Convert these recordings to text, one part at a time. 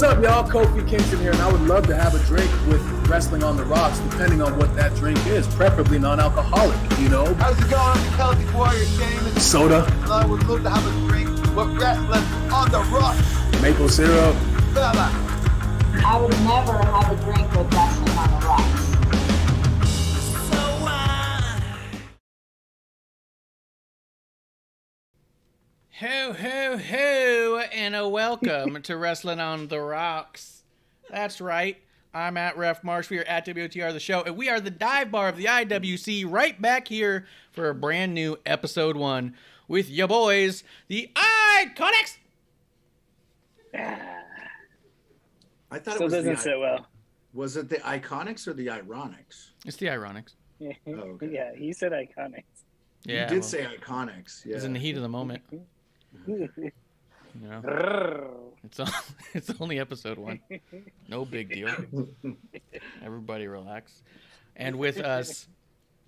What's up, y'all? Kofi Kingston here, and I would love to have a drink with Wrestling on the Rocks, depending on what that drink is, preferably non-alcoholic, you know? How's it going? Celtic Warrior Shane. Soda. I would love to have a drink with Wrestling on the Rocks. Maple syrup. Fella. I would never have a drink with Wrestling on the Rocks. Ho, ho, ho, and a welcome to Wrestling on the Rocks. That's right. I'm at Ref Marsh. We are at WTR The Show, and we are the dive bar of the IWC, right back here for a brand new episode 1 with ya boys, the Iconics. I thought Still it was doesn't sit well. Was it the Iconics or the Ironics? It's the Ironics. Yeah, Oh, okay. yeah, he said Iconics. Yeah, You did say Iconics. Yeah. It's in the heat of the moment. You know, Grrr. it's only episode 1. No big deal. Everybody relax. And with us,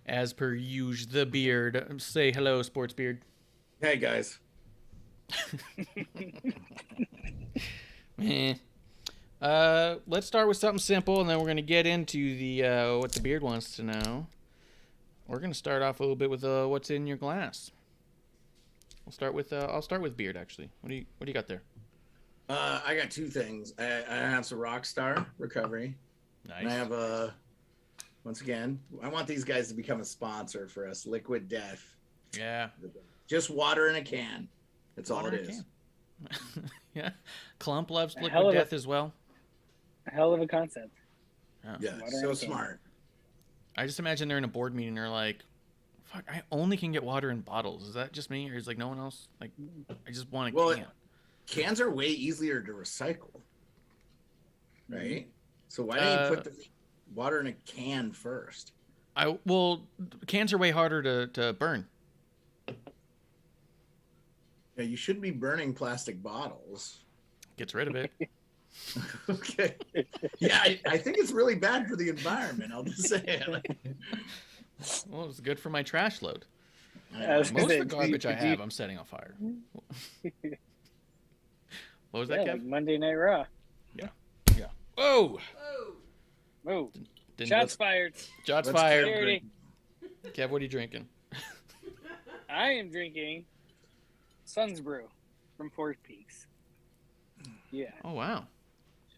as per usual, the beard. Say hello, Sports Beard. Hey guys. Let's start with something simple, and then we're gonna get into the what the beard wants to know. We're gonna start off a little bit with what's in your glass. I'll start with beard actually. What do you got there? I got two things. I have some Rockstar Recovery. Nice. And I have once again, I want these guys to become a sponsor for us. Liquid Death. Yeah. Just water in a can. That's all Water it in a is. Yeah. Clump loves A hell Liquid of a- Death as well. A hell of a concept. Yeah, Water in so a can. smart. I just imagine they're in a board meeting and they're like, fuck, I only can get water in bottles. Is that just me? Or is like no one else? Like, I just want a Well, can. Cans are way easier to recycle. Right? So why don't you put the water in a can first? Cans are way harder to burn. Yeah, you shouldn't be burning plastic bottles. Gets rid of it. Okay. Yeah, I think it's really bad for the environment. I'll just say it. Well, it's good for my trash load. I was gonna Most of say, the garbage I do you- have, I'm setting on fire. What was that, Yeah, Kev? like Monday Night Raw. Yeah. Whoa! Whoa. Didn't Shots go- fired. Shots Let's fired. Charity. Kev, what are you drinking? I am drinking Sun's Brew from Four Peaks. Yeah. Oh, wow.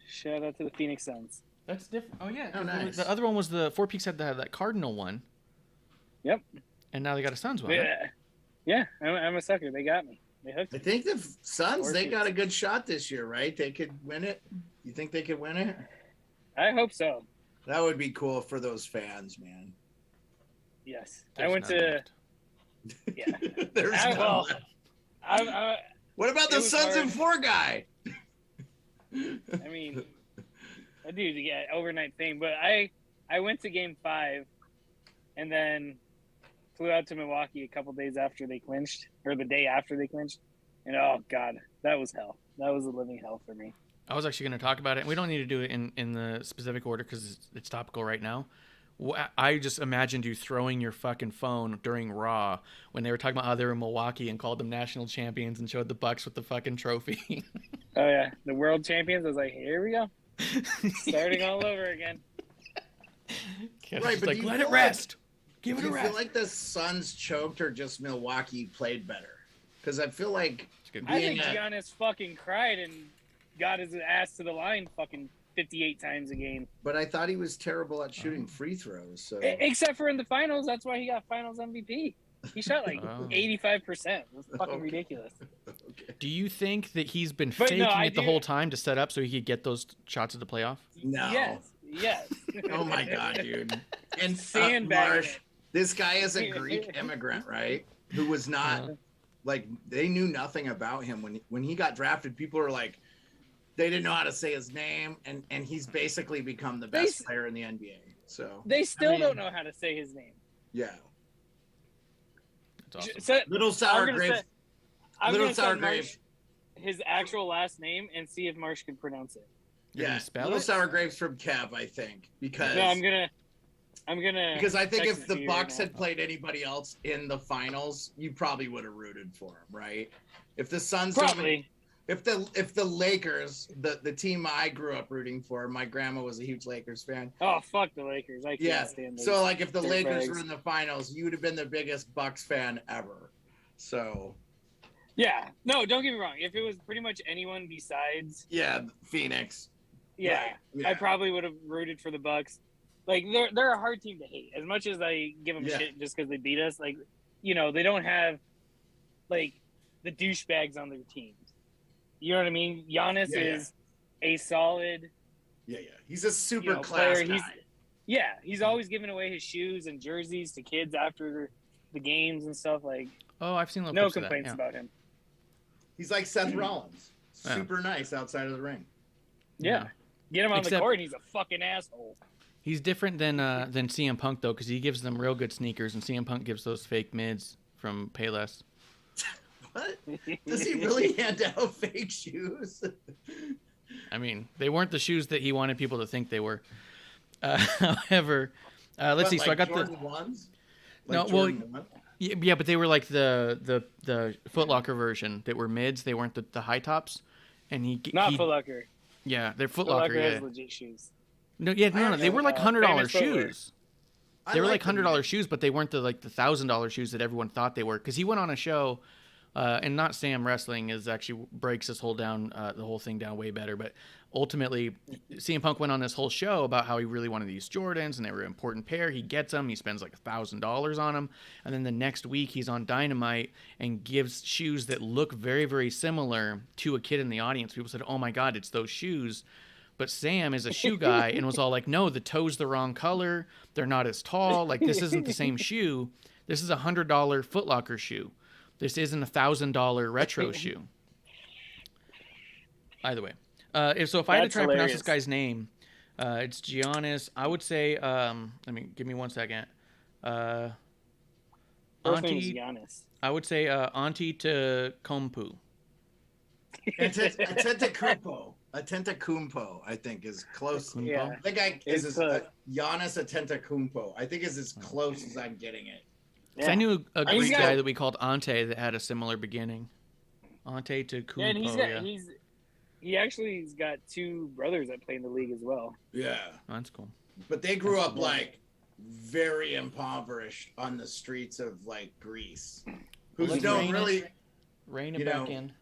Shout out to the Phoenix Suns. That's different. Oh, yeah. Oh, nice. The other one was the Four Peaks had that Cardinal one. Yep. And now they got a Suns one. Right? Yeah. I'm a sucker. They got me. They hooked I me. think the Suns, they Orchid. got a good shot this year, right? They could win it. You think they could win it? I hope so. That would be cool for those fans, man. Yes. There's I went none to. left. Yeah. There's I- well, none. What about the it was Suns hard. and Four guy? I mean, I do to get overnight thing, but I went to Game 5, and then flew out to Milwaukee a couple days after they clinched, or the day after they clinched, and oh god, that was hell. That was a living hell for me. I was actually going to talk about it. We don't need to do it in the specific order because it's topical right now. I just imagined you throwing your fucking phone during Raw when they were talking about how they were in Milwaukee and called them national champions and showed the Bucks with the fucking trophy. Oh yeah, the world champions. I was like, here we go, starting all over again. Right, Right, but like, do you let it feel rest. Give Do it a you rest. feel like the Suns choked or just Milwaukee played better? Because I feel like It's good. I think Being a- Giannis fucking cried and got his ass to the line fucking 58 times a game. but I thought he was terrible at shooting free throws. So Except for in the finals, that's why he got finals MVP. He shot like Oh. 85%. It was fucking Okay. ridiculous. okay. Do you think that he's been But faking no, I it the do- whole time to set up so he could get those shots at the playoff? No. Yes. Oh my god, dude. And Sandbagging Marsh, it. this guy is a Greek immigrant, right? Who was not Uh-huh. like they knew nothing about him when he got drafted. People were like, they didn't know how to say his name, and he's basically become the best player in the NBA. So They still I mean, don't know how to say his name. Yeah, That's awesome. So, little sour gonna grapes. say- I'm Little gonna sour send Marsh grapes. his actual last name and see if Marsh can pronounce it. You're Yeah, gonna spell little it? sour grapes from Kev, I think, because No, I'm gonna. because I think text if it to the you Bucks right had played anybody else in the finals, you probably would have rooted for him, right? If the Suns Probably. If the Lakers, the team I grew up rooting for, my grandma was a huge Lakers fan. Oh, fuck the Lakers. I can't stand those. So like if the dirtbags. Lakers were in the finals, you would have been the biggest Bucks fan ever. So Yeah. No, don't get me wrong. If it was pretty much anyone besides Phoenix. Yeah, Right, yeah. I probably would have rooted for the Bucks. Like they're a hard team to hate. As much as I give them shit just because they beat us, like they don't have like the douchebags on their teams. You know what I mean? Giannis is a solid. Yeah. He's a super player. class guy. He's always giving away his shoes and jerseys to kids after the games and stuff. Like, Oh, I've seen little no clips of that, complaints yeah. about him. He's like Seth Rollins. Yeah. Super nice outside of the ring. Yeah. Get him on the Except- court and he's a fucking asshole. He's different than CM Punk though, because he gives them real good sneakers, and CM Punk gives those fake mids from Payless. What? Does he really hand out fake shoes? I mean, they weren't the shoes that he wanted people to think they were. However, let's see. So I got Jordan ones? No, Like well, Jordan 1? yeah, but they were like the Foot Locker version that were mids. They weren't the high tops. And Not he Foot Locker. Yeah, they're Foot Foot Locker. Locker Yeah. has legit shoes. No, they were like $100 Famous footwear. shoes. They were like them. $100 shoes, but they weren't the $1,000 shoes that everyone thought they were. Because he went on a show, and not Sam Wrestling is actually breaks this the whole thing down way better. But ultimately, CM Punk went on this whole show about how he really wanted these Jordans, and they were an important pair. He gets them, he spends like $1,000 on them, and then the next week he's on Dynamite and gives shoes that look very, very similar to a kid in the audience. People said, "Oh my God, it's those shoes." But Sam is a shoe guy and was all like, no, the toe's the wrong color. They're not as tall. Like, this isn't the same shoe. This is a $100 Foot Locker shoe. This isn't a $1,000 retro shoe. Either way. If I had to try and pronounce this guy's name, it's Giannis. I would say, give me 1 second. First name is Giannis. I would say Antetokounmpo. Atentakumpo, I think, is close. Yeah. I think Giannis Atentakumpo. I think is as close as I'm getting it. I knew a He's Greek got- guy that we called Ante that had a similar beginning. Antetokounmpo. Yeah, and he actually's got two brothers that play in the league as well. Yeah. Oh, that's cool. But they grew up like very impoverished on the streets of like Greece. Who Let's don't really rein it you back know, in.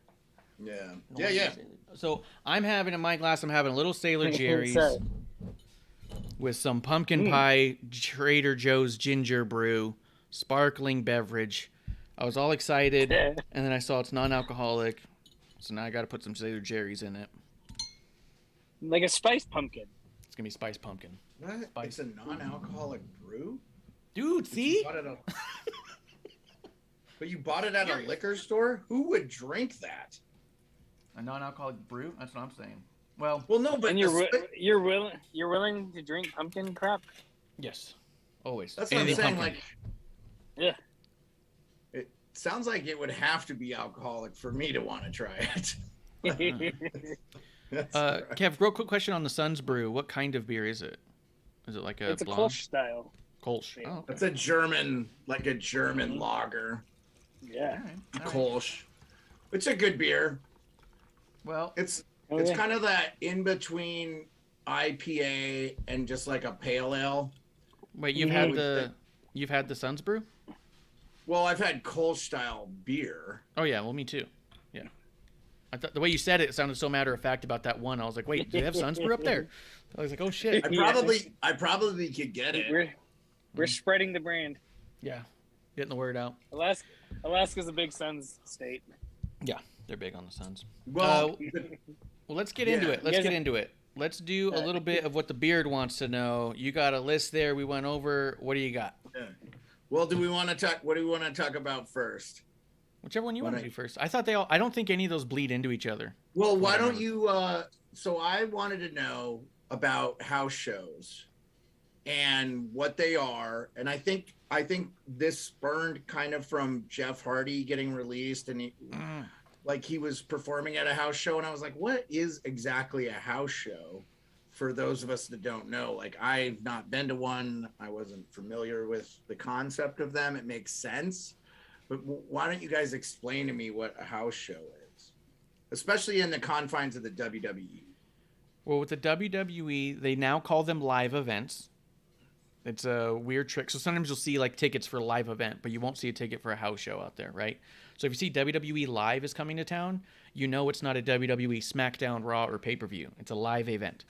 Yeah. So I'm having in my glass, I'm having a little Sailor Jerry's Sorry. with some pumpkin pie Trader Joe's ginger brew, sparkling beverage. I was all excited, and then I saw it's non-alcoholic, so now I got to put some Sailor Jerry's in it. Like a spiced pumpkin. It's gonna be spiced pumpkin. What? It's a non-alcoholic brew? Dude, see? But you bought it at a liquor store? Who would drink that? A non-alcoholic brew? That's what I'm saying. Well, no, but And you're willing to drink pumpkin crap? yes, always. that's what I'm Anything saying. pumpkin. Yeah. It sounds like it would have to be alcoholic for me to want to try it. That's right. Kev, real quick question on the Sun's brew. What kind of beer is it? Is it like a It's a blonde? Kolsch style. Kolsch. Yeah. Oh, okay. That's a German lager. Yeah. All right. Kolsch. It's a good beer. Well, It's Oh, it's yeah. kind of that in between IPA and just like a pale ale. wait, you've had the Sun's brew? Well, I've had Kolsch style beer. Oh yeah, well me too. Yeah. I thought the way you said it sounded so matter of fact about that one. I was like, wait, do they have Sun's brew up there? I was like, oh shit. I probably could get it. We're spreading the brand. Yeah, getting the word out. Alaska's a big Suns state. Yeah, they're big on the Suns. Well, Well, let's get into it. Let's You guys- get into it. Let's do a little bit of what the beard wants to know. You got a list there we went over. What do you got? well, do we want to talk? What do we want to talk about first? Whichever one you want to do first. I thought I don't think any of those bleed into each other. Well, why don't you? So I wanted to know about house shows and what they are, and I think this spurned kind of from Jeff Hardy getting released, and he was performing at a house show, and I was like, what is exactly a house show? For those of us that don't know, like I've not been to one, I wasn't familiar with the concept of them. It makes sense, but why don't you guys explain to me what a house show is? especially in the confines of the WWE. Well, with the WWE, they now call them live events. It's a weird trick. So sometimes you'll see like tickets for a live event, but you won't see a ticket for a house show out there, right? So if you see WWE Live is coming to town, you know it's not a WWE Smackdown, Raw, or pay-per-view. It's a live event.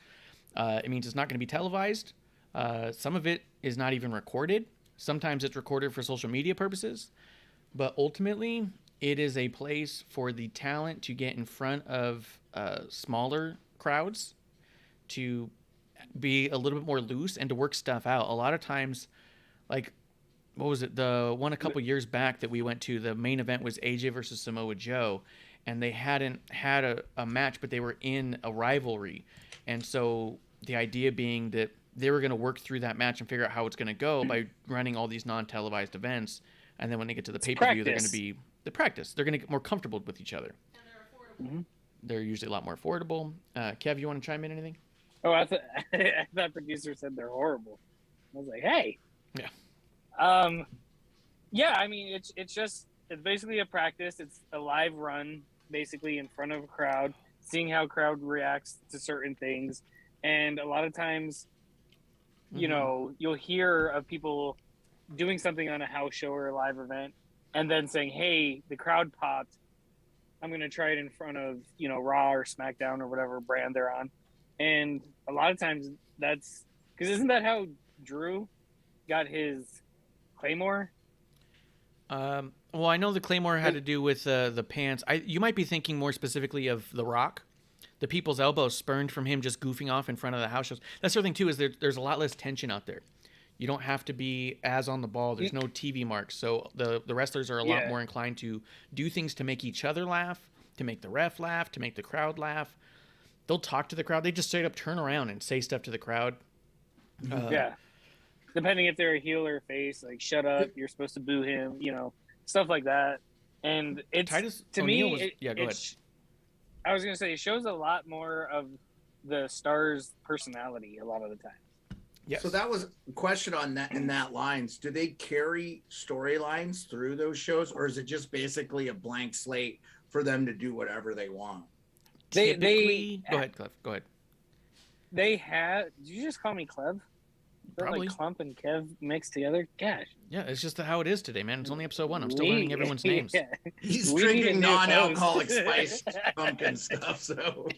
It means it's not going to be televised. Some of it is not even recorded. Sometimes it's recorded for social media purposes. But ultimately, it is a place for the talent to get in front of smaller crowds, to be a little bit more loose and to work stuff out. A lot of times, like, what was it? The one a couple years back that we went to, the main event was AJ versus Samoa Joe, and they hadn't had a match, but they were in a rivalry. And so the idea being that they were going to work through that match and figure out how it's going to go by running all these non-televised events. And then when they get to the pay-per-view, they're going to be the practice. They're going to get more comfortable with each other. And they're affordable. Mm-hmm. They're usually a lot more affordable. Kev, you want to chime in anything? Oh, I thought producer said they're horrible. I was like, hey. Yeah. Yeah, I mean, it's basically a practice. It's a live run, basically in front of a crowd, seeing how crowd reacts to certain things. And a lot of times, you know, you'll hear of people doing something on a house show or a live event and then saying, hey, the crowd popped. I'm going to try it in front of, you know, Raw or Smackdown or whatever brand they're on. And a lot of times that's because isn't that how Drew got his Claymore? Well, I know the Claymore had to do with the pants. You might be thinking more specifically of The Rock. The people's elbow spurned from him just goofing off in front of the house shows. That's the other thing, too, is there's a lot less tension out there. You don't have to be as on the ball. There's no TV marks. So the wrestlers are a lot more inclined to do things to make each other laugh, to make the ref laugh, to make the crowd laugh. They'll talk to the crowd. They just straight up turn around and say stuff to the crowd. Yeah. Depending if they're a heel or a face, like, shut up, you're supposed to boo him, you know, stuff like that. And it's, Titus to O'Neil me, was, go ahead. I was going to say, it shows a lot more of the star's personality a lot of the time. Yes. So that was a question on that in that lines. Do they carry storylines through those shows, or is it just basically a blank slate for them to do whatever they want? Typically, go ahead, Clef. Go ahead. They have. Did you just call me Clev? Probably. Like Clump and Kev mixed together. Gosh. Yeah, it's just how it is today, man. It's only episode 1. I'm still learning everyone's names. Yeah. He's We need a drinking new non-alcoholic host. spiced pumpkin stuff, so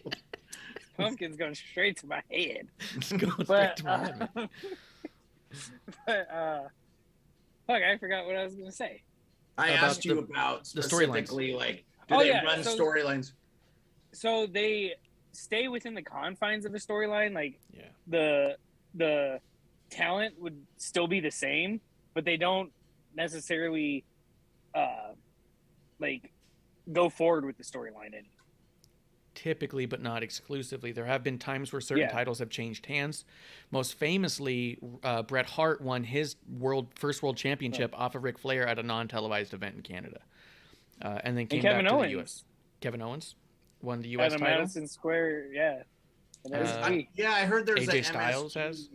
Pumpkin's going straight to my head. It's going straight But, to my head, man. Fuck, I forgot what I was going to say. I About asked you about the storylines. specifically, like, do they run storylines? So they stay within the confines of the storyline. Like, Yeah. the talent would still be the same, but they don't necessarily like go forward with the storyline any. Typically, but not exclusively. There have been times where certain titles have changed hands. Most famously, Bret Hart won his first world championship off of Ric Flair at a non-televised event in Canada, and then came back to the U.S. Kevin Owens won the U.S. At a title. Madison Square, yeah. I heard there's AJ an Styles MSG. has.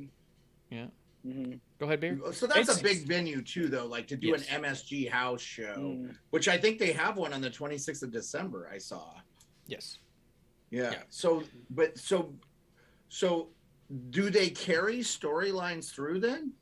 Yeah. Mm-hmm. Go ahead, Bear. So that's a big venue too, though. Like to do an MSG house show, which I think they have one on the 26th of December. I saw. Yes. Yeah. So do they carry storylines through then?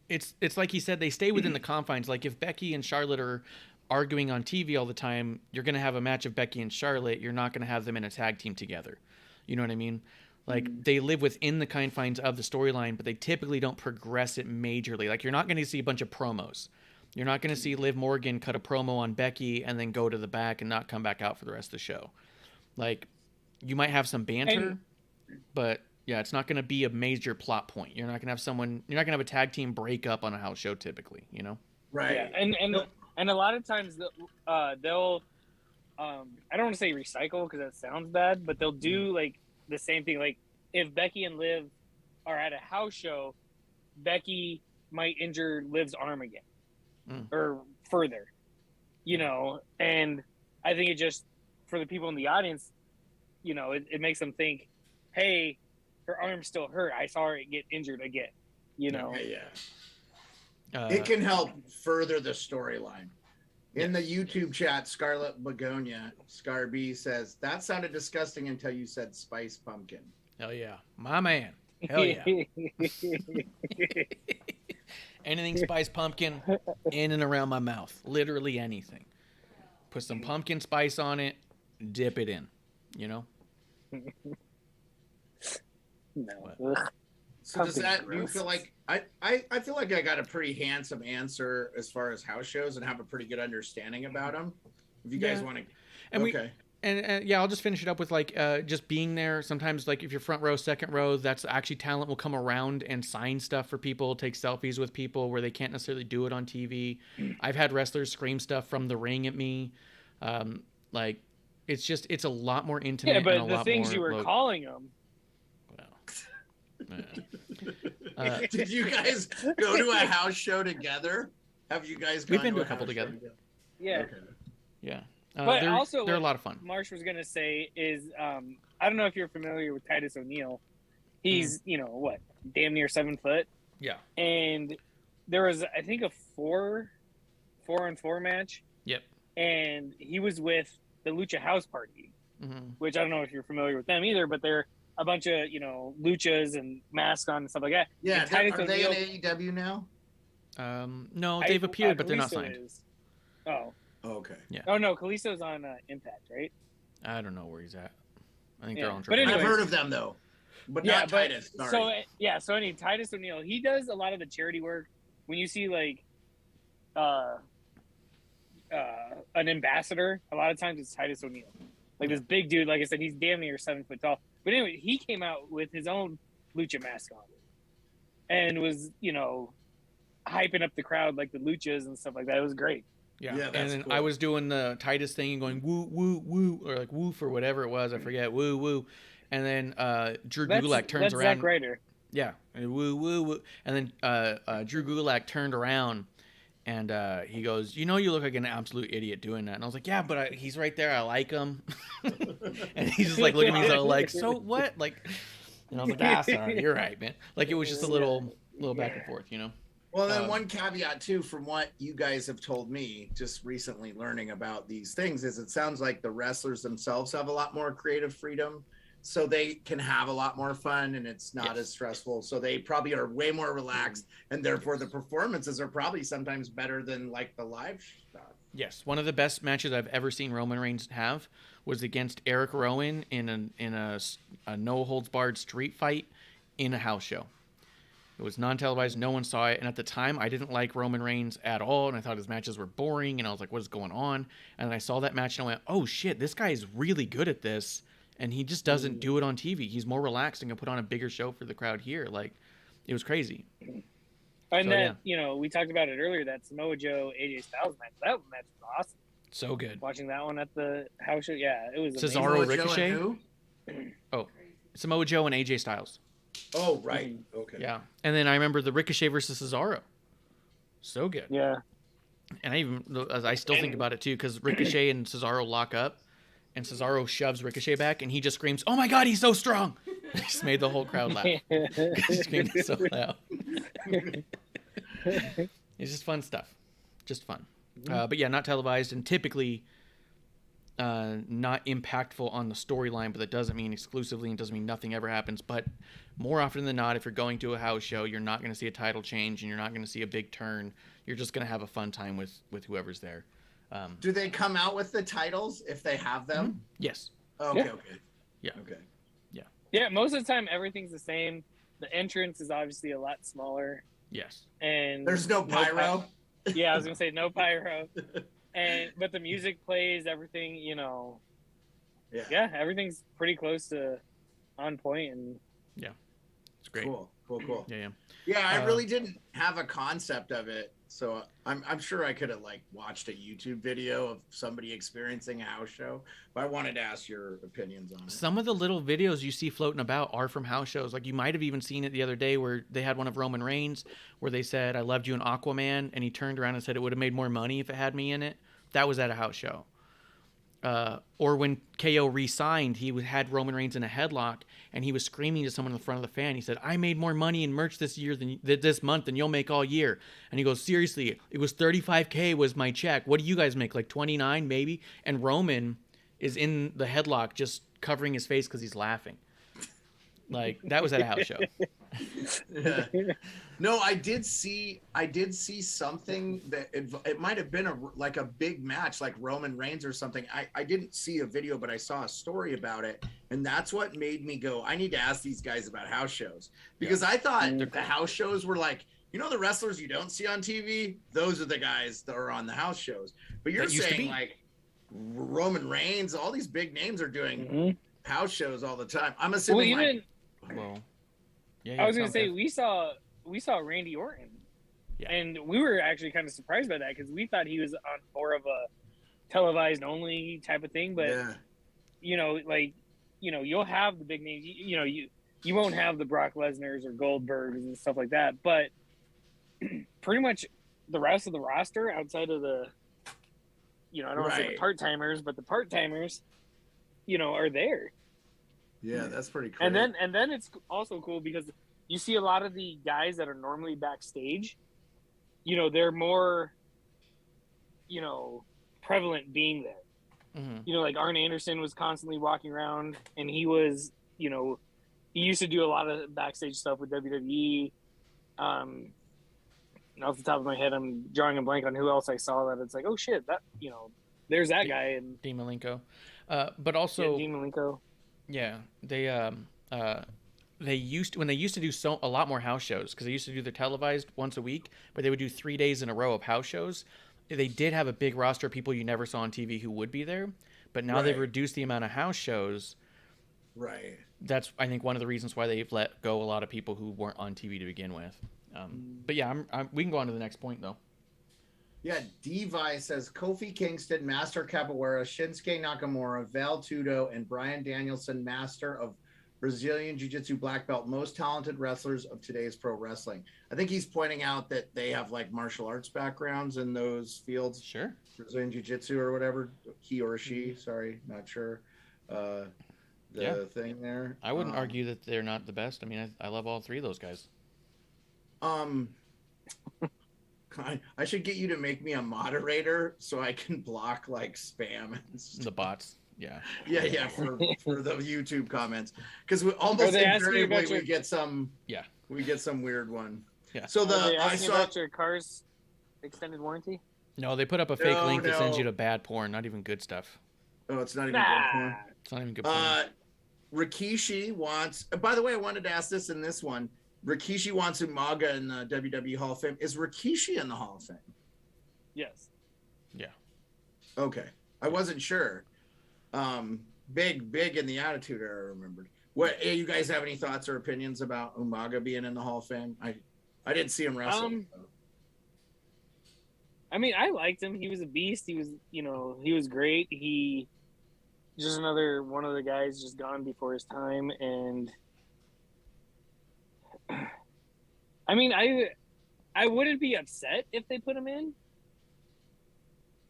It's like he said, they stay within the confines. Like if Becky and Charlotte are arguing on TV all the time, you're going to have a match of Becky and Charlotte. You're not going to have them in a tag team together. You know what I mean? Like they live within the confines of the storyline, but they typically don't progress it majorly. Like you're not going to see a bunch of promos. You're not going to see Liv Morgan cut a promo on Becky and then go to the back and not come back out for the rest of the show. Like you might have some banter, but yeah, it's not going to be a major plot point. You're not going to have a tag team breakup on a house show typically, you know? Right. Yeah. And a lot of times they'll I don't want to say recycle because that sounds bad, but they'll do like the same thing. Like if Becky and Liv are at a house show, Becky might injure Liv's arm again or further, you know, and I think it just, for the people in the audience, you know, it makes them think, hey, her arm's still hurt. I saw her get injured again, you know? It can help further the storyline. In the YouTube chat, Scarlet Begonia, Scar B says, that sounded disgusting until you said spice pumpkin. Hell yeah. My man. Hell yeah. Anything spice pumpkin in and around my mouth. Literally anything. Put some pumpkin spice on it, dip it in. You know? No. So does Pumpkin's that, do you gross. feel like, I feel like I got a pretty handsome answer as far as house shows and have a pretty good understanding about them. If you guys Yeah. want to, And okay. And yeah, I'll just finish it up with like just being there. Sometimes like if you're front row, second row, that's actually talent will come around and sign stuff for people, take selfies with people where they can't necessarily do it on TV. I've had wrestlers scream stuff from the ring at me. Like it's a lot more intimate. Yeah, but and a the lot things more you were calling them. Did you guys go to a house show together? Have you guys gone We've been to a couple house show together. Yeah. Okay. Yeah. But they're, also, they're a what lot of fun. Marsh was gonna say is, I don't know if you're familiar with Titus O'Neil. He's, what, damn near 7 foot. Yeah. And there was, I think, a 4-on-4 match. Yep. And he was with the Lucha House Party, which I don't know if you're familiar with them either, but they're a bunch of, luchas and masks on and stuff like that. Yeah, And Titus are they in O'Neil- AEW now? No, they've appeared, but they're not Kalisto signed. is. Oh. Oh, okay. Yeah. Oh, no, Kalisto's on Impact, right? I don't know where he's at. I think Yeah, they're on but Triple H. anyways- I've heard of them though, but not Titus. Sorry. So anyway, Titus O'Neil, he does a lot of the charity work. When you see like an ambassador, a lot of times it's Titus O'Neil. Like this big dude, like I said, he's damn near 7 foot tall. But anyway, he came out with his own lucha mask on and was, hyping up the crowd like the luchas and stuff like that. It was great. Yeah, Yeah, and that's then cool. I was doing the Titus thing and going woo woo woo or like woof or whatever it was. I forget woo woo, and then Drew Gulak turns that's around. Zack Ryder. Yeah, and woo woo woo, and then Drew Gulak turned around and he goes, "You know, you look like an absolute idiot doing that." And I was like, "Yeah, but he's right there. I like him." And he's just like looking at me so like, "So what?" Like, and I was like, "Ah, sorry, you're right, man." Like it was just a little back and forth, you know. Well, then one caveat too, from what you guys have told me, just recently learning about these things, is it sounds like the wrestlers themselves have a lot more creative freedom, so they can have a lot more fun, and it's not as stressful. So they probably are way more relaxed, and therefore the performances are probably sometimes better than like the live stuff. Yes, one of the best matches I've ever seen Roman Reigns have was against Eric Rowan in a no holds barred street fight in a house show. It was non-televised. No one saw it. And at the time, I didn't like Roman Reigns at all. And I thought his matches were boring. And I was like, what is going on? And then I saw that match and I went, oh, shit, this guy is really good at this. And he just doesn't do it on TV. He's more relaxed and can put on a bigger show for the crowd here. Like, it was crazy. And So, then, we talked about it earlier, that Samoa Joe AJ Styles match. That match was awesome. So good. Watching that one at the house show, yeah, it was amazing. Cesaro Samoa Joe Ricochet? and who? Oh, Samoa Joe and AJ Styles. Oh, right. Okay. Yeah. And then I remember the Ricochet versus Cesaro. So good. Yeah. And I still think about it too, because Ricochet and Cesaro lock up, and Cesaro shoves Ricochet back, and he just screams, "Oh my God, he's so strong!" He just made the whole crowd laugh. He screamed so loud. It's just fun stuff, just fun. But yeah, not televised, and typically not impactful on the storyline. But that doesn't mean exclusively, and doesn't mean nothing ever happens. But more often than not, if you're going to a house show, you're not going to see a title change, and you're not going to see a big turn. You're just going to have a fun time with whoever's there. Do they come out with the titles if they have them? Yes. Okay. Yeah. Okay. Yeah. Okay. Yeah, most of the time, everything's the same. The entrance is obviously a lot smaller. Yes. And There's no pyro. Yeah, I was going to say no pyro. But the music plays, everything, Yeah. everything's pretty close to on point. And It's great. Cool. Yeah. Yeah, I really didn't have a concept of it, so I'm sure I could have watched a YouTube video of somebody experiencing a house show, but I wanted to ask your opinions on it. Some of the little videos you see floating about are from house shows. Like you might have even seen it the other day where they had one of Roman Reigns where they said, "I loved you in Aquaman," and he turned around and said it would have made more money if it had me in it. That was at a house show. or when KO re-signed, he had Roman Reigns in a headlock, and he was screaming to someone in the front of the fan. He said, "I made more money in merch this month than you'll make all year." And he goes, "Seriously, it was $35K was my check. What do you guys make? Like 29 maybe?" And Roman is in the headlock just covering his face because he's laughing. Like, that was at a house show. Yeah. No, I did see something that it might have been a big match, like Roman Reigns or something. I didn't see a video, but I saw a story about it, and that's what made me go, I need to ask these guys about house shows, because I thought the house shows were like, the wrestlers you don't see on TV, those are the guys that are on the house shows. But you're saying like Roman Reigns, all these big names are doing house shows all the time. I'm assuming I was gonna say we saw Randy Orton, and we were actually kind of surprised by that because we thought he was on more of a televised only type of thing. But you'll have the big names. You won't have the Brock Lesnar's or Goldbergs and stuff like that. But pretty much the rest of the roster, outside of the, I don't want to say the part timers, but the part timers, are there. Yeah, that's pretty cool. And then it's also cool because you see a lot of the guys that are normally backstage, they're more, prevalent being there. Mm-hmm. Like Arn Anderson was constantly walking around, and he was, he used to do a lot of backstage stuff with WWE. Off the top of my head, I'm drawing a blank on who else I saw that it's like, oh shit, that, there's that guy. And Dean Malenko. But also Dean Malenko. Yeah, they used to do a lot more house shows, because they used to do their televised once a week, but they would do 3 days in a row of house shows. They did have a big roster of people you never saw on TV who would be there, but now they've reduced the amount of house shows. Right. That's, I think, one of the reasons why they've let go a lot of people who weren't on TV to begin with. But yeah, we can go on to the next point though. Yeah, Devi says Kofi Kingston, Master Capoeira, Shinsuke Nakamura, Val Tudo, and Bryan Danielson, Master of Brazilian Jiu-Jitsu black belt, most talented wrestlers of today's pro wrestling. I think he's pointing out that they have like martial arts backgrounds in those fields. Sure. Brazilian Jiu-Jitsu or whatever, he or she, sorry, not sure. Thing there. I wouldn't argue that they're not the best. I mean, I love all three of those guys. I should get you to make me a moderator so I can block like spam. The bots. Yeah. Yeah, for the YouTube comments, because we almost invariably we get some weird one. Yeah. So I saw about your car's extended warranty. No, they put up a fake link that sends you to bad porn, not even good stuff. Oh, it's not even good porn. It's not even good porn. Rikishi wants. By the way, I wanted to ask this in this one. Rikishi wants Umaga in the WWE Hall of Fame. Is Rikishi in the Hall of Fame? Yes. Yeah. Okay. I wasn't sure. Big in the Attitude Era, I remembered. What, you guys have any thoughts or opinions about Umaga being in the Hall of Fame? I didn't see him wrestle. I mean, I liked him. He was a beast. He was, he was great. He just another one of the guys just gone before his time. And I mean, I wouldn't be upset if they put him in.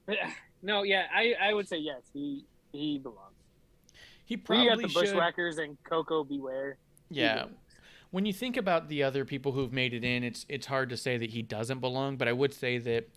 But, no, yeah, I would say yes. He belongs. He probably got the Bushwhackers and Coco Beware. Yeah. When you think about the other people who've made it in, it's hard to say that he doesn't belong. But I would say that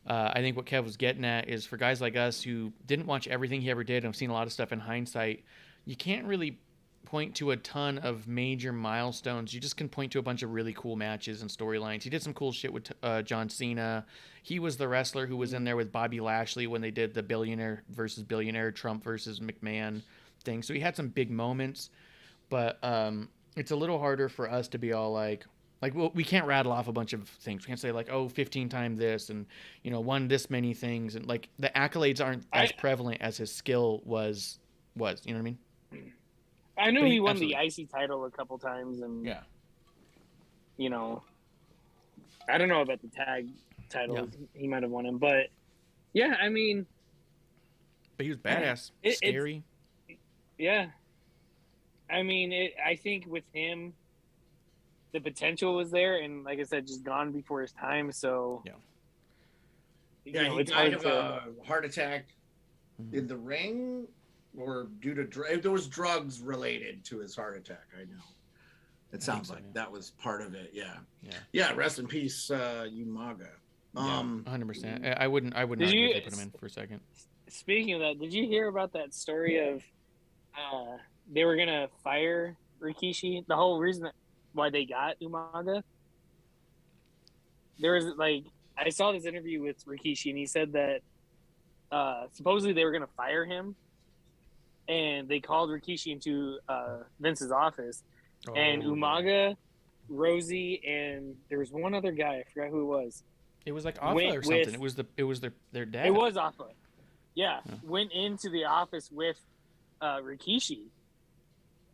I think what Kev was getting at is for guys like us who didn't watch everything he ever did and have seen a lot of stuff in hindsight, you can't really point to a ton of major milestones. You just can point to a bunch of really cool matches and storylines. He did some cool shit with John Cena. He was the wrestler who was in there with Bobby Lashley when they did the billionaire versus billionaire, Trump versus McMahon thing. So he had some big moments, but it's a little harder for us to be all like, well, we can't rattle off a bunch of things. We can't say like, 15 times this and, won this many things. And like the accolades aren't as prevalent as his skill was, you know what I mean? I know he won the IC title a couple times, and yeah, I don't know about the tag title. Yeah. He might have won him, but yeah, I mean, but he was badass, scary. Yeah, I mean, I think with him, the potential was there, and like I said, just gone before his time. So yeah, he died of a heart attack. in the ring or due to there was drugs related to his heart attack. I know. It sounds like that was part of it. Yeah. Rest in peace, Umaga. 100%. I wouldn't argue if they put him in for a second. Speaking of that, did you hear about that story of they were gonna fire Rikishi? The whole reason why they got Umaga, there was I saw this interview with Rikishi, and he said that supposedly they were gonna fire him, and they called Rikishi into Vince's office, and Umaga, Rosie, and there was one other guy, I forgot who it was. It was like Alpha or something. It was their dad. It was Alpha. Yeah, went into the office with Rikishi,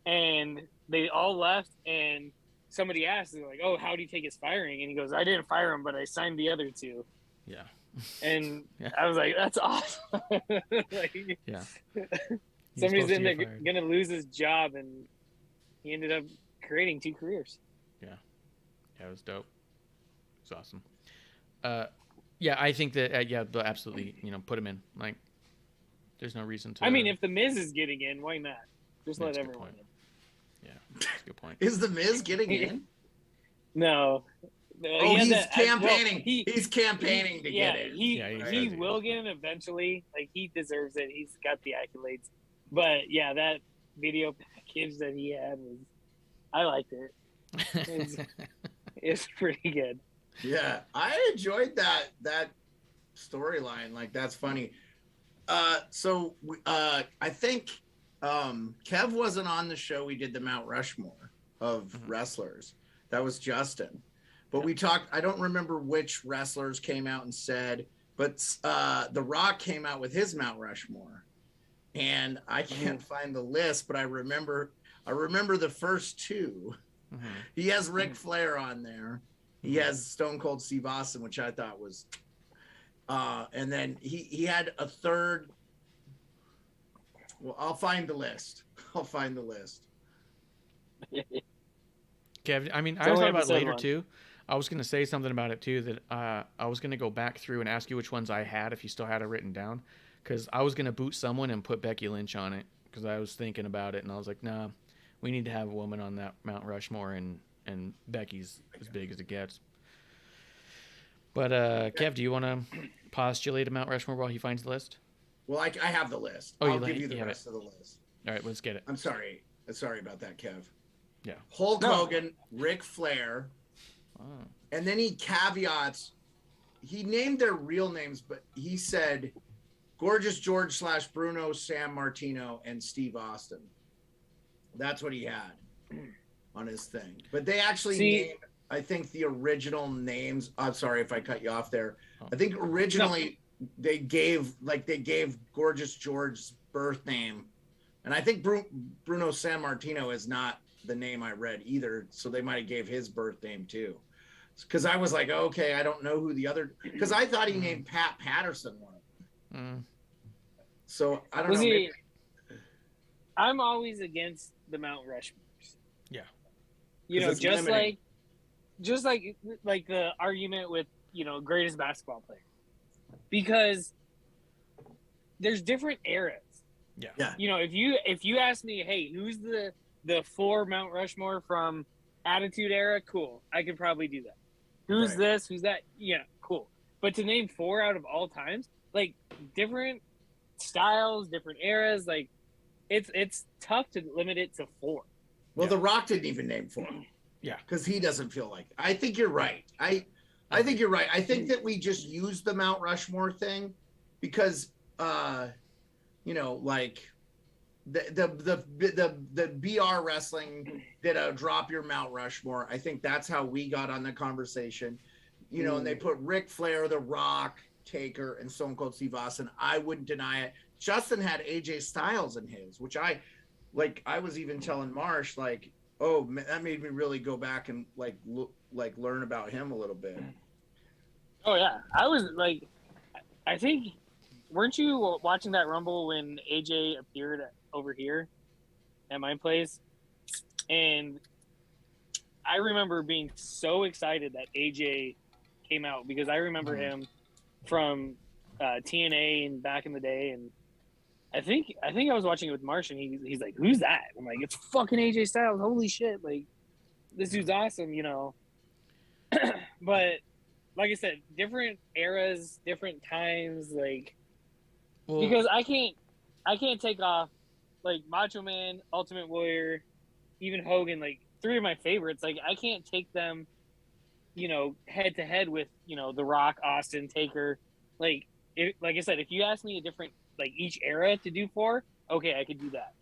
and they all left. And somebody asked, they're like, "Oh, how do you take his firing?" And he goes, "I didn't fire him, but I signed the other two." Yeah. And I was like, "That's awesome." Yeah. Somebody's in there gonna lose his job, and he ended up creating 2 careers. Yeah, it was dope. It's awesome. Yeah, I think that they'll absolutely put him in. Like, there's no reason to. I mean, if the Miz is getting in, why not? Just let everyone in. Yeah, that's a good point. Is the Miz getting in? No. He's campaigning. He's campaigning to get in. He will get in eventually. Like, he deserves it. He's got the accolades. But yeah, that video package that he had I liked it. It's pretty good. Yeah, I enjoyed that storyline. Like, that's funny. So I think Kev wasn't on the show. We did the Mount Rushmore of wrestlers. That was Justin. But we talked, I don't remember which wrestlers came out and said, but The Rock came out with his Mount Rushmore. And I can't find the list, but I remember the first 2. He has Ric Flair on there. He has Stone Cold Steve Austin, which I thought was, and then he had a third. Well, I'll find the list. Kev, I mean, I was talking about it later too. I was going to say something about it too, that I was going to go back through and ask you which ones I had, if you still had it written down, because I was going to boot someone and put Becky Lynch on it, because I was thinking about it, and I was like, nah, we need to have a woman on that Mount Rushmore, and Becky's as big as it gets. But Kev, do you want to postulate a Mount Rushmore while he finds the list? Well, I have the list. Oh, I'll give you the rest of the list. All right, let's get it. I'm sorry about that, Kev. Yeah. Hulk Hogan, Ric Flair, and then he caveats. He named their real names, but he said Gorgeous George / Bruno Sammartino and Steve Austin. That's what he had on his thing. But they actually named, I think, the original names. I'm sorry if I cut you off there. I think originally they gave Gorgeous George's birth name. And I think Bruno Sammartino is not the name I read either. So they might have gave his birth name too. Because I was like, okay, I don't know who the other, because I thought he named Pat Patterson one. So I don't know. I'm always against the Mount Rushmores. Yeah. Just like the argument with, greatest basketball player. Because there's different eras. Yeah. If you ask me, hey, who's the 4 Mount Rushmore from Attitude Era, cool. I could probably do that. Who's this? Who's that? Yeah, cool. But to name 4 out of all times, like, different styles, different eras, like, it's tough to limit it to 4. Well, The Rock didn't even name 4. Yeah. Because he doesn't feel like it. I think you're right. I think you're right. I think that we just use the Mount Rushmore thing because, like the BR wrestling did a drop your Mount Rushmore. I think that's how we got on the conversation, and they put Ric Flair, The Rock, Taker, and Stone Cold Steve Austin. I wouldn't deny it. Justin had AJ Styles in his, which I was even telling Marsh, like, oh, man, that made me really go back and learn about him a little bit. Oh yeah, I was like, I think, weren't you watching that Rumble when AJ appeared over here at my place? And I remember being so excited that AJ came out because I remember him from TNA and back in the day, and I think I was watching it with Marsh, and he's like, "Who's that?" I'm like, "It's fucking AJ Styles! Holy shit! Like, this dude's awesome, you know." But like I said, different eras, different times, like because I can't take off like Macho Man, Ultimate Warrior, even Hogan, like 3 of my favorites. Like I can't take them, you know, head to head with, you know, The Rock, Austin, Taker. Like like I said, if you ask me a different like each era to do 4, okay, I could do that.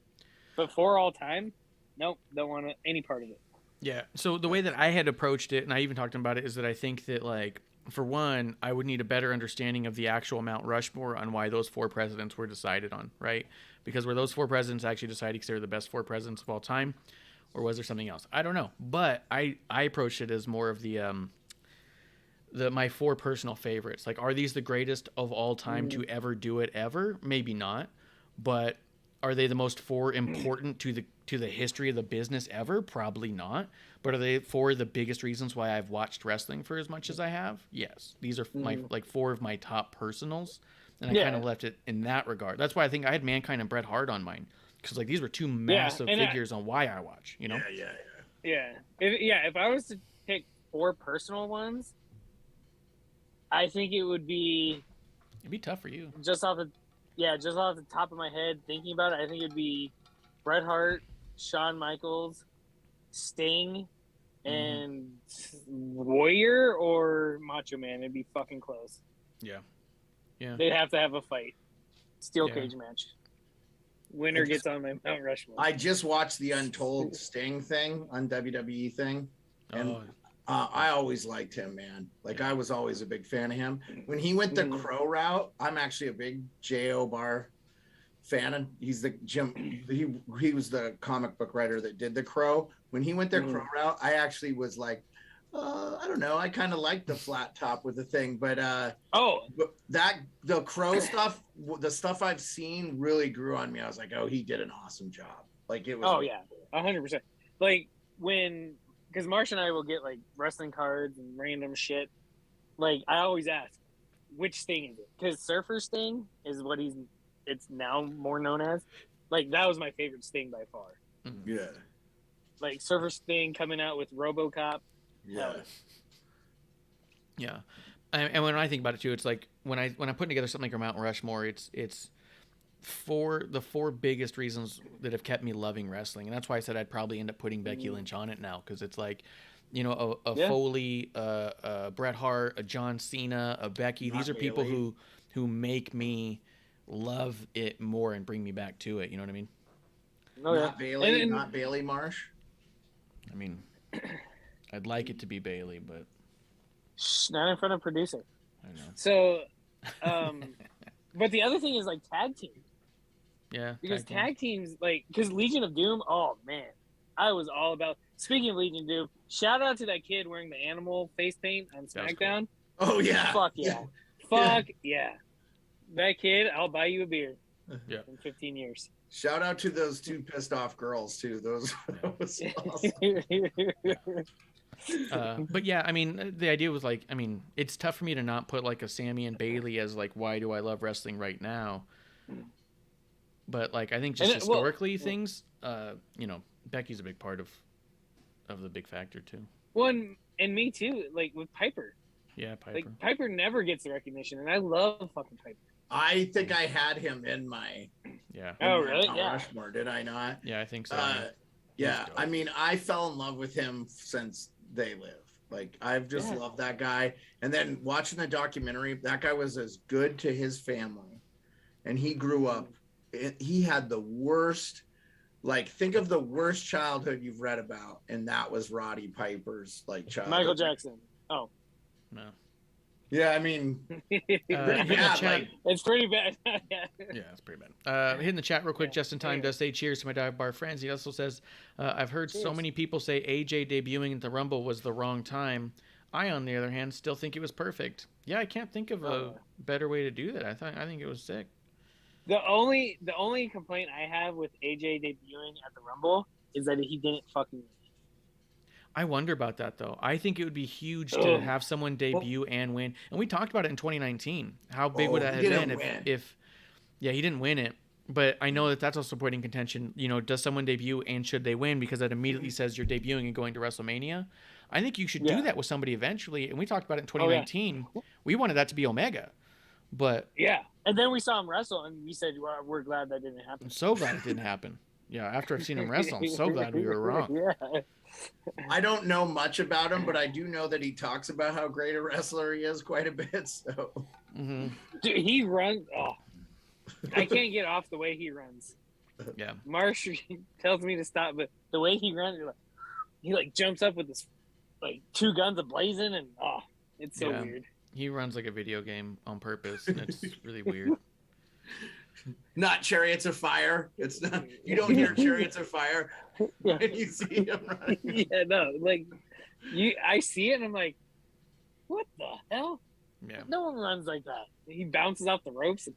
But 4 all time, nope, don't want any part of it. Yeah. So the way that I had approached it, and I even talked about it, is that I think that, like, for one, I would need a better understanding of the actual Mount Rushmore on why those 4 presidents were decided on, right? Because were those 4 presidents actually decided because they were the best 4 presidents of all time, or was there something else? I don't know. But I approached it as more of the my 4 personal favorites. Like, are these the greatest of all time to ever do it ever? Maybe not. But are they the most 4 important to the history of the business ever? Probably not. But are they 4 of the biggest reasons why I've watched wrestling for as much as I have? Yes. These are my 4 of my top personals, and I kind of left it in that regard. That's why I think I had Mankind and Bret Hart on mine, because like these were 2 massive figures on why I watch. You know? Yeah. If I was to pick 4 personal ones, I think it would be. It'd be tough for you. Just off the top of my head, thinking about it, I think it'd be Bret Hart, Shawn Michaels, Sting, and Warrior or Macho Man. It'd be fucking close. Yeah. Yeah. They'd have to have a fight. Steel cage match. Winner gets on my Mount Rushmore. I just watched the Untold Sting thing on WWE thing, and I always liked him, man. Like I was always a big fan of him. When he went the Crow route, I'm actually a big J.O. Bar fan. He's the Jim. He was the comic book writer that did the Crow. When he went the Crow route, I actually was like, I don't know. I kind of liked the flat top with the thing, but the Crow stuff, the stuff I've seen really grew on me. I was like, oh, he did an awesome job. Like it was. Oh yeah, 100%. Like because Marsh and I will get like wrestling cards and random shit. Like I always ask, which Sting is it? Because Surfer Sting is what it's now more known as. Like that was my favorite Sting by far. Yeah. Like Surfer Sting coming out with RoboCop. Yeah. Yeah. And when I think about it too, it's like when I'm putting together something like Mount Rushmore, it's the 4 biggest reasons that have kept me loving wrestling, and that's why I said I'd probably end up putting Becky Lynch on it now, because it's like, you know, a Foley, a Bret Hart, a John Cena, a Becky. These are people who make me love it more and bring me back to it. You know what I mean? Not Bailey, not Bailey Marsh. I mean, I'd like it to be Bailey, but not in front of producer. I know. So, but the other thing is like tag team. Yeah, because tag teams, like, because Legion of Doom, oh man, I was all about. Speaking of Legion of Doom, shout out to that kid wearing the animal face paint on Smackdown. Cool. Oh yeah, fuck yeah, fuck yeah. That kid, I'll buy you a beer. Yeah, in 15 years. Shout out to those 2 pissed off girls too. Those was awesome. But yeah, I mean, the idea was like, I mean, it's tough for me to not put like a Sammy and Bailey as like, why do I love wrestling right now? But like, I think just historically things, you know, Becky's a big part of the big factor too. Well, and me too. Like with Piper. Yeah, Piper. Like Piper never gets the recognition, and I love fucking Piper. I think I had him in my really? Yeah. Rushmore, did I not? Yeah, I think so. Yeah, I mean, I fell in love with him since They Live. Like, I've just loved that guy. And then watching the documentary, that guy was as good to his family, and he grew up. He had the worst. Like, think of the worst childhood you've read about, and that was Roddy Piper's like childhood. Michael Jackson. Oh. No. Yeah, I mean, it's pretty bad. Yeah, it's pretty bad. Hitting the chat real quick, just in time, does say cheers to my dive bar friends. He also says, I've heard so many people say AJ debuting at the Rumble was the wrong time. I, on the other hand, still think it was perfect. Yeah, I can't think of a better way to do that. I think it was sick. The only complaint I have with AJ debuting at the Rumble is that he didn't fucking win. I wonder about that, though. I think it would be huge to have someone debut and win. And we talked about it in 2019. How big would that have been if he didn't win it. But I know that that's also putting contention. You know, does someone debut and should they win? Because that immediately says you're debuting and going to WrestleMania. I think you should do that with somebody eventually. And we talked about it in 2019. We wanted that to be Omega. But yeah. And then we saw him wrestle, and we said, well, we're glad that didn't happen. I'm so glad it didn't happen. Yeah, after I've seen him wrestle, I'm so glad we were wrong. Yeah. I don't know much about him, but I do know that he talks about how great a wrestler he is quite a bit. So, Mm-hmm. Dude, he runs. Oh, I can't get off the way he runs. Yeah. Marsh tells me to stop, but the way he runs, he jumps up with his two guns ablazing, and it's so weird. He runs like a video game on purpose, and it's really weird. Not Chariots of Fire. It's not. You don't hear Chariots of Fire when you see him running. Yeah, no, I see it, and I'm like, what the hell? Yeah. No one runs like that. He bounces off the ropes. And,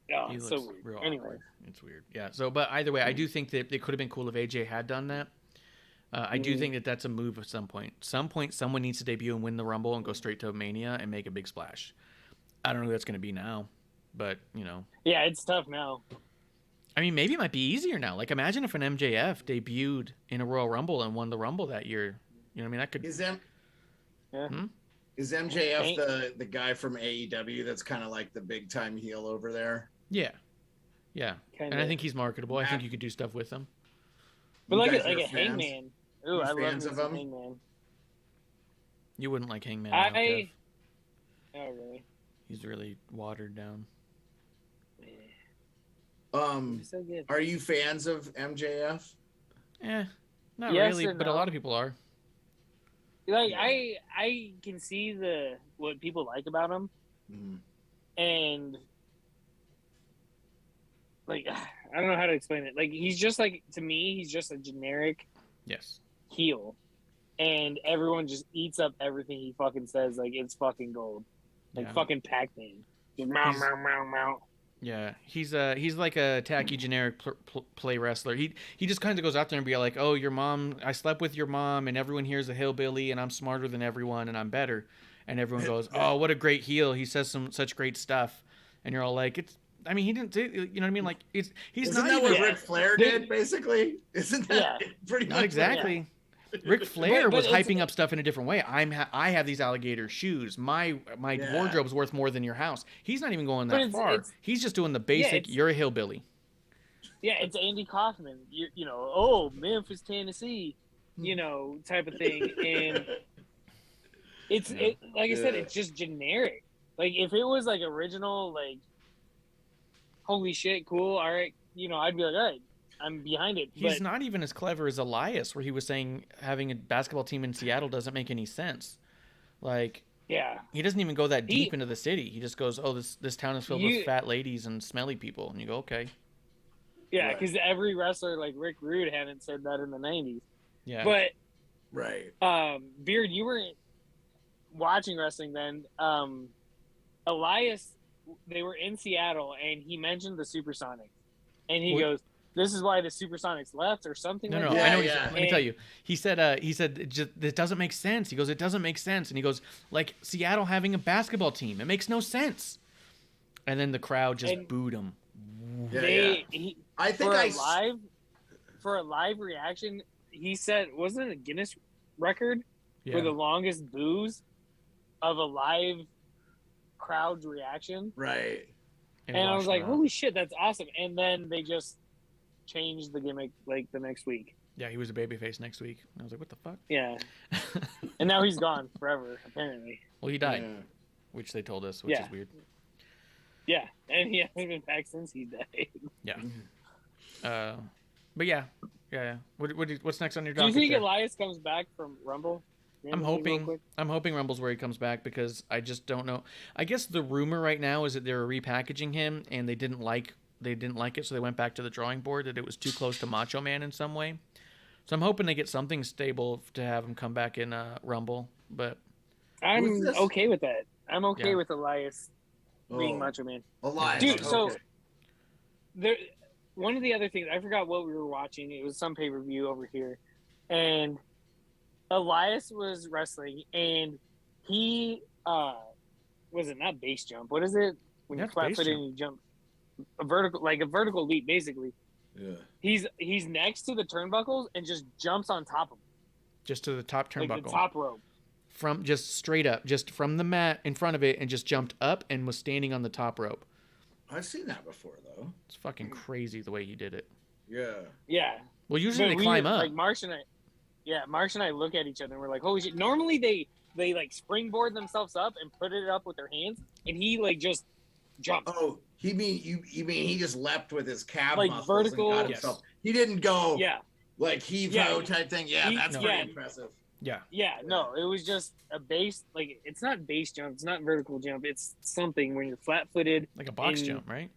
He it's looks so weird. real Anyway, awkward. It's weird. Yeah. So, but either way, I do think that it could have been cool if AJ had done that. I do think that that's a move at some point. Someone needs to debut and win the Rumble and go straight to Mania and make a big splash. I don't know who that's going to be now, but yeah, it's tough now. I mean, maybe it might be easier now. Like, imagine if an MJF debuted in a Royal Rumble and won the Rumble that year. You know what I mean? That could. Is MJF the guy from AEW that's kind of like the big time heel over there? Yeah. Yeah. Kinda. And I think he's marketable. I think you could do stuff with him. But You like guys a are fans? Hangman. Ooh, You I love fans me of some him? Hangman. You wouldn't like Hangman. Oh, Kev. really? He's really watered down. He's so good. Are you fans of MJF? Not Yes really, and but a no. lot of people are. I can see what people like about him, and I don't know how to explain it. He's just to me, he's just a generic heel, and everyone just eats up everything he fucking says like it's fucking gold, fucking Pac-Man. Just meow meow meow meow. Yeah, he's like a tacky generic play wrestler. He just kind of goes out there and be like, "Oh, your mom, I slept with your mom, and everyone here's a hillbilly, and I'm smarter than everyone, and I'm better," and everyone goes, "Oh, what a great heel! He says such great stuff," and you're all like, "It's." I mean, he didn't. You know what I mean? Like, he's Isn't not that even. what Ric Flair did, basically? Isn't that pretty much? Not exactly. Ric Flair But was it's- hyping up stuff in a different way. I have these alligator shoes. My wardrobe's worth more than your house. He's not even going that far. He's just doing the basic. You're a hillbilly. Yeah, it's Andy Kaufman. Oh, Memphis, Tennessee, type of thing, and it's like I said, it's just generic. Like if it was original, holy shit, cool, all right, I'd be like, all right, I'm behind it. He's not even as clever as Elias, where he was saying having a basketball team in Seattle doesn't make any sense. He doesn't even go that deep into the city. He just goes, "Oh, this town is filled with fat ladies and smelly people," and you go, "Okay." Yeah, because every wrestler like Rick Rude hadn't said that in the '90s. Yeah, but right. Beard, you were watching wrestling then. Elias, they were in Seattle, and he mentioned the Supersonics, and he goes, "This is why the Supersonics left," or something. No, like I that. know what he said. Let me tell you. He said, it doesn't make sense. He goes, "It doesn't make sense," and he goes, "Like Seattle having a basketball team, it makes no sense." And then the crowd just booed him. I think for a live reaction, he said, wasn't it a Guinness record for the longest boos of a live crowd's reaction? Right. And I was like, holy shit, that's awesome. And then they just changed the gimmick the next week. Yeah, he was a babyface next week. I was like, what the fuck? Yeah. And now he's gone forever, apparently. Well, he died, which they told us, which is weird. Yeah, and he hasn't been back since he died. Yeah. But yeah. What's next on your Do you docket think there? Elias comes back from Rumble? I'm hoping Rumble's where he comes back, because I just don't know. I guess the rumor right now is that they're repackaging him and they didn't like it, so they went back to the drawing board, that it was too close to Macho Man in some way. So I'm hoping they get something stable to have him come back in Rumble. But I'm okay with that. I'm okay with Elias being Macho Man. Elias, dude. So there, one of the other things, I forgot what we were watching. It was some pay-per-view over here, and Elias was wrestling, and he was it not base jump? What is it when you flat foot and you jump? a vertical leap, basically. Yeah. He's next to the turnbuckles and just jumps on top of them. Just to the top turnbuckle. Like the top rope. From just straight up, just from the mat in front of it, and just jumped up and was standing on the top rope. I've seen that before, though. It's fucking crazy the way he did it. Yeah. Yeah. Well, usually they climb up. Like Marsh and I look at each other and we're like, holy shit. Normally they like springboard themselves up and put it up with their hands, and he like just jumped. Oh, you mean he just leapt with his calf like muscles vertical. and got himself. He didn't go like heave-ho type thing. Yeah, that's pretty impressive. Yeah. Yeah, no, it was just a base, like, it's not base jump, it's not vertical jump, it's something when you're flat-footed. Like a box jump, right?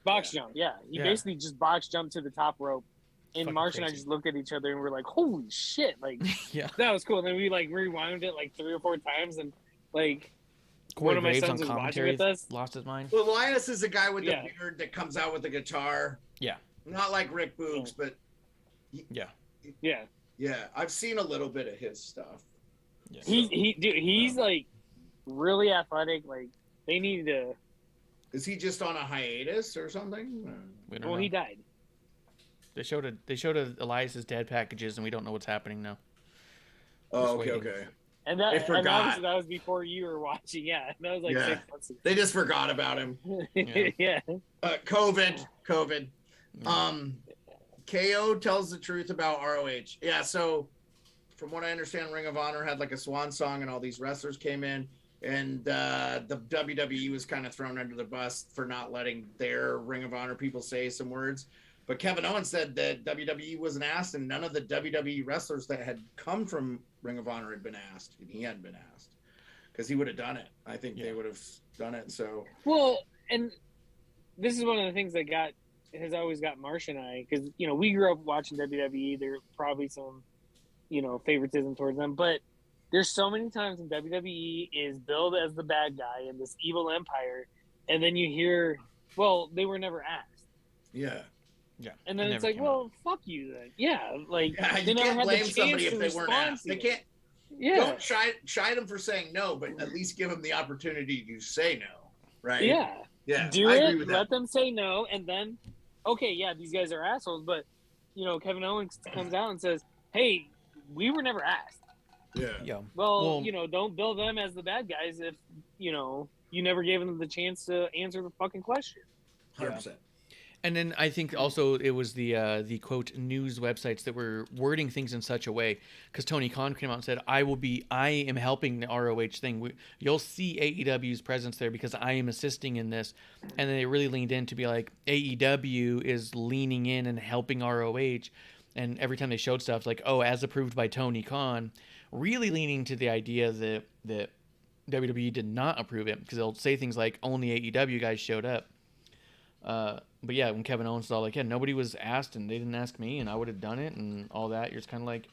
Box jump, yeah. He basically just box jumped to the top rope. And Fucking Marsh and I crazy. just looked at each other and we're like, holy shit, like, Yeah. that was cool. And then we, like, rewound it, like, 3 or 4 times, and, like, Corey one of my Graves sons on was watching commentary with us. lost his mind. Well, Linus is the guy with the beard that comes out with the guitar. Yeah. Not like Rick Boogs, but Yeah. yeah, I've seen a little bit of his stuff. Yeah. He's, like, really athletic. Like, they need to... Is he just on a hiatus or something? We don't know. he died. They showed Elias's dead packages, and we don't know what's happening now. Oh, Just okay, waiting. okay. And They forgot. that was before you were watching. Yeah, that was like 6 months ago. They just forgot about him. Yeah. COVID. Yeah. KO tells the truth about ROH. Yeah, so from what I understand, Ring of Honor had like a swan song and all these wrestlers came in, and the WWE was kind of thrown under the bus for not letting their Ring of Honor people say some words. But Kevin Owens said that WWE wasn't asked, and none of the WWE wrestlers that had come from Ring of Honor had been asked, and he hadn't been asked because he would have done it. I think they would have done it. So Well, and this is one of the things that has always got Marsh and I, because we grew up watching WWE. There's probably some favoritism towards them, but there's so many times in WWE is billed as the bad guy in this evil empire, and then you hear, well, they were never asked. yeah. Yeah. And then It it's never like, came well, fuck you then. Yeah, like they You never can't had blame the chance somebody to if they weren't respond asked. to They it. can't. Yeah. Don't shy them for saying no, but at least give them the opportunity to say no, right? Yeah. Yeah. Do I it. agree with Let that. them say no, and then, okay, yeah, these guys are assholes, but Kevin Owens comes out and says, "Hey, we were never asked." Yeah. Yeah. Well, don't bill them as the bad guys if you never gave them the chance to answer the fucking question. 100%. And then I think also it was the quote news websites that were wording things in such a way, because Tony Khan came out and said, I am helping the ROH thing. You'll see AEW's presence there because I am assisting in this. And then they really leaned in to be like, AEW is leaning in and helping ROH. And every time they showed stuff like, oh, as approved by Tony Khan, really leaning to the idea that WWE did not approve it, because they'll say things like only AEW guys showed up. But yeah, when Kevin Owens was all like, yeah, nobody was asked and they didn't ask me and I would have done it and all that, you're just kind of like,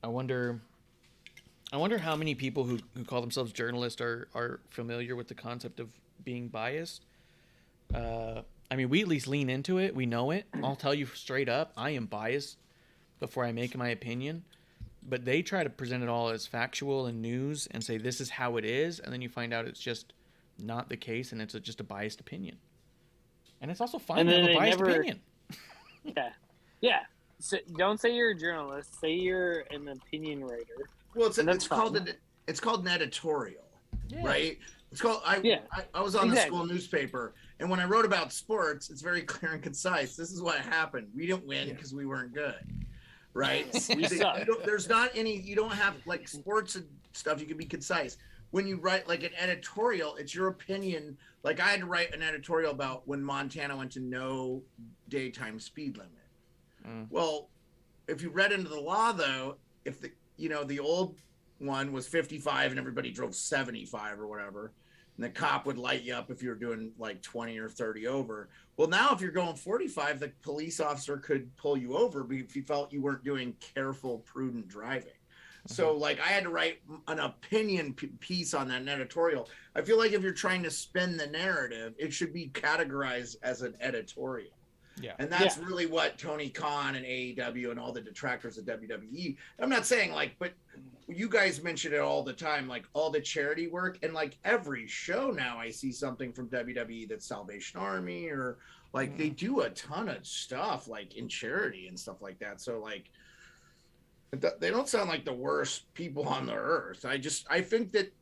I wonder how many people who call themselves journalists are familiar with the concept of being biased. I mean, we at least lean into it. We know it. I'll tell you straight up, I am biased before I make my opinion. But they try to present it all as factual and news and say this is how it is, and then you find out it's just not the case and it's just a biased opinion. And it's also fine to have a biased opinion. Yeah. So don't say you're a journalist. Say you're an opinion writer. Well, it's called an editorial, right? It's called. I was on the school newspaper, and when I wrote about sports, it's very clear and concise. This is what happened. We didn't win because we weren't good, right? There's not any. You don't have like sports and stuff. You can be concise. When you write like an editorial, it's your opinion. Like I had to write an editorial about when Montana went to no daytime speed limit. Well, if you read into the law though, if the old one was 55 and everybody drove 75 or whatever, and the cop would light you up if you were doing like 20 or 30 over. Well, now if you're going 45, the police officer could pull you over if he felt you weren't doing careful, prudent driving. So like I had to write an opinion piece on that editorial. I feel like if you're trying to spin the narrative, it should be categorized as an editorial. Yeah. And that's really what Tony Khan and AEW and all the detractors of WWE. I'm not saying like, but you guys mention it all the time, like all the charity work, and like every show now I see something from WWE that's Salvation Army, or like they do a ton of stuff like in charity and stuff like that. So like they don't sound like the worst people on the earth. I think that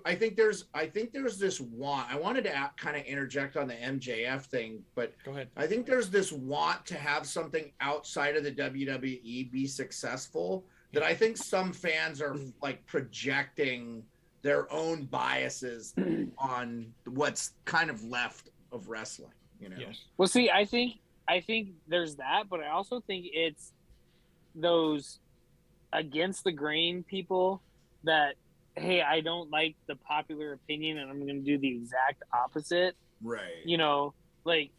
I think there's this want. I wanted to kind of interject on the MJF thing, but go ahead. I think there's this want to have something outside of the WWE be successful that I think some fans are like projecting their own biases on what's kind of left of wrestling, you know? Yes. Well, see, I think there's that, but I also think it's those against the grain people that, hey, I don't like the popular opinion and I'm going to do the exact opposite. Right. You know, like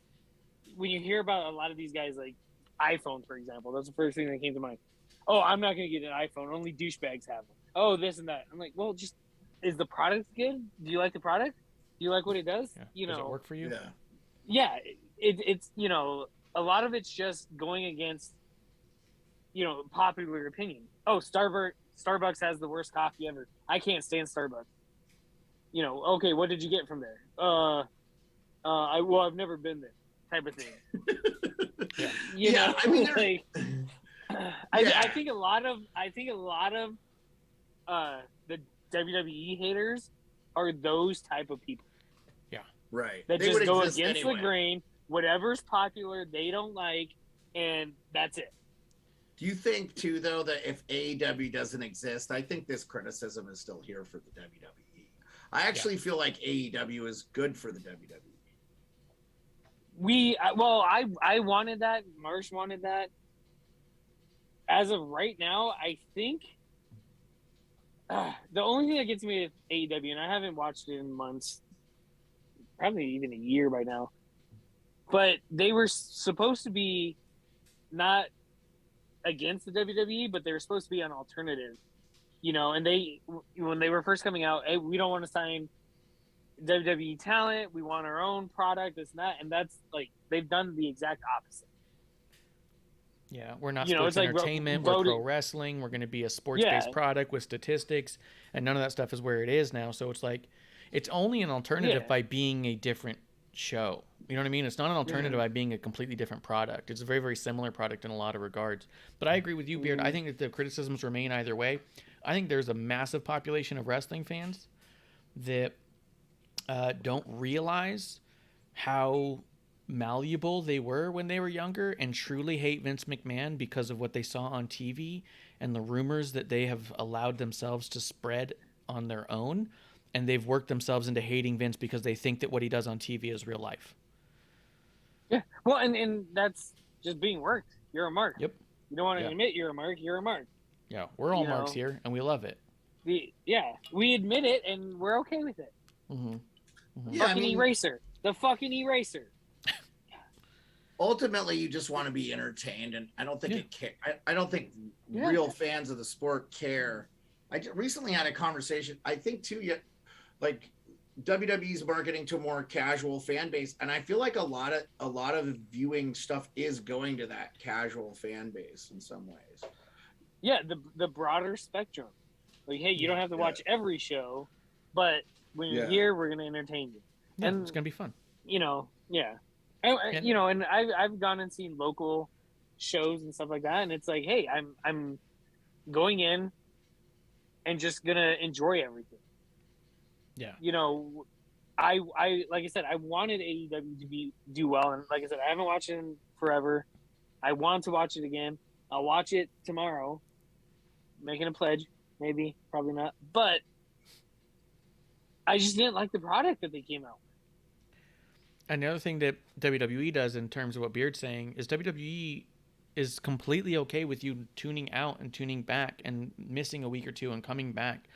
when you hear about a lot of these guys, like iPhone, for example, that's the first thing that came to mind. Oh, I'm not going to get an iPhone. Only douchebags have them. Oh, this and that. I'm like, well, just, is the product good? Do you like the product? Do you like what it does? Yeah. You Does know, it work for you? Yeah. Yeah. It's, you know, a lot of it's just going against, you know, popular opinion. Oh, Starbucks has the worst coffee ever. I can't stand Starbucks. You know, okay, what did you get from there? I've never been there, type of thing. Yeah. You know, I mean, like, I think a lot of the WWE haters are those type of people. Yeah. Right. That They just would go exist against anyway. the grain. Whatever's popular, they don't like, and that's it. Do you think too, though, that if AEW doesn't exist, I think this criticism is still here for the WWE. I actually feel like AEW is good for the WWE. I wanted that. Marsh wanted that. As of right now, I think the only thing that gets me with AEW, and I haven't watched it in months, probably even a year by now, but they were supposed to be not against the WWE, but they were supposed to be an alternative, you know. And when they were first coming out, hey, we don't want to sign WWE talent, we want our own product, this and that, and that's like they've done the exact opposite. Yeah, we're not You know, sports it's like entertainment. We're pro wrestling. We're going to be a sports-based product with statistics, and none of that stuff is where it is now. So it's like, it's only an alternative by being a different show. You know what I mean? It's not an alternative by being a completely different product. It's a very, very similar product in a lot of regards. But I agree with you, Beard. I think that the criticisms remain either way. I think there's a massive population of wrestling fans that don't realize how malleable they were when they were younger and truly hate Vince McMahon because of what they saw on TV and the rumors that they have allowed themselves to spread on their own, and they've worked themselves into hating Vince because they think that what he does on TV is real life. Yeah, well, and that's just being worked. You're a mark. Yep. You don't want to admit you're a mark. You're a mark. Yeah, we're all marks here, and we love it. We admit it, and we're okay with it. Mm-hmm. Mm-hmm. Yeah, fucking eraser. The fucking eraser. Ultimately, you just want to be entertained, and I don't think I don't think real fans of the sport care. I recently had a conversation. I think too, like WWE's marketing to a more casual fan base, and I feel like a lot of viewing stuff is going to that casual fan base in some ways. Yeah, the broader spectrum. Like, hey, you don't have to watch every show, but when you're here, we're gonna entertain you. Yeah, and it's gonna be fun. You know, and, you know, and I've gone and seen local shows and stuff like that, and it's like, hey, I'm going in and just gonna enjoy everything. Yeah. You know, I like I said, I wanted AEW to do well, and like I said, I haven't watched it in forever. I want to watch it again. I'll watch it tomorrow. Making a pledge, maybe, probably not, but I just didn't like the product that they came out with. Another thing that WWE does in terms of what Beard's saying is WWE is completely okay with you tuning out and tuning back and missing a week or two and coming back.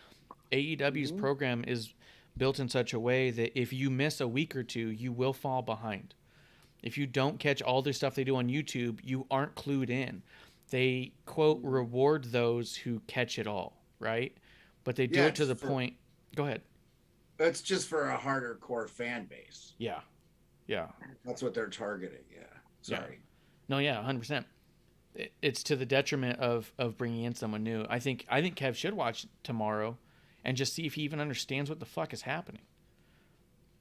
AEW's program is built in such a way that if you miss a week or two, you will fall behind. If you don't catch all the stuff they do on YouTube, you aren't clued in. They, quote, reward those who catch it all, right? But they do it to the point. Go ahead. It's just for a harder core fan base. Yeah. Yeah. That's what they're targeting. Yeah. Sorry. No, yeah, 100%. It's to the detriment of bringing in someone new. I think Kev should watch tomorrow and just see if he even understands what the fuck is happening.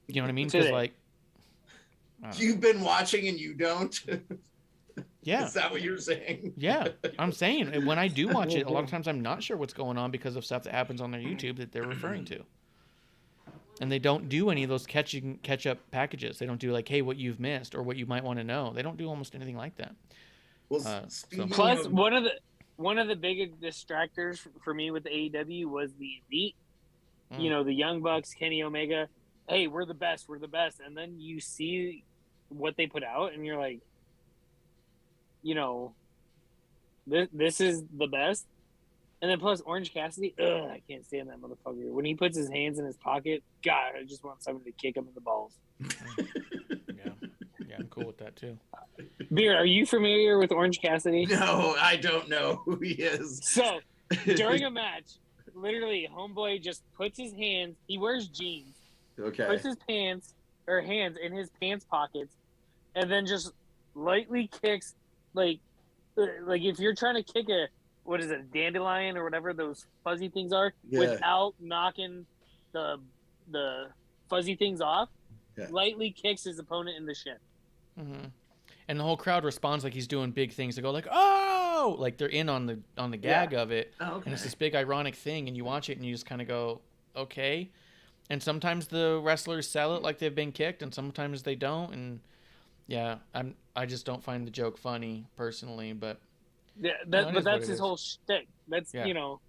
You know what I mean? Because, like... You've been watching and you don't? Yeah. Is that what you're saying? Yeah, I'm saying. When I do watch it, a lot of times I'm not sure what's going on because of stuff that happens on their YouTube that they're referring to. And they don't do any of those catch-up packages. They don't do like, hey, what you've missed or what you might want to know. They don't do almost anything like that. Well, plus one of the big distractors for me with the AEW was the Elite. You know, the Young Bucks, Kenny Omega. Hey, we're the best, and then you see what they put out, and you're like, you know, this is the best. And then plus Orange Cassidy, I can't stand that motherfucker. When he puts his hands in his pocket, God, I just want somebody to kick him in the balls. Yeah, I'm cool with that too. Beard, are you familiar with Orange Cassidy? No, I don't know who he is. So, during a match, literally, homeboy just puts his hands, he wears jeans, puts his hands in his pants pockets, and then just lightly kicks, like if you're trying to kick a dandelion or whatever those fuzzy things are, without knocking the fuzzy things off, lightly kicks his opponent in the shin. Mm-hmm. And the whole crowd responds like he's doing big things. They go like, "Oh!" Like they're in on the gag of it. Oh, okay. And it's this big ironic thing, and you watch it and you just kind of go, "Okay." And sometimes the wrestlers sell it like they've been kicked, and sometimes they don't. And yeah, I just don't find the joke funny personally, but yeah, that's his whole shtick. That's you know,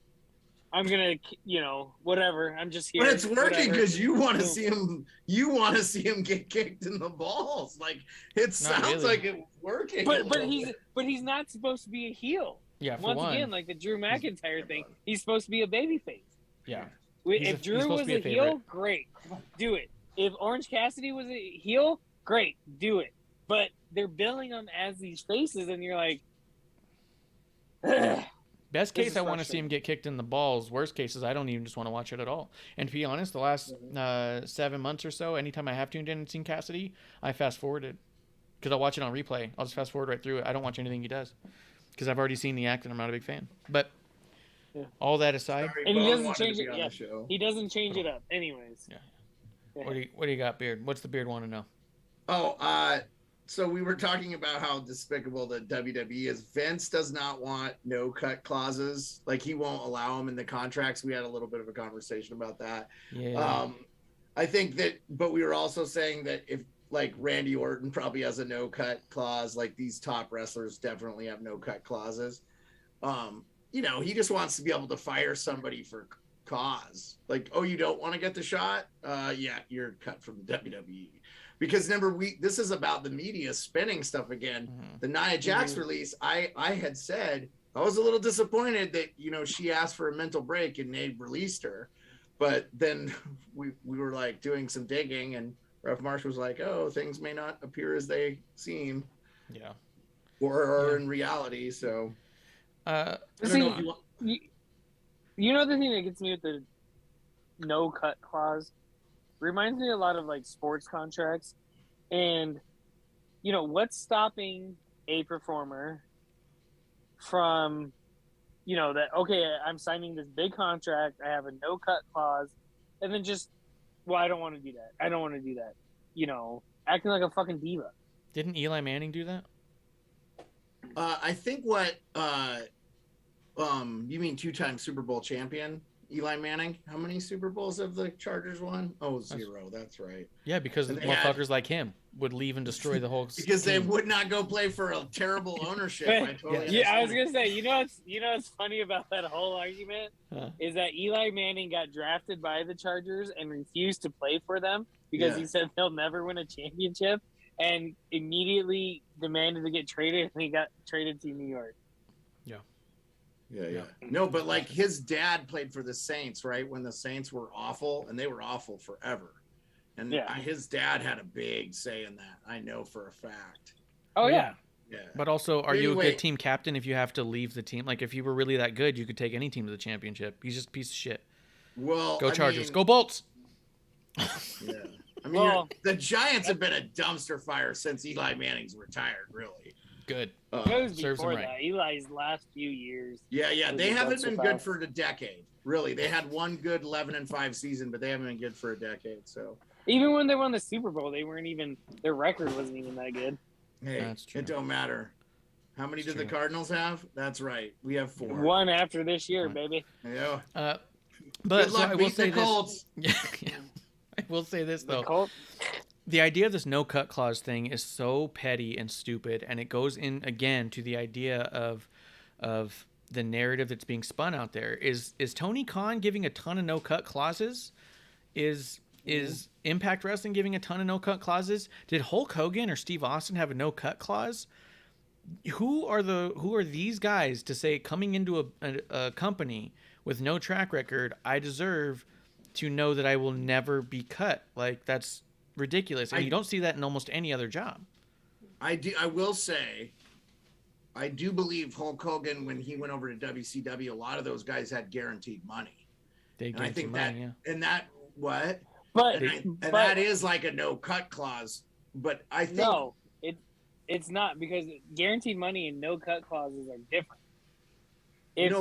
I'm gonna whatever. I'm just here. But it's working because you want to see him. You want to see him get kicked in the balls. Like it sounds like it's working. But he's not supposed to be a heel. Yeah. Once again, like the Drew McIntyre thing, he's supposed to be a babyface. Yeah. If Drew was a heel, great, do it. If Orange Cassidy was a heel, great, do it. But they're billing them as these faces, and you're like, best case, I want to see him get kicked in the balls. Worst case is I don't even just want to watch it at all. And to be honest, the last 7 months or so, anytime I have tuned in and seen Cassidy, I fast forwarded because I'll watch it on replay. I'll just fast forward right through it. I don't watch anything he does because I've already seen the act and I'm not a big fan. But all that aside, and he doesn't change it. Yeah, he doesn't change it up, anyways. Yeah. What do you got, Beard? What's the Beard want to know? Oh, so we were talking about how despicable the WWE is. Vince does not want no-cut clauses. Like, he won't allow them in the contracts. We had a little bit of a conversation about that. Yeah. I think that, but we were also saying that if, like, Randy Orton probably has a no-cut clause, like, these top wrestlers definitely have no-cut clauses. You know, he just wants to be able to fire somebody for cause. Like, oh, you don't want to get the shot? Yeah, you're cut from WWE. Because remember, this is about the media spinning stuff again. Mm-hmm. The Nia Jax release, I had said I was a little disappointed that, you know, she asked for a mental break and they released her. But then we were like doing some digging and Ref Marsh was like, oh, things may not appear as they seem. Yeah. Or in reality. So You know the thing that gets me with the no cut clause? Reminds me a lot of like sports contracts. And, you know, what's stopping a performer from, you know, that, okay, I'm signing this big contract, I have a no cut clause, and then just, well, I don't want to do that. I don't want to do that. You know, acting like a fucking diva. Didn't Eli Manning do that? I think what you mean 2-time Super Bowl champion Eli Manning? How many Super Bowls have the Chargers won? Oh, 0. That's right. Yeah, because motherfuckers like him would leave and destroy the whole because team. They would not go play for a terrible ownership. I was gonna say, you know what's funny about that whole argument is that Eli Manning got drafted by the Chargers and refused to play for them because he said they'll never win a championship, and immediately demanded to get traded, and he got traded to New York. Yeah. No, but like his dad played for the Saints, right? When the Saints were awful, and they were awful forever. And his dad had a big say in that. I know for a fact. Oh, yeah. Yeah. But also, are you a good team captain if you have to leave the team? Like, if you were really that good, you could take any team to the championship. He's just a piece of shit. Well, go Chargers. Go Bolts. Yeah. I mean, Well- the Giants have been a dumpster fire since Eli Manning's retired, really. Good. It was Serves him before right. that. Eli's last few years. Yeah, was they a haven't dumpster been fire. good for a decade. Really, they had one good 11-5 season, but they haven't been good for a decade. So, Even when they won the Super Bowl, they weren't even. Their record wasn't even that good. hey, That's true. it don't matter. How many It's did the true. Cardinals have? That's right, we have 4. One after this year, baby. Yeah. But Good so luck I will beating say the this. Colts. Yeah. I will say this The though. Colts. The idea of this no cut clause thing is so petty and stupid, and it goes in again to the idea of the narrative that's being spun out there. Is Tony Khan giving a ton of no cut clauses? Is Impact Wrestling giving a ton of no cut clauses? Did Hulk Hogan or Steve Austin have a no cut clause? Who are these guys to say, coming into a company with no track record, I deserve to know that I will never be cut? Like, that's ridiculous, and you don't see that in almost any other job. I will say, I do believe Hulk Hogan, when he went over to WCW, a lot of those guys had guaranteed money. And I think that, and that, what? But, And but that is like a no cut clause. But I think no, it's not, because guaranteed money and no cut clauses are different. If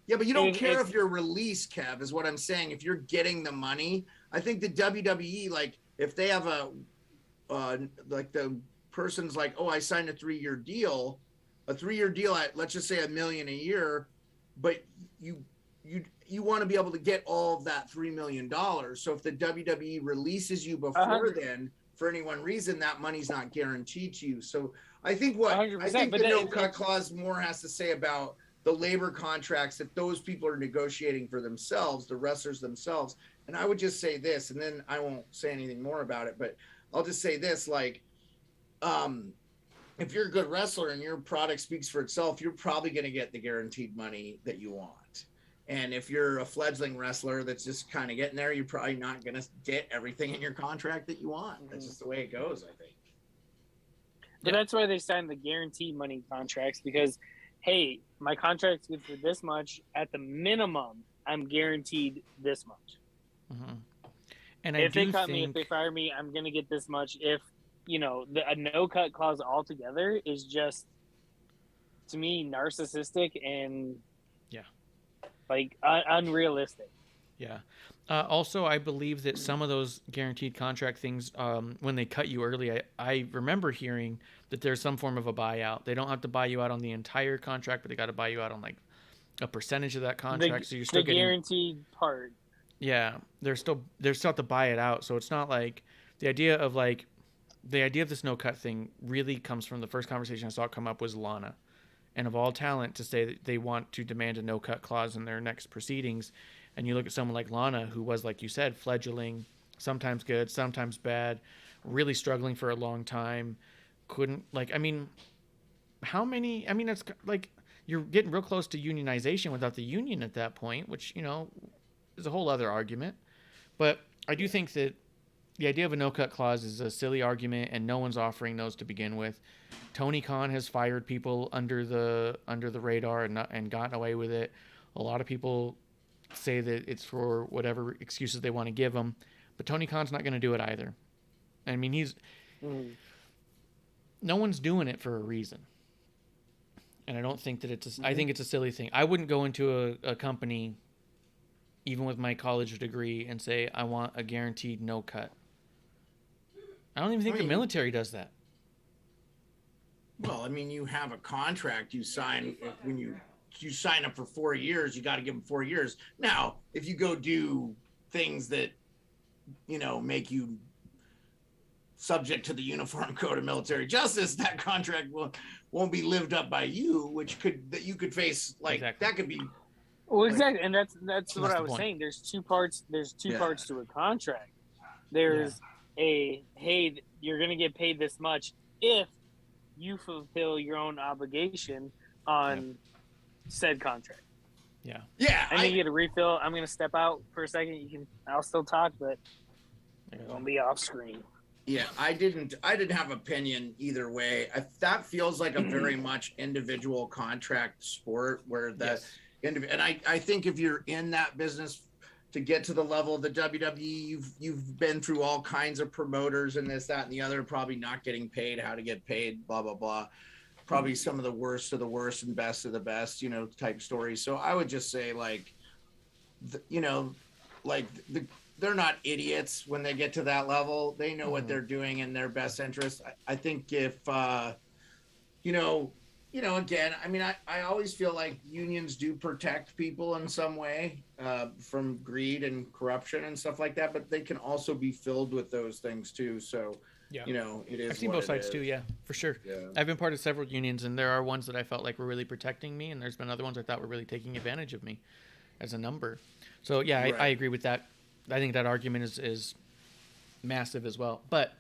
yeah, but you don't care it's- if you're released, Kev, is what I'm saying. If you're getting the money, I think the WWE, like, if they have like the person's like, oh, I signed a 3-year deal at, let's just say $1 million a year, but you want to be able to get all of that $3 million. So if the WWE releases you before then, for any one reason, that money's not guaranteed to you. So I think the no cut clause more has to say about the labor contracts that those people are negotiating for themselves, the wrestlers themselves. And I would just say this, and then I won't say anything more about it, but I'll just say this, like, if you're a good wrestler and your product speaks for itself, you're probably going to get the guaranteed money that you want. And if you're a fledgling wrestler that's just kind of getting there, you're probably not going to get everything in your contract that you want. That's just the way it goes, I think. But that's why they signed the guaranteed money contracts, because, hey, my contract's good for this much. At the minimum, I'm guaranteed this much. Mm-hmm. And if they cut me, if they fire me, I'm going to get this much. If, a no-cut clause altogether is just, to me, narcissistic and unrealistic. Yeah. Also, I believe that some of those guaranteed contract things, when they cut you early, I remember hearing that there's some form of a buyout. They don't have to buy you out on the entire contract, but they got to buy you out on like a percentage of that contract. So you're still getting the guaranteed part. Yeah, they're still have to buy it out. So it's not like the idea of this no cut thing really comes from the first conversation I saw come up was Lana. And of all talent, to say that they want to demand a no-cut clause in their next proceedings, and you look at someone like Lana, who was, like you said, fledgling, sometimes good, sometimes bad, really struggling for a long time, it's like you're getting real close to unionization without the union at that point, which, is a whole other argument. But I do think that the idea of a no-cut clause is a silly argument, and no one's offering those to begin with. Tony Khan has fired people under the radar and gotten away with it. A lot of people say that it's for whatever excuses they want to give him, but Tony Khan's not going to do it either. I mean, no one's doing it for a reason, and I don't think that I think it's a silly thing. I wouldn't go into a company, even with my college degree, and say I want a guaranteed no cut. I don't even think the military does that. Well, I mean, you have a contract you sign when you sign up for 4 years, you got to give them 4 years. Now, if you go do things that, make you subject to the Uniform Code of Military Justice, that contract won't be lived up by you, that you could face, like, exactly. That could be. Well, exactly. And that's what I was saying. There's two parts to a contract. There's hey, you're going to get paid this much if you fulfill your own obligation on said contract. Yeah. I need you to refill. I'm going to step out for a second. I'll still talk, but I'll be off screen. Yeah, I didn't have opinion either way. That feels like a very much individual contract sport where and I think if you're in that business, to get to the level of the WWE, you've been through all kinds of promoters and this, that, and the other, probably not getting paid, how to get paid, blah, blah, blah. Probably some of the worst of the worst and best of the best, you know, type stories. So I would just say, like, they're not idiots when they get to that level. They know what they're doing in their best interest. I think if, again, I mean, I always feel like unions do protect people in some way from greed and corruption and stuff like that, but they can also be filled with those things too. So, Yeah. It is. I've seen both sides too, yeah, for sure. Yeah. I've been part of several unions, and there are ones that I felt like were really protecting me, and there's been other ones I thought were really taking advantage of me as a number. So, yeah, Right. I agree with that. I think that argument is massive as well. But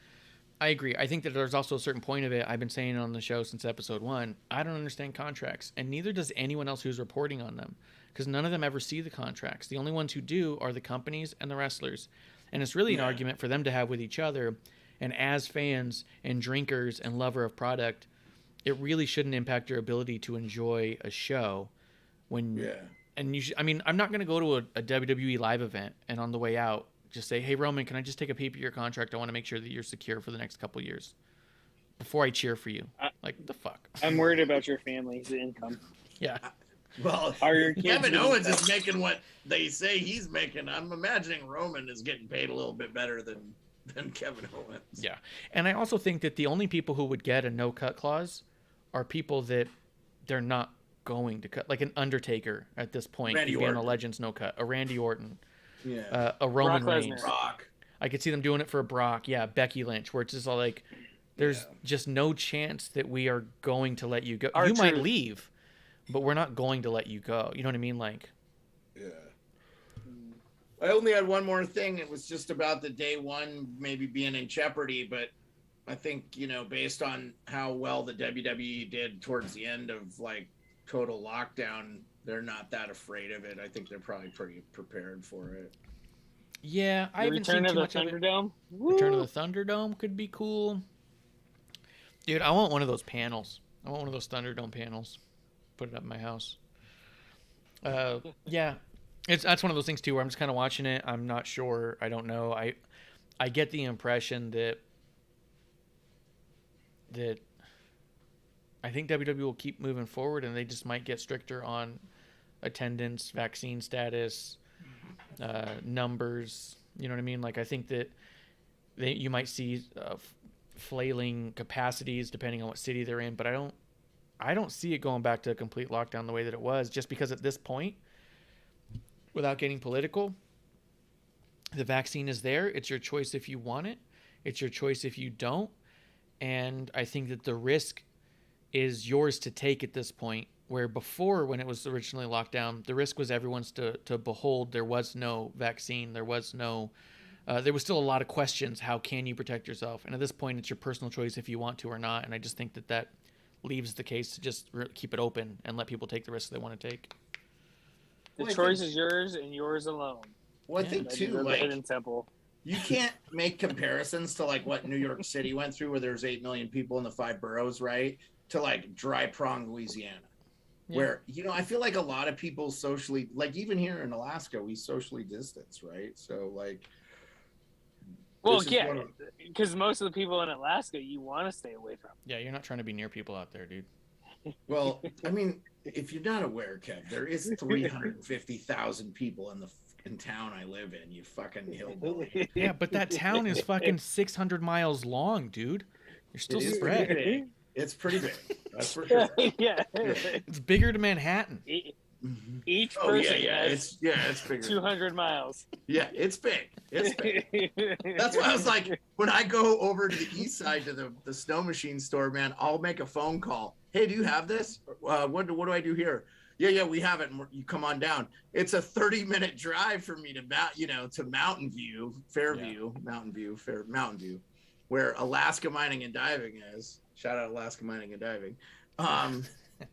I agree. I think that there's also a certain point of it. I've been saying on the show since episode 1, I don't understand contracts, and neither does anyone else who's reporting on them, because none of them ever see the contracts. The only ones who do are the companies and the wrestlers. And it's really an argument for them to have with each other. And as fans and drinkers and lover of product, it really shouldn't impact your ability to enjoy a show. And I mean, I'm not going to go to a WWE live event and on the way out just say, hey, Roman, can I just take a peep at your contract? I want to make sure that you're secure for the next couple of years before I cheer for you. Like, what the fuck? I'm worried about your family's income. Yeah. Well, Are your kids Kevin doing Owens that? is making what they say he's making. I'm imagining Roman is getting paid a little bit better than Kevin Owens. Yeah. And I also think that the only people who would get a no-cut clause are people that they're not going to cut. Like an Undertaker at this point Randy could be on a Orton. Legends no-cut. A Randy Orton. Yeah. A Roman Brock Lesnar. Reigns. Rock. I could see them doing it for a Brock. Yeah, Becky Lynch, where it's just all like, there's just no chance that we are going to let you go. You might R-Truth. leave, but we're not going to let you go. You know what I mean? Like, Yeah. I only had one more thing. It was just about the day one maybe being in jeopardy, but I think, based on how well the WWE did towards the end of like total lockdown, they're not that afraid of it. I think they're probably pretty prepared for it. yeah, I The haven't seen Return of too the much of it. Thunderdome. Return of the Thunderdome could be cool. Dude, I want one of those panels. I want one of those Thunderdome panels. Put it up in my house. Yeah. That's one of those things too where I'm just kind of watching it. I'm not sure. I don't know. I get the impression that I think WWE will keep moving forward, and they just might get stricter on attendance, vaccine status, numbers. You know what I mean? Like, I think that you might see flailing capacities depending on what city they're in, but I don't see it going back to a complete lockdown the way that it was, just because at this point, without getting political, the vaccine is there. It's your choice if you want it. It's your choice if you don't. And I think that the risk is yours to take at this point, where before, when it was originally locked down, the risk was everyone's to behold. There was no vaccine. There was no... there was still a lot of questions. How can you protect yourself? And at this point, it's your personal choice if you want to or not. And I just think that leaves the case to just keep it open and let people take the risks they want to take. The Well, I choice think- is yours and yours alone. Well, I Yeah. think Legends too, of the like, Hidden Temple. you can't make comparisons to like what New York City went through, where there's 8 million people in the 5 boroughs, right? To like Dry Prong, Louisiana, where, I feel like a lot of people socially, like even here in Alaska, we socially distance, right? So like, Well, this is yeah, one of- because most of the people in Alaska you want to stay away from. Yeah, you're not trying to be near people out there, dude. well, I mean, if you're not aware, Kev, there is 350,000 people in town I live in. You fucking hillbilly. Yeah, but that town is fucking 600 miles long, dude. You're still It is spread. pretty big. It's pretty big. That's for sure. Yeah. It's bigger than Manhattan. Each Oh person yeah, has it's bigger. 200 miles. Yeah, it's big. It's big. That's why I was like, when I go over to the east side to the snow machine store, man, I'll make a phone call. Hey, do you have this? What do I do here? Yeah, we have it. And you come on down. It's a 30-minute drive for me to Mountain View, Fairview, Mountain View, where Alaska Mining and Diving is. Shout out Alaska Mining and Diving.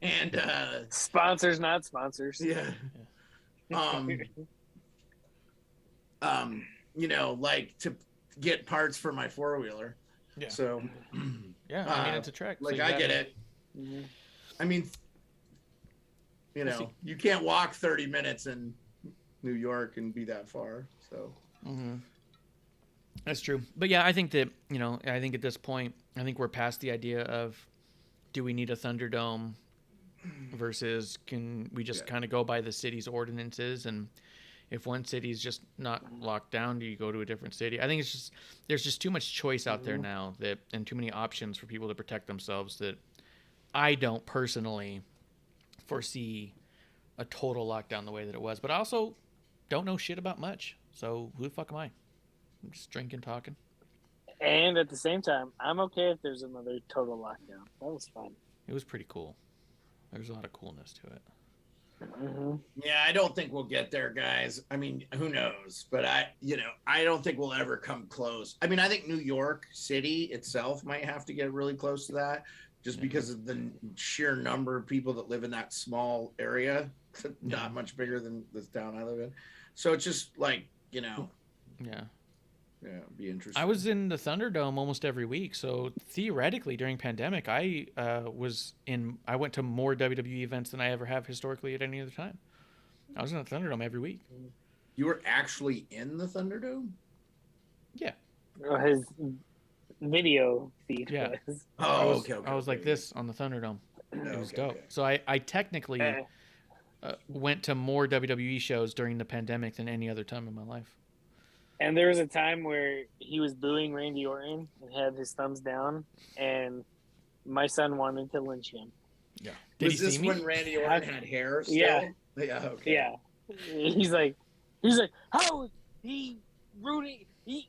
And Sponsors, not sponsors. yeah. Like to get parts for my 4-wheeler. Yeah. So Yeah, I mean, it's a trek. so like you I gotta- get it. Mhm. I mean, you can't walk 30 minutes and New York and be that far. So That's true. But yeah, I think that, I think at this point, I think we're past the idea of, do we need a Thunderdome versus can we just kind of go by the city's ordinances? And if one city's just not locked down, do you go to a different city? I think it's just, there's just too much choice out there now and too many options for people to protect themselves that I don't personally foresee a total lockdown the way that it was. But I also don't know shit about much. So who the fuck am I? I'm just drinking, talking. And at the same time, I'm okay if there's another total lockdown. That was fun. It was pretty cool. There's a lot of coolness to it. Yeah, I don't think we'll get there, guys. I mean, who knows? But I don't think we'll ever come close. I mean, I think New York City itself might have to get really close to that, just because of the sheer number of people that live in that small area. Not much bigger than this town I live in. So it's just like, Yeah, it'd be interesting. I was in the Thunderdome almost every week, so theoretically during pandemic, I went to more WWE events than I ever have historically at any other time. I was in the Thunderdome every week. You were actually in the Thunderdome? Yeah. His video feed was. Oh, I was like this on the Thunderdome. It was dope. So I technically went to more WWE shows during the pandemic than any other time in my life. And there was a time where he was booing Randy Orton and had his thumbs down, and my son wanted to lynch him. Yeah. Did he see me? When Randy Orton had hair still? Yeah. Yeah, okay. Yeah. He's like, how is he rooting? He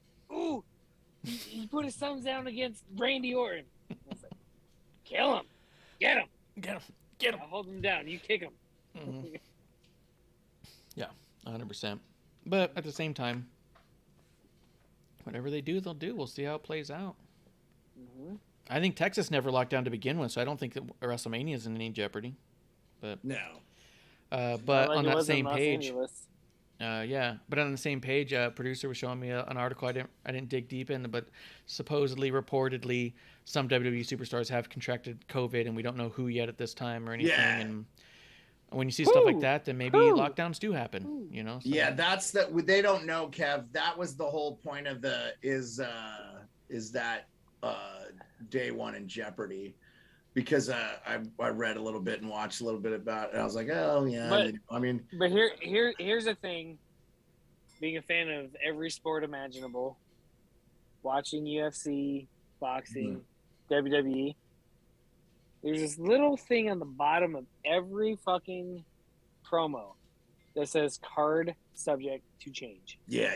put his thumbs down against Randy Orton. I was like, kill him. Get him. I'll hold him down. You kick him. Mm-hmm. Yeah, 100%. But at the same time, whatever they do, they'll do. We'll see how it plays out. Mm-hmm. I think Texas never locked down to begin with, so I don't think that WrestleMania is in any jeopardy. But no. But on that same page, but on the same page, a producer was showing me an article I didn't dig deep in, but supposedly, reportedly, some WWE superstars have contracted COVID, and we don't know who yet at this time or anything. Yeah. And when you see stuff like that, then maybe lockdowns do happen. So. Yeah, that's that. They don't know, Kev. That was the whole point of is that day one in jeopardy. Because I read a little bit and watched a little bit about it, and I was like, oh yeah. But here's the thing: being a fan of every sport imaginable, watching UFC, boxing, WWE. There's this little thing on the bottom of every fucking promo that says "card subject to change." Yeah.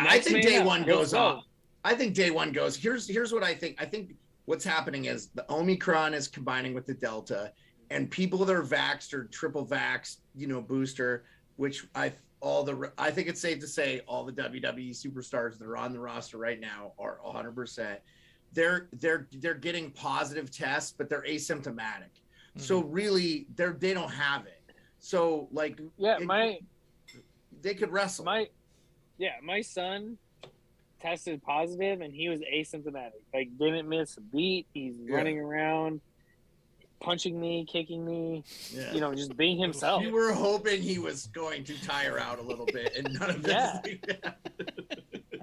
I think day one goes off. I think day one goes. Here's what I think. I think what's happening is the Omicron is combining with the Delta, and people that are vaxxed or triple vaxxed, booster, which I think it's safe to say all the WWE superstars that are on the roster right now are 100%. They're getting positive tests, but they're asymptomatic. Mm-hmm. So really, they don't have it. So they could wrestle. My son tested positive and he was asymptomatic. Like, didn't miss a beat. He's running around, punching me, kicking me, just being himself. You were hoping he was going to tire out a little bit, and none of this.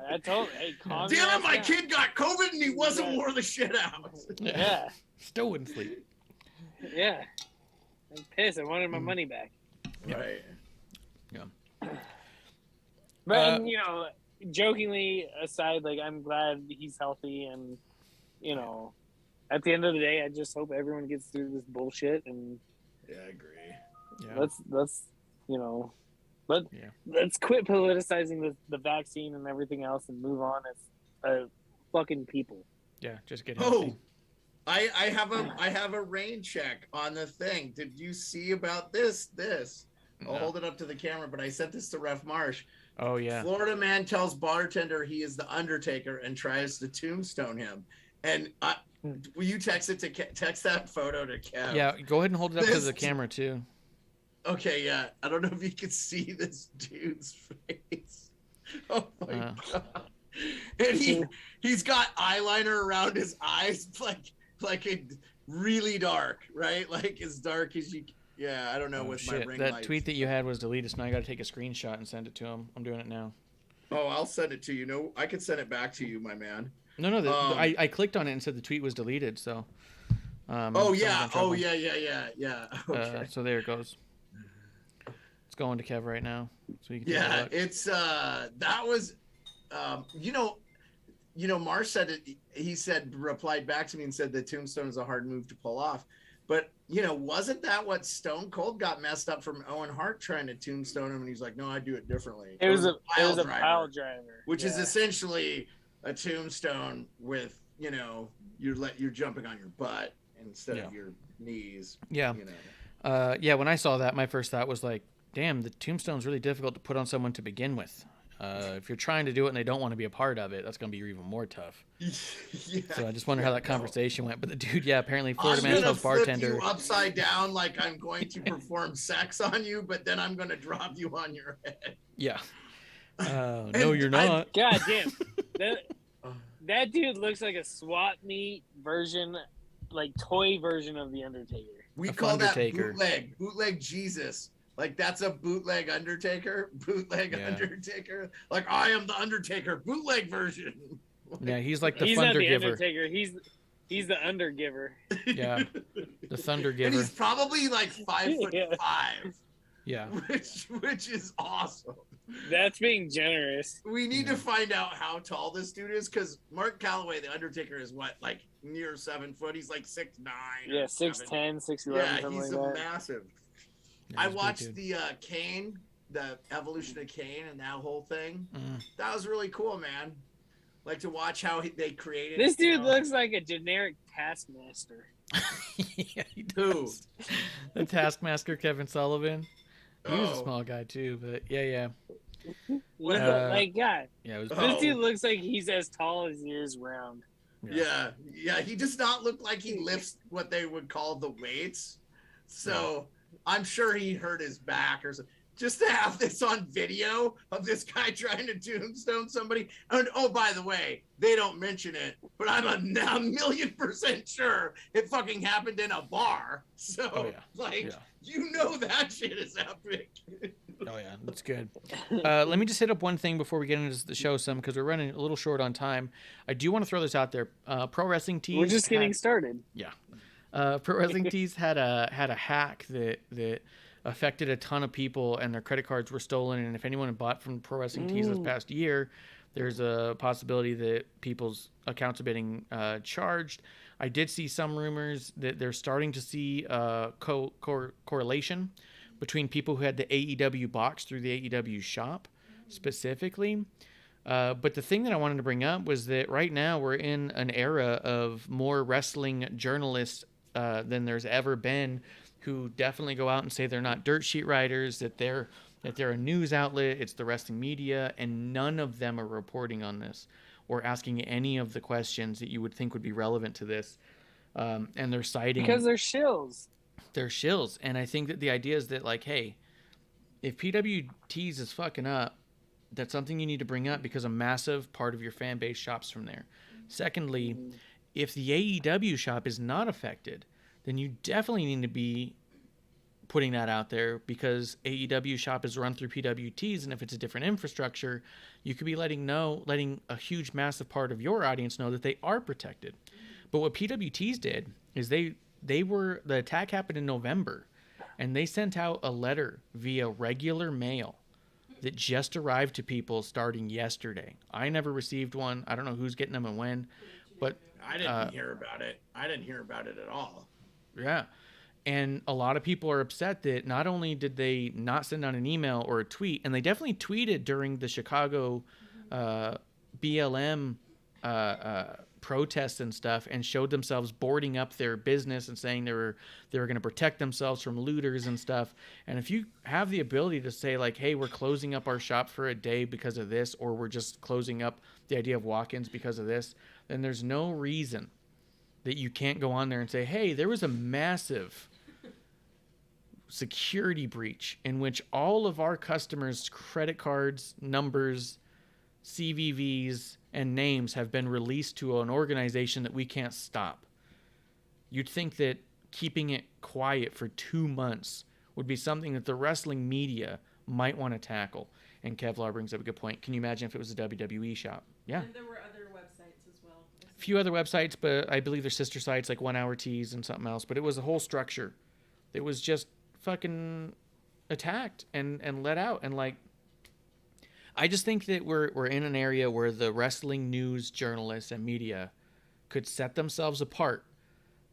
I told him, hey, calm damn down. it, my kid got COVID and he wasn't wore the shit out. Yeah. Still wouldn't sleep. Yeah. I'm pissed. I wanted my money back. Right. Yeah. But, jokingly aside, like, I'm glad he's healthy, and at the end of the day, I just hope everyone gets through this bullshit. And I agree. Yeah. Let's quit politicizing the vaccine and everything else and move on as fucking people. Yeah, just get healthy. I have a rain check on the thing. Did you see about this? I'll hold it up to the camera, but I sent this to Ref Marsh. Oh, yeah. Florida man tells bartender he is the Undertaker and tries to tombstone him. And will you text that photo to Kev? Yeah, go ahead and hold it up to the camera, too. Okay, yeah. I don't know if you can see this dude's face. Oh, my God. And he's got eyeliner around his eyes, like really dark, right? Like as dark as you Yeah, I don't know with my Shit, ring that lights. tweet that you had was deleted, so now I got to take a screenshot and send it to him. I'm doing it now. Oh, I'll send it to you. No, I can send it back to you, my man. No, I clicked on it and said the tweet was deleted. So. Oh yeah. Okay. So there it goes. It's going to Kev right now, so you can take a Yeah, look. it's that was, Marsh said it. He replied back to me and said the tombstone is a hard move to pull off. But wasn't that what Stone Cold got messed up from Owen Hart trying to tombstone him? And he's like, no, I do it differently. It was a pile driver, which is essentially a tombstone with you're jumping on your butt instead of your knees. Yeah. When I saw that, my first thought was like, damn, the tombstone's really difficult to put on someone to begin with. If you're trying to do it and they don't want to be a part of it, that's going to be even more tough. Yeah, so I just wonder how that conversation went. But the dude, apparently Florida Man's House bartender. Flip you upside down like I'm going to perform sex on you, but then I'm going to drop you on your head. Yeah. No, you're not. God damn. That dude looks like a swap meet version, like toy version of the Undertaker. We call that bootleg Jesus. Like that's a bootleg Undertaker, Undertaker. Like I am the Undertaker, bootleg version. Yeah, he's like the he's Thunder not the Giver. Undertaker. He's the Undergiver. Yeah, the Thunder Giver. And he's probably like 5'5". Yeah, which is awesome. That's being generous. We need to find out how tall this dude is because Mark Calloway, the Undertaker, is what, like near 7 foot. He's like 6'9". Yeah, 6'10", 6'11". Yeah, he's like massive. Yeah, I watched the Kane, the evolution of Kane, and that whole thing. That was really cool, man. Like to watch how they created. This dude looks like a generic Taskmaster. Yeah, he does. Who? The Taskmaster, Kevin Sullivan. He was a small guy too, but yeah. Like God. Yeah, This dude looks like he's as tall as he is round. Yeah. He does not look like he lifts what they would call the weights. So I'm sure he hurt his back or something. Just to have this on video of this guy trying to tombstone somebody. And oh, by the way, they don't mention it, but I'm a 1,000,000% sure it fucking happened in a bar. So, that shit is epic. Oh yeah, that's good. Let me just hit up one thing before we get into the show some because we're running a little short on time. I do want to throw this out there. Pro Wrestling Tees. We're just getting started. Yeah. Pro Wrestling Tees had a hack that affected a ton of people and their credit cards were stolen. And if anyone had bought from Pro Wrestling Tees this past year, there's a possibility that people's accounts are getting charged. I did see some rumors that they're starting to see correlation between people who had the AEW box through the AEW shop specifically. But the thing that I wanted to bring up was that right now we're in an era of more wrestling journalists than there's ever been who definitely go out and say they're not dirt sheet writers, that they're a news outlet, it's the wrestling media, and none of them are reporting on this or asking any of the questions that you would think would be relevant to this. And they're citing... Because they're shills. They're shills. And I think that the idea is that, like, hey, if PWTs is fucking up, that's something you need to bring up because a massive part of your fan base shops from there. Secondly, if the AEW shop is not affected, then you definitely need to be putting that out there because AEW shop is run through PWTs, and if it's a different infrastructure, you could be letting a huge, massive part of your audience know that they are protected. But what PWTs did is the attack happened in November, and they sent out a letter via regular mail that just arrived to people starting yesterday. I never received one. I don't know who's getting them and when, but I didn't hear about it. I didn't hear about it at all. Yeah. And a lot of people are upset that not only did they not send out an email or a tweet, and they definitely tweeted during the Chicago BLM protests and stuff and showed themselves boarding up their business and saying they were going to protect themselves from looters and stuff. And if you have the ability to say like, hey, we're closing up our shop for a day because of this, or we're just closing up the idea of walk-ins because of this, then there's no reason that you can't go on there and say, hey, there was a massive security breach in which all of our customers' credit cards, numbers, CVVs, and names have been released to an organization that we can't stop. You'd think that keeping it quiet for 2 months would be something that the wrestling media might want to tackle. And Kevlar brings up a good point. Can you imagine if it was a WWE shop? Yeah. And there were other websites as well. A few other websites, but I believe they're sister sites like 1 Hour Tees and something else. But it was a whole structure. It was just fucking attacked and let out. And like, I just think that we're in an area where the wrestling news journalists and media could set themselves apart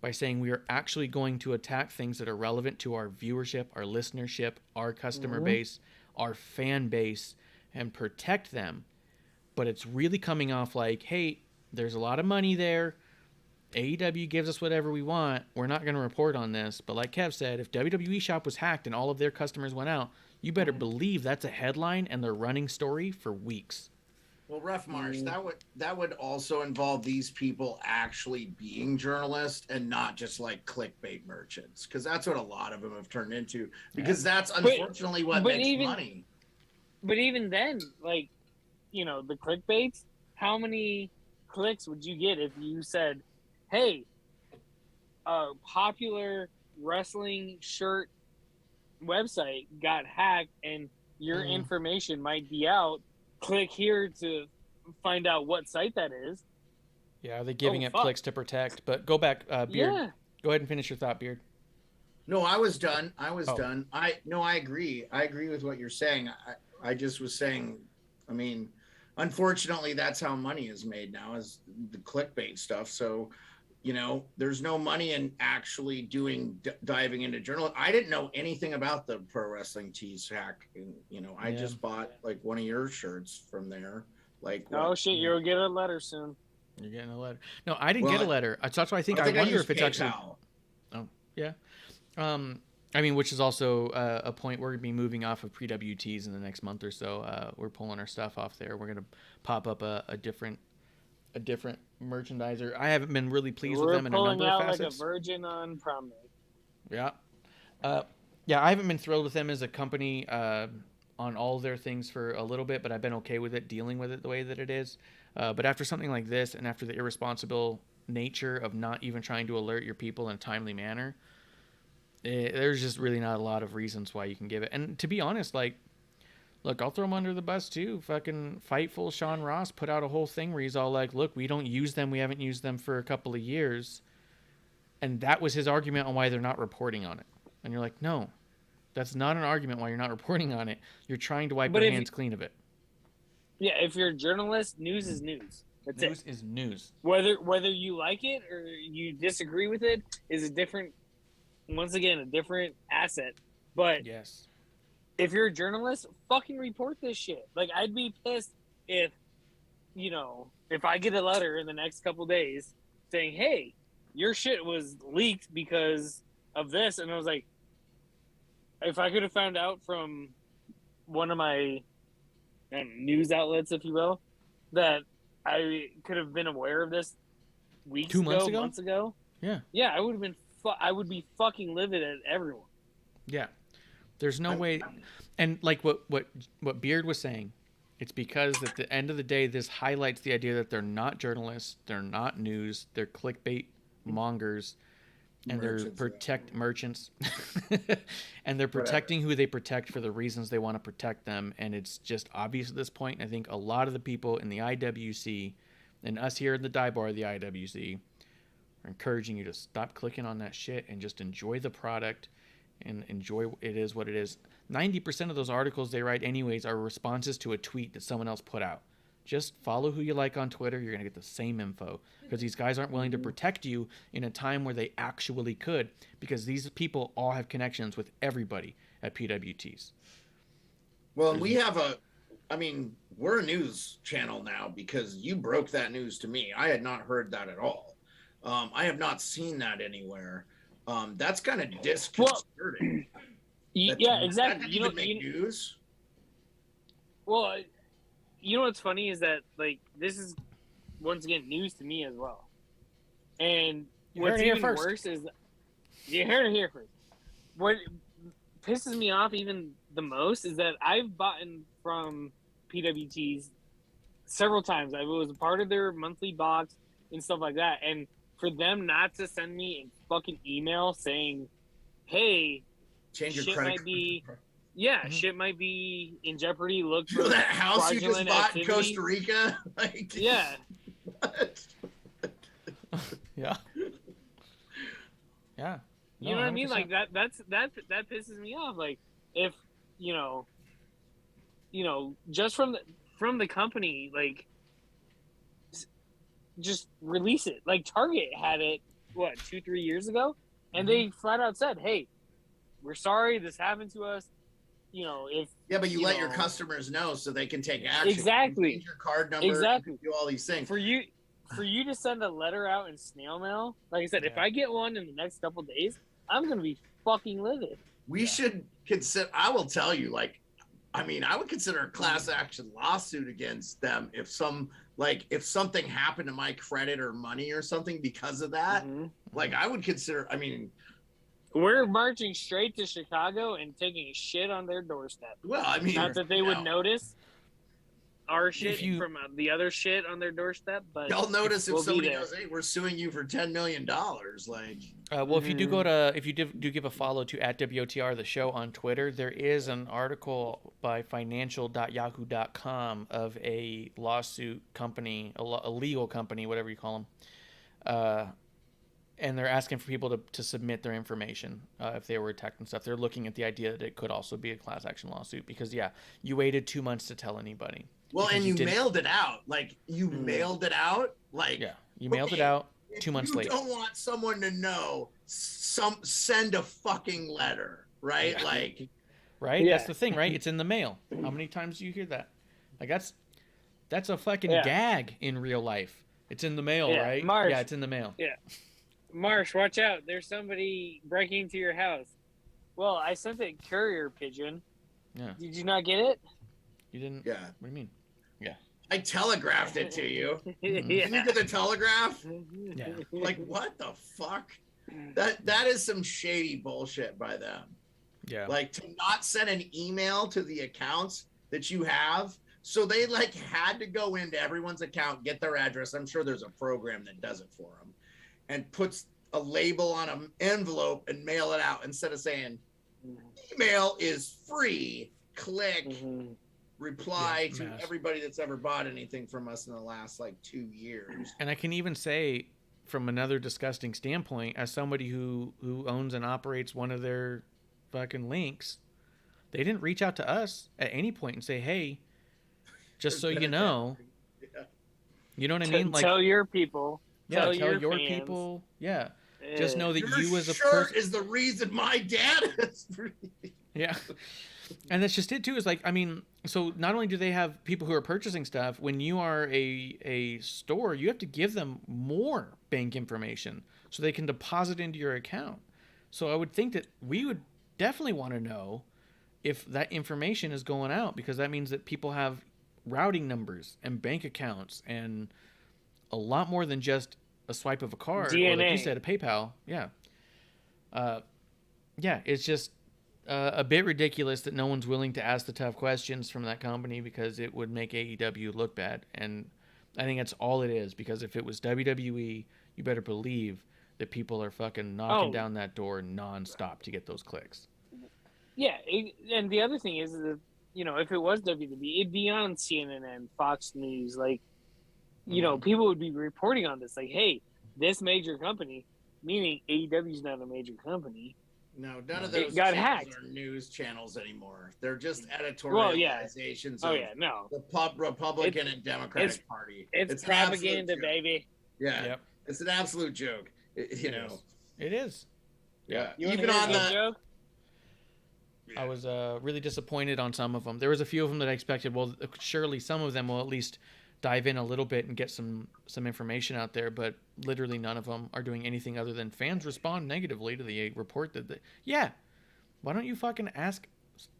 by saying we are actually going to attack things that are relevant to our viewership, our listenership, our customer base, our fan base, and protect them. But it's really coming off like, hey, there's a lot of money there. AEW gives us whatever we want. We're not going to report on this. But like Kev said, if WWE Shop was hacked and all of their customers went out, you better believe that's a headline and they're running story for weeks. Well, Ref Marsh, that would also involve these people actually being journalists and not just like clickbait merchants, because that's what a lot of them have turned into. Because that's unfortunately what makes money. But even then, like, you know, the clickbaits, how many clicks would you get if you said, hey, a popular wrestling shirt website got hacked and your information might be out? Click here to find out what site that is. Yeah, are they giving it clicks to protect? But go back, Beard. Yeah. Go ahead and finish your thought, Beard. No, I was done. Done. I agree. I agree with what you're saying. I just was saying, I mean, unfortunately, that's how money is made now, is the clickbait stuff. So, you know, there's no money in actually diving into journalism. I didn't know anything about the Pro Wrestling Tees hack. You know, I just bought like one of your shirts from there. Like, Shit, you'll get a letter soon. You're getting a letter. No, I didn't get a letter. That's why I wonder if it's actually. Oh, yeah. I mean, which is also a point we're going to be moving off of pre-WTs in the next month or so. We're pulling our stuff off there. We're going to pop up a different merchandiser. I haven't been really pleased with them in a number of facets. Like a virgin on prom night. Yeah. Yeah, I haven't been thrilled with them as a company on all their things for a little bit, but I've been okay with it, dealing with it the way that it is. But after something like this, and after the irresponsible nature of not even trying to alert your people in a timely manner, there's just really not a lot of reasons why you can give it. And to be honest, like, look, I'll throw him under the bus too. Fucking Fightful Sean Ross put out a whole thing where he's all like, look, we don't use them. We haven't used them for a couple of years. And that was his argument on why they're not reporting on it. And you're like, no, that's not an argument why you're not reporting on it. You're trying to wipe your hands clean of it. Yeah, if you're a journalist, news is news. That's news is news. Whether you like it or you disagree with it is a different asset. But yes, if you're a journalist, fucking report this shit. Like, I'd be pissed if I get a letter in the next couple days saying, hey, your shit was leaked because of this. And I was like, if I could have found out from one of my news outlets, if you will, that I could have been aware of this months ago. Yeah, I would be fucking livid at everyone. Yeah, there's no way. And like what Beard was saying, it's because at the end of the day, this highlights the idea that they're not journalists, they're not news, they're clickbait mongers, and merchants, and they're protecting who they protect for the reasons they want to protect them. And it's just obvious at this point. I think a lot of the people in the IWC and us here in the dive bar of the IWC are encouraging you to stop clicking on that shit and just enjoy the product and enjoy it is what it is. 90% of those articles they write anyways are responses to a tweet that someone else put out. Just follow who you like on Twitter. You're going to get the same info, because these guys aren't willing to protect you in a time where they actually could, because these people all have connections with everybody at PWTs. Well, and we're a news channel now because you broke that news to me. I had not heard that at all. I have not seen that anywhere. That's kind of disconcerting. Yeah, exactly. That didn't even make news. Well, you know what's funny is that, like, this is once again news to me as well. And what's even worse is you heard it here first. What pisses me off even the most is that I've bought from PWTs several times. I was a part of their monthly box and stuff like that. And for them not to send me a fucking email saying, hey, Change your shit credit might card. be shit might be in jeopardy. Look You know for that house you just fraudulent bought in activity. Costa Rica? Like, Yeah. what? Yeah. Yeah. You know what I mean? 100%. Like that pisses me off. Like if you know, just from the company, like just release it. Like Target had it 2-3 years ago, and they flat out said, "Hey, we're sorry this happened to us." You know, if But you let your customers know so they can take action. Exactly. You change your card number. Exactly. Do all these things. for you to send a letter out in snail mail. Like I said, if I get one in the next couple of days, I'm gonna be fucking livid. We should consider. I will tell you, like, I mean, I would consider a class action lawsuit against them if something happened to my credit or money or something because of that. Like, I would consider. I mean, we're marching straight to Chicago and taking shit on their doorstep. Well, I mean, not that they would notice our shit from the other shit on their doorstep, but they'll notice if we'll somebody goes, "Hey, we're suing you for $10 million." Like, well, if you do do give a follow to @WOTR the show on Twitter, there is an article by financial.yahoo.com of a lawsuit company, a legal company, whatever you call them, and they're asking for people to submit their information if they were attacked and stuff. They're looking at the idea that it could also be a class action lawsuit because you waited 2 months to tell anybody. well, and you mailed it out. Like, you mailed it out. Like, you mailed it out 2 months late. You don't want someone to know. Send a fucking letter, right? Yeah. Like, right? Yeah. That's the thing, right? It's in the mail. How many times do you hear that? Like, that's a fucking gag in real life. It's in the mail, right? Marsh, yeah, it's in the mail. Yeah. Marsh, watch out. There's somebody breaking into your house. Well, I sent a courier pigeon. Yeah. Did you not get it? You didn't? Yeah. What do you mean? Yeah. I telegraphed it to you. Did you get the telegraph? Yeah. Like, what the fuck? That is some shady bullshit by them. Yeah. Like, to not send an email to the accounts that you have. So they had to go into everyone's account, get their address. I'm sure there's a program that does it for them, and puts a label on an envelope and mail it out instead of saying email is free. Click reply to everybody that's ever bought anything from us in the last 2 years. And I can even say, from another disgusting standpoint, as somebody who owns and operates one of their fucking links, they didn't reach out to us at any point and say, "Hey, just so you know," you know what I mean? Like, tell your people. Yeah, tell your fans. people. Yeah, just know that you as a shirt is the reason my dad is free. Yeah. And that's just it too, is I mean, so not only do they have people who are purchasing stuff, when you are a store, you have to give them more bank information so they can deposit into your account. So I would think that we would definitely want to know if that information is going out, because that means that people have routing numbers and bank accounts and a lot more than just a swipe of a card DNA. or, like you said, a PayPal. Yeah. It's just a bit ridiculous that no one's willing to ask the tough questions from that company, because it would make AEW look bad. And I think that's all it is, because if it was WWE, you better believe that people are fucking knocking down that door nonstop to get those clicks. Yeah, and the other thing is that, if it was WWE, it'd be on CNN and Fox News. People would be reporting on this. Like, hey, this major company, meaning AEW's not a major company. No, none of those got hacked. Are news channels anymore. They're just editorializations of the Republican and Democratic Party. It's propaganda, baby. Yeah, it's an absolute joke. It is. Yeah, even on the joke. I was really disappointed on some of them. There was a few of them that I expected. Well, surely some of them will at least dive in a little bit and get some information out there, but literally none of them are doing anything other than fans respond negatively to the report that why don't you fucking ask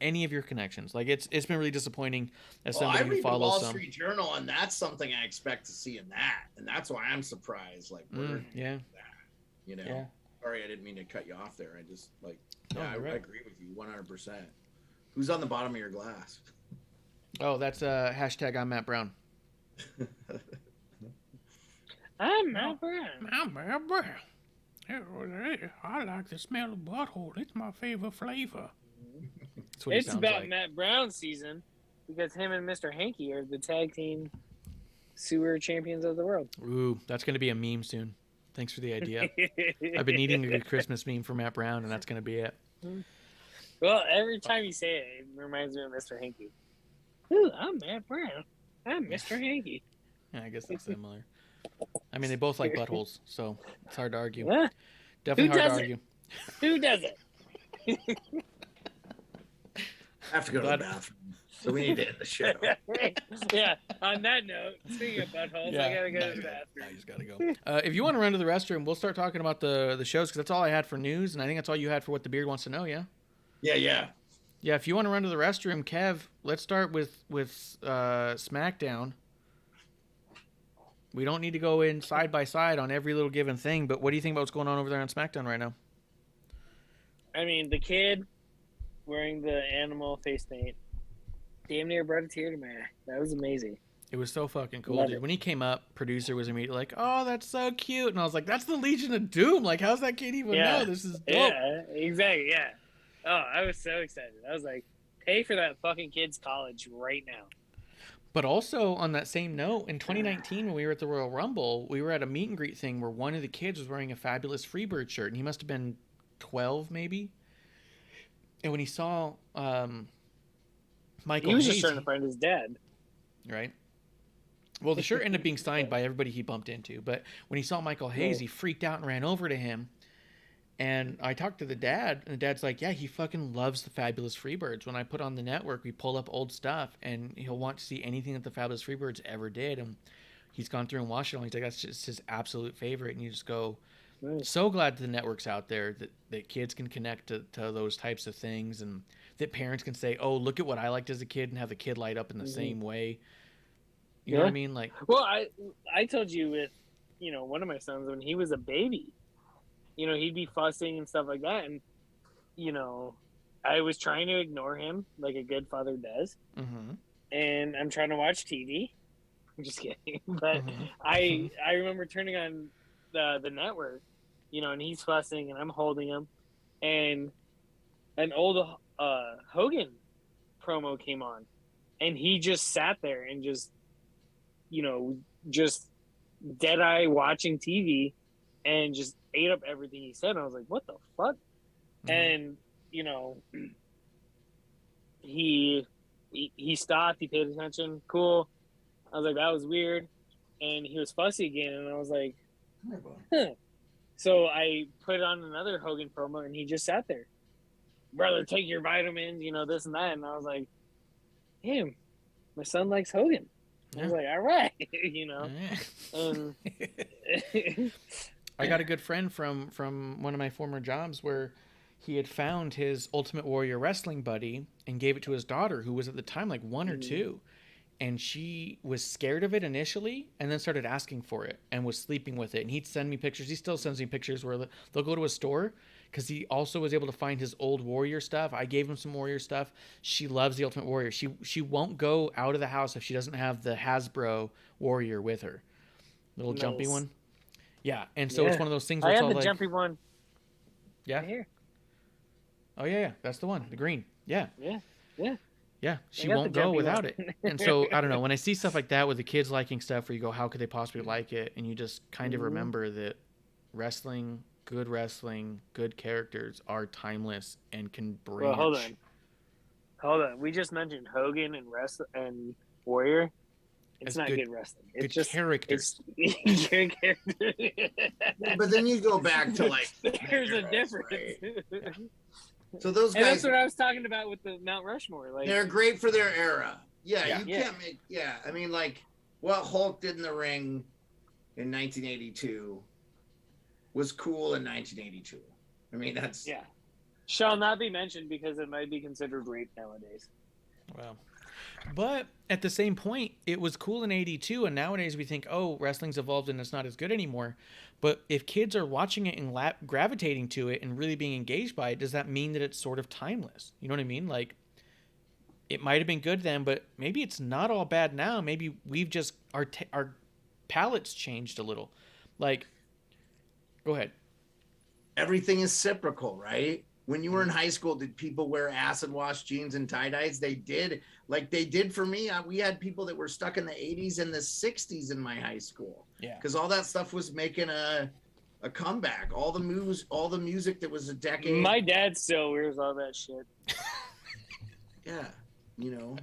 any of your connections? It's been really disappointing as somebody who follows the Wall Street Journal, and that's something I expect to see in that, and that's why I'm surprised. Sorry, I didn't mean to cut you off there. I just I agree with you 100%. Who's on the bottom of your glass? Oh, that's hashtag I'm Matt Brown. I'm Matt Brown. I'm Matt Brown. I like the smell of butthole. It's my favorite flavor. That's what he It's sounds about like. Matt Brown's season because him and Mr. Hanky are the tag team sewer champions of the world. Ooh, that's going to be a meme soon. Thanks for the idea. I've been needing a good Christmas meme for Matt Brown, and that's going to be it. Well, every time you say it, it reminds me of Mr. Hanky. Ooh, I'm Matt Brown. I'm Mr. Hanky. Yeah, I guess that's similar. I mean, they both like buttholes, so it's hard to argue. Huh? Definitely Who hard to doesn't? argue. Who does it? I have to go to the bathroom, so we need to end the show. Yeah, on that note, speaking of buttholes, I gotta go to the bathroom. I just gotta go. If you want to run to the restroom, we'll start talking about the shows because that's all I had for news, and I think that's all you had for what the beard wants to know. Yeah. Yeah. Yeah. If you want to run to the restroom, Kev, let's start with SmackDown. We don't need to go in side by side on every little given thing, but what do you think about what's going on over there on SmackDown right now? I mean, the kid wearing the animal face paint damn near brought a tear to my eye. That was amazing. It was so fucking cool, Love dude. it. When he came up, producer was immediately like, "Oh, that's so cute," and I was like, "That's the Legion of Doom. Like, how's that kid even know? This is dope." Yeah, exactly. Yeah. Oh, I was so excited. I was like, pay for that fucking kid's college right now. But also on that same note, in 2019 when we were at the Royal Rumble, we were at a meet and greet thing where one of the kids was wearing a Fabulous Freebird shirt, and he must have been 12 maybe. And when he saw Michael He was Hayes, just trying to find his dad. right? Well, the shirt ended up being signed by everybody he bumped into. But when he saw Michael Hayes, he freaked out and ran over to him. And I talked to the dad, and the dad's like, yeah, he fucking loves the Fabulous Freebirds. When I put on the network, we pull up old stuff, and he'll want to see anything that the Fabulous Freebirds ever did. And he's gone through and watched it all. He's like, that's just his absolute favorite. And you just go, so glad the network's out there that kids can connect to those types of things, and that parents can say, oh, look at what I liked as a kid, and have the kid light up in the same way. You know what I mean? Like, well, I told you with, one of my sons when he was a baby, he'd be fussing and stuff like that. And, I was trying to ignore him like a good father does. mm-hmm. And I'm trying to watch TV. I'm just kidding. But I remember turning on the network, and he's fussing and I'm holding him. And an old Hogan promo came on. And he just sat there and just dead eye watching TV and just ate up everything he said. And I was like, what the fuck? Mm-hmm. And, he stopped, he paid attention. Cool. I was like, that was weird. And he was fussy again. And I was like, huh. So I put on another Hogan promo and he just sat there. Brother, take your vitamins, this and that. And I was like, damn, my son likes Hogan. I was like, all right, I got a good friend from one of my former jobs where he had found his Ultimate Warrior wrestling buddy and gave it to his daughter, who was at the time like 1 or 2. And she was scared of it initially and then started asking for it and was sleeping with it. And he'd send me pictures. He still sends me pictures where they'll go to a store because he also was able to find his old Warrior stuff. I gave him some Warrior stuff. She loves the Ultimate Warrior. She won't go out of the house if she doesn't have the Hasbro Warrior with her. Little jumpy one. Yeah, and so it's one of those things where I it's had all the like... jumpy one. Yeah? Right here. Oh, yeah. That's the one. The green. Yeah. Yeah. Yeah, she won't go without it. And so, I don't know, when I see stuff like that with the kids liking stuff where you go, how could they possibly like it? And you just kind of remember that wrestling, good characters are timeless and can branch. Well, hold on. We just mentioned Hogan and Warrior. It's not good wrestling. It's just characters. It's good character. But then you go back to like There's a difference. Right? So those guys, and that's what I was talking about with the Mount Rushmore. Like, they're great for their era. You Yeah. can't make. Yeah, I mean, like what Hulk did in the ring in 1982 was cool in 1982. I mean, that's shall not be mentioned because it might be considered rape nowadays. Well, but at the same point, it was cool in 82, and nowadays we think, oh, wrestling's evolved and it's not as good anymore. But if kids are watching it and gravitating to it and really being engaged by it, does that mean that it's sort of timeless? You know what I mean? Like, it might have been good then, but maybe it's not all bad now. Maybe we've just, our palates changed a little. Like, go ahead. everything is reciprocal, right? When you were in high school, did people wear acid wash jeans and tie-dyes? They did. Like they did for me. We had people that were stuck in the 80s and the 60s in my high school. Yeah. Because all that stuff was making a comeback. All the moves, all the music that was a decade. My dad still wears all that shit. Yeah. You know.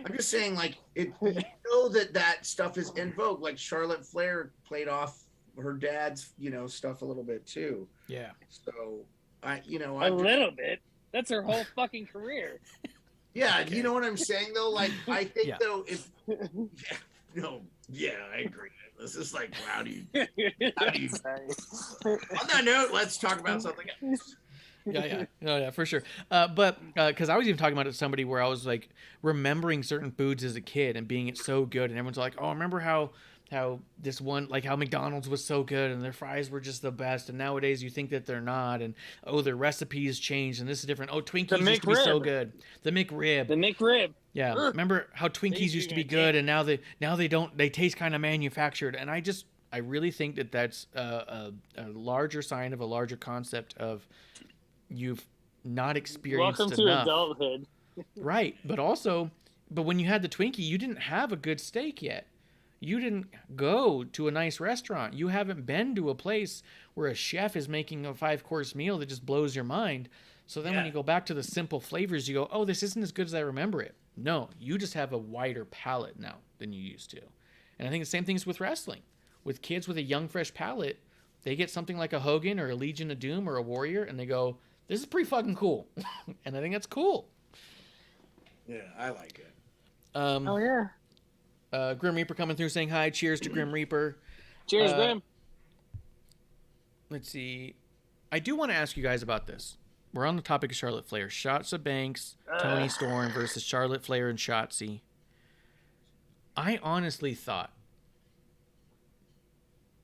I'm just saying, like, you know that stuff is in vogue. Like Charlotte Flair played off her dad's, stuff a little bit too. Yeah. So a little bit. That's her whole fucking career. Yeah, okay. You know what I'm saying though? Like, I think though, I agree. This is like, how do you? On that note, let's talk about something else. Yeah, for sure. But because I was even talking about it to somebody where I was like remembering certain foods as a kid and being it so good, and everyone's like, "Oh, remember how this one, like how McDonald's was so good and their fries were just the best, and nowadays you think that they're not, and their recipes changed and this is different. Oh, Twinkies used to be so good. The McRib. Yeah, remember how Twinkies used to be good, and now they don't. They taste kind of manufactured, and I really think that that's a larger sign of a larger concept of you've not experienced Welcome enough. to adulthood. Right, but when you had the Twinkie, you didn't have a good steak yet. You didn't go to a nice restaurant. You haven't been to a place where a chef is making a 5-course meal that just blows your mind. So then when you go back to the simple flavors, you go, oh, this isn't as good as I remember it. No, you just have a wider palate now than you used to. And I think the same thing's with wrestling. With kids with a young, fresh palate, they get something like a Hogan or a Legion of Doom or a Warrior, and they go, this is pretty fucking cool. And I think that's cool. Yeah, I like it. Oh, yeah. Grim Reaper coming through saying hi. Cheers to Grim Reaper. Cheers, Grim. Let's see. I do want to ask you guys about this. We're on the topic of Charlotte Flair. Shotzi Banks, Toni Storm versus Charlotte Flair and Shotzi. I honestly thought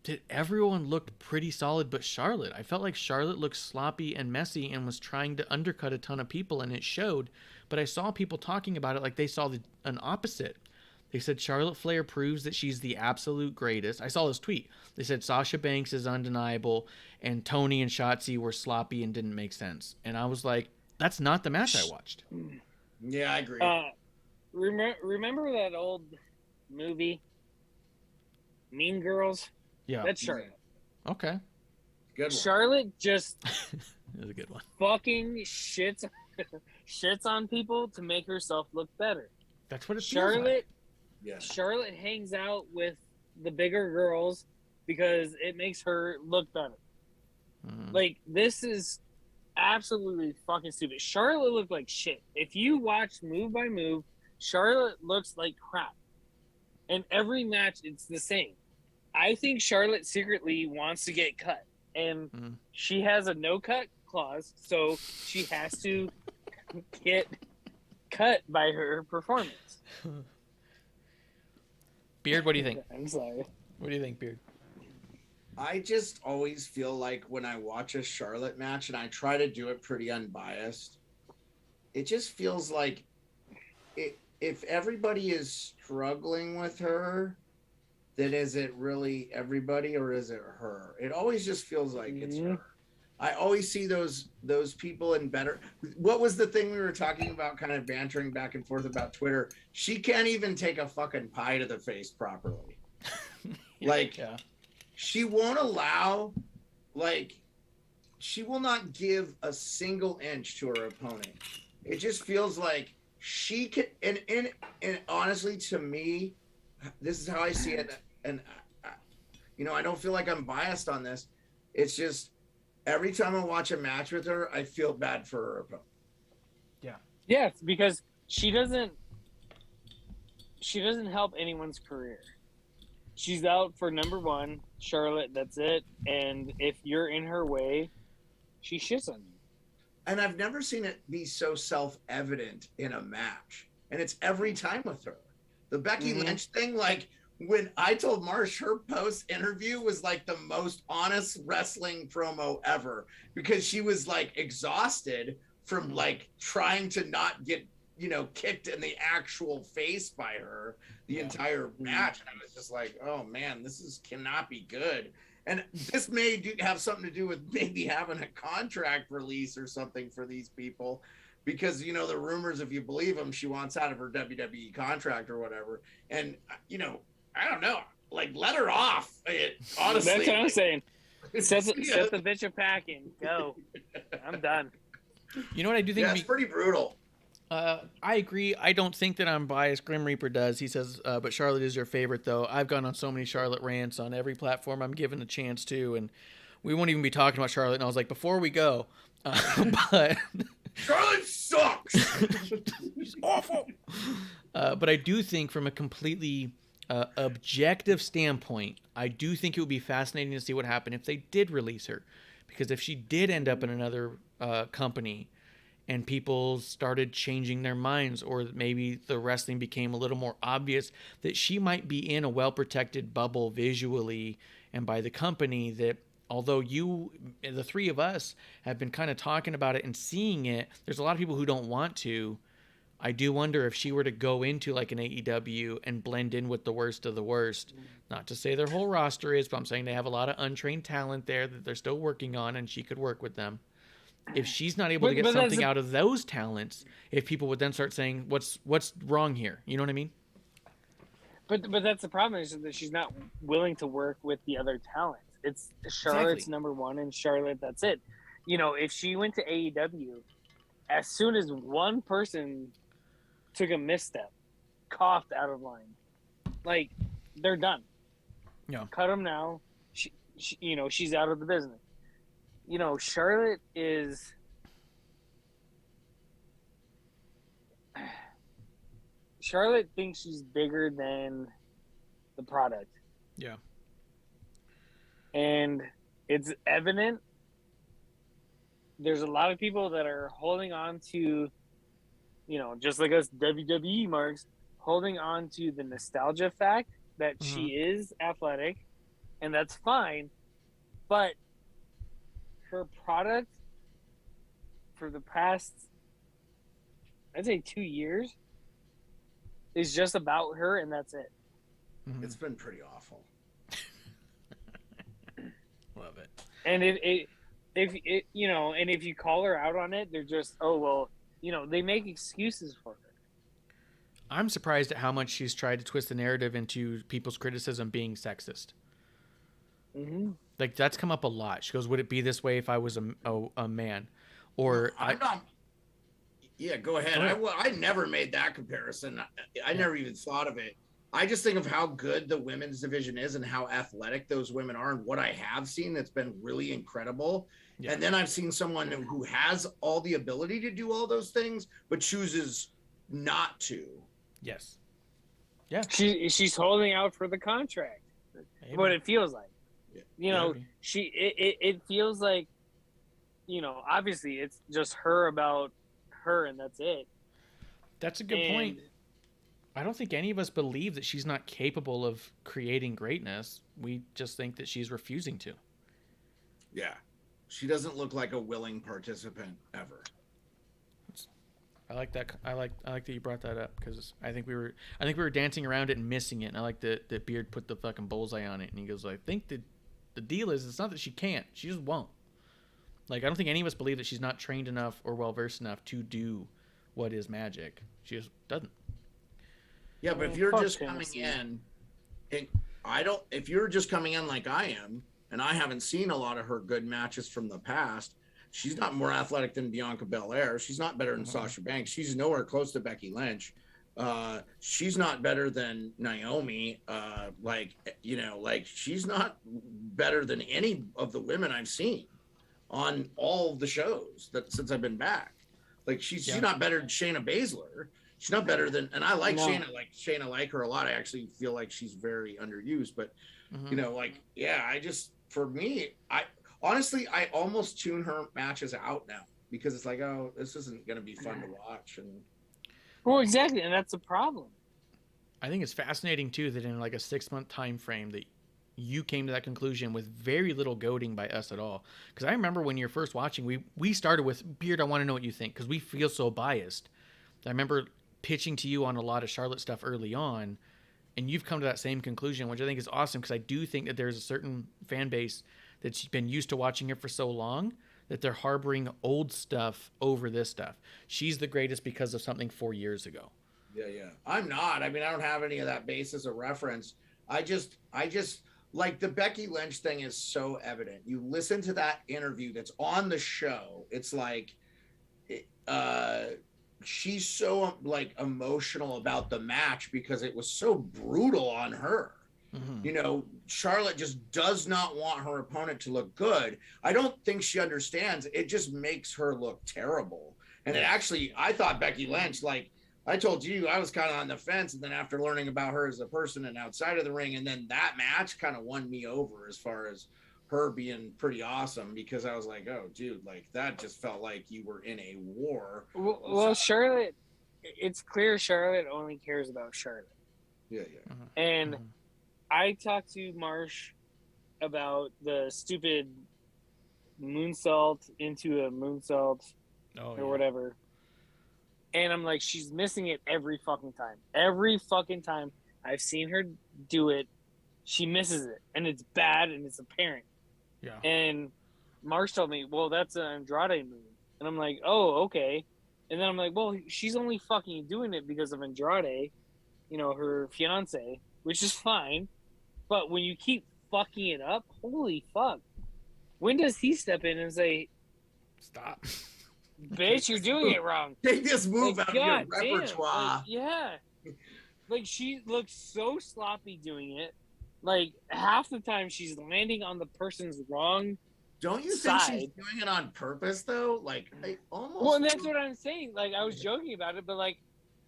that everyone looked pretty solid but Charlotte. I felt like Charlotte looked sloppy and messy and was trying to undercut a ton of people, and it showed. But I saw people talking about it like they saw an opposite. They said Charlotte Flair proves that she's the absolute greatest. I saw this tweet. They said Sasha Banks is undeniable, and Toni and Shotzi were sloppy and didn't make sense. And I was like, that's not the match I watched. Yeah, I agree. Remember that old movie, Mean Girls? Yeah. That's Charlotte. Okay. Good one. Charlotte just That was a good one. fucking shits on people to make herself look better. That's what it feels Charlotte. like. Yeah. Charlotte hangs out with the bigger girls because it makes her look better. Mm-hmm. Like, this is absolutely fucking stupid. Charlotte looked like shit. If you watch move by move, Charlotte looks like crap. And every match, it's the same. I think Charlotte secretly wants to get cut. And she has a no-cut clause, so she has to get cut by her performance. Beard, what do you think? I'm sorry. What do you think, Beard? I just always feel like when I watch a Charlotte match, and I try to do it pretty unbiased, it just feels like if everybody is struggling with her, then is it really everybody or is it her? It always just feels like it's her. I always see those people in better. What was the thing we were talking about, kind of bantering back and forth about Twitter? She can't even take a fucking pie to the face properly. She won't allow, she will not give a single inch to her opponent. It just feels like she could, and honestly, to me, this is how I see it. And, I don't feel like I'm biased on this. It's just, every time I watch a match with her, I feel bad for her opponent. Yeah. Yeah, because she doesn't help anyone's career. She's out for number one, Charlotte, that's it. And if you're in her way, she shits on you. And I've never seen it be so self-evident in a match. And it's every time with her. The Becky Lynch thing, when I told Marsh, her post-interview was the most honest wrestling promo ever, because she was exhausted from trying to not get, kicked in the actual face by her the entire match. And I was just like, oh man, cannot be good. And this may have something to do with maybe having a contract release or something for these people, because you know the rumors, if you believe them, she wants out of her WWE contract or whatever. And you know, I don't know, like let her off. Honestly, That's what I'm saying. Set the Yeah. bitch a packing. Go. I'm done. You know what I do think? Yeah, it's pretty brutal. I agree. I don't think that I'm biased. Grim Reaper does. He says, but Charlotte is your favorite, though. I've gone on so many Charlotte rants on every platform I'm given a chance to, and we won't even be talking about Charlotte. And I was like, before we go, but Charlotte sucks. she's awful. But I do think from a completely objective standpoint, I do think it would be fascinating to see what happened if they did release her. Because if she did end up in another company and people started changing their minds, or maybe the wrestling became a little more obvious that she might be in a well-protected bubble visually and by the company, that although the three of us have been kind of talking about it and seeing it, there's a lot of people who don't want to. I do wonder if she were to go into like an AEW and blend in with the worst of the worst. Not to say their whole roster is, but I'm saying they have a lot of untrained talent there that they're still working on, and she could work with them. If she's not able to get something out of those talents, if people would then start saying, what's wrong here? You know what I mean? But that's the problem, is that she's not willing to work with the other talent. It's Charlotte's number one, and Charlotte, that's it. You know, if she went to AEW, as soon as one person took a misstep, coughed out of line, like, they're done. Yeah. Cut them now. She, you know, she's out of the business. You know, Charlotte thinks she's bigger than the product. Yeah. And it's evident. There's a lot of people that are holding on to, you know, just like us WWE marks, holding on to the nostalgia fact that she is athletic, and that's fine. But her product for the past, I'd say 2 years, is just about her, and that's it. It's been pretty awful. Love it. And if you know, and if you call her out on it, they're just, oh well, you know, they make excuses for her. I'm surprised at how much she's tried to twist the narrative into people's criticism being sexist. Mm-hmm. Like, that's come up a lot. She goes, would it be this way if I was a man? Or I'm not. Yeah, go ahead. I never made that comparison. I never even thought of it. I just think of how good the women's division is and how athletic those women are, and what I have seen that's been really incredible. Yeah. And then I've seen someone who has all the ability to do all those things, but chooses not to. Yes. Yeah. She's holding out for the contract. Maybe. What it feels like. Yeah. You know, Maybe. It feels like, you know, obviously it's just her about her, and that's it. That's a good point. I don't think any of us believe that she's not capable of creating greatness. We just think that she's refusing to. Yeah. She doesn't look like a willing participant ever. I like that. I like that you brought that up, because I think we were dancing around it and missing it. And I like that Beard put the fucking bullseye on it, and he goes, I think the deal is, it's not that she can't, she just won't. Like, I don't think any of us believe that she's not trained enough or well versed enough to do what is magic. She just doesn't. Yeah, but if you're just coming in, if you're just coming in like I am, and I haven't seen a lot of her good matches from the past, she's not more athletic than Bianca Belair. She's not better than Sasha Banks. She's nowhere close to Becky Lynch. She's not better than Naomi. She's not better than any of the women I've seen on all the shows since I've been back. Like, she's not better than Shayna Baszler. She's not better than, and I like Shayna. Shayna like her a lot. I actually feel like she's very underused. But you know, for me, I almost tune her matches out now, because it's like, oh, this isn't going to be fun to watch. And well, exactly, and that's a problem. I think it's fascinating too that in like a 6-month time frame that you came to that conclusion with very little goading by us at all. Because I remember when you're first watching, we started with, Beard, I want to know what you think, because we feel so biased. I remember pitching to you on a lot of Charlotte stuff early on, And you've come to that same conclusion, which I think is awesome, because I do think that there's a certain fan base that's been used to watching her for so long that they're harboring old stuff over this stuff. She's the greatest because of something 4 years ago. Yeah. I'm not. I mean, I don't have any of that basis of reference. I just like the Becky Lynch thing is so evident. You listen to that interview that's on the show. It's like, she's so like emotional about the match because it was so brutal on her. Mm-hmm. You know, Charlotte just does not want her opponent to look good. I don't think she understands. It just makes her look terrible. And it actually, I thought Becky Lynch, like I told you, I was kind of on the fence. And then after learning about her as a person and outside of the ring, and then that match kind of won me over as far as her being pretty awesome, because I was like, oh, dude, like that just felt like you were in a war. Well, Charlotte, it's clear Charlotte only cares about Charlotte. Yeah. Uh-huh. And I talked to Marsh about the stupid moonsault into a moonsault or whatever. And I'm like, she's missing it every fucking time. Every fucking time I've seen her do it, she misses it. And it's bad and it's apparent. Yeah. And Marsh told me, well, that's an Andrade move. And I'm like, oh, okay. And then I'm like, well, she's only fucking doing it because of Andrade, you know, her fiance, which is fine. But when you keep fucking it up, holy fuck. When does he step in and say, stop? Bitch, you're doing it wrong. Take this move like, out of your repertoire. Like, yeah. Like, she looks so sloppy doing it. Like, half the time she's landing on the person's wrong Don't you side. think she's doing it on purpose, though? Like, I almost... Well, that's what I'm saying. Like, I was joking about it, but, like,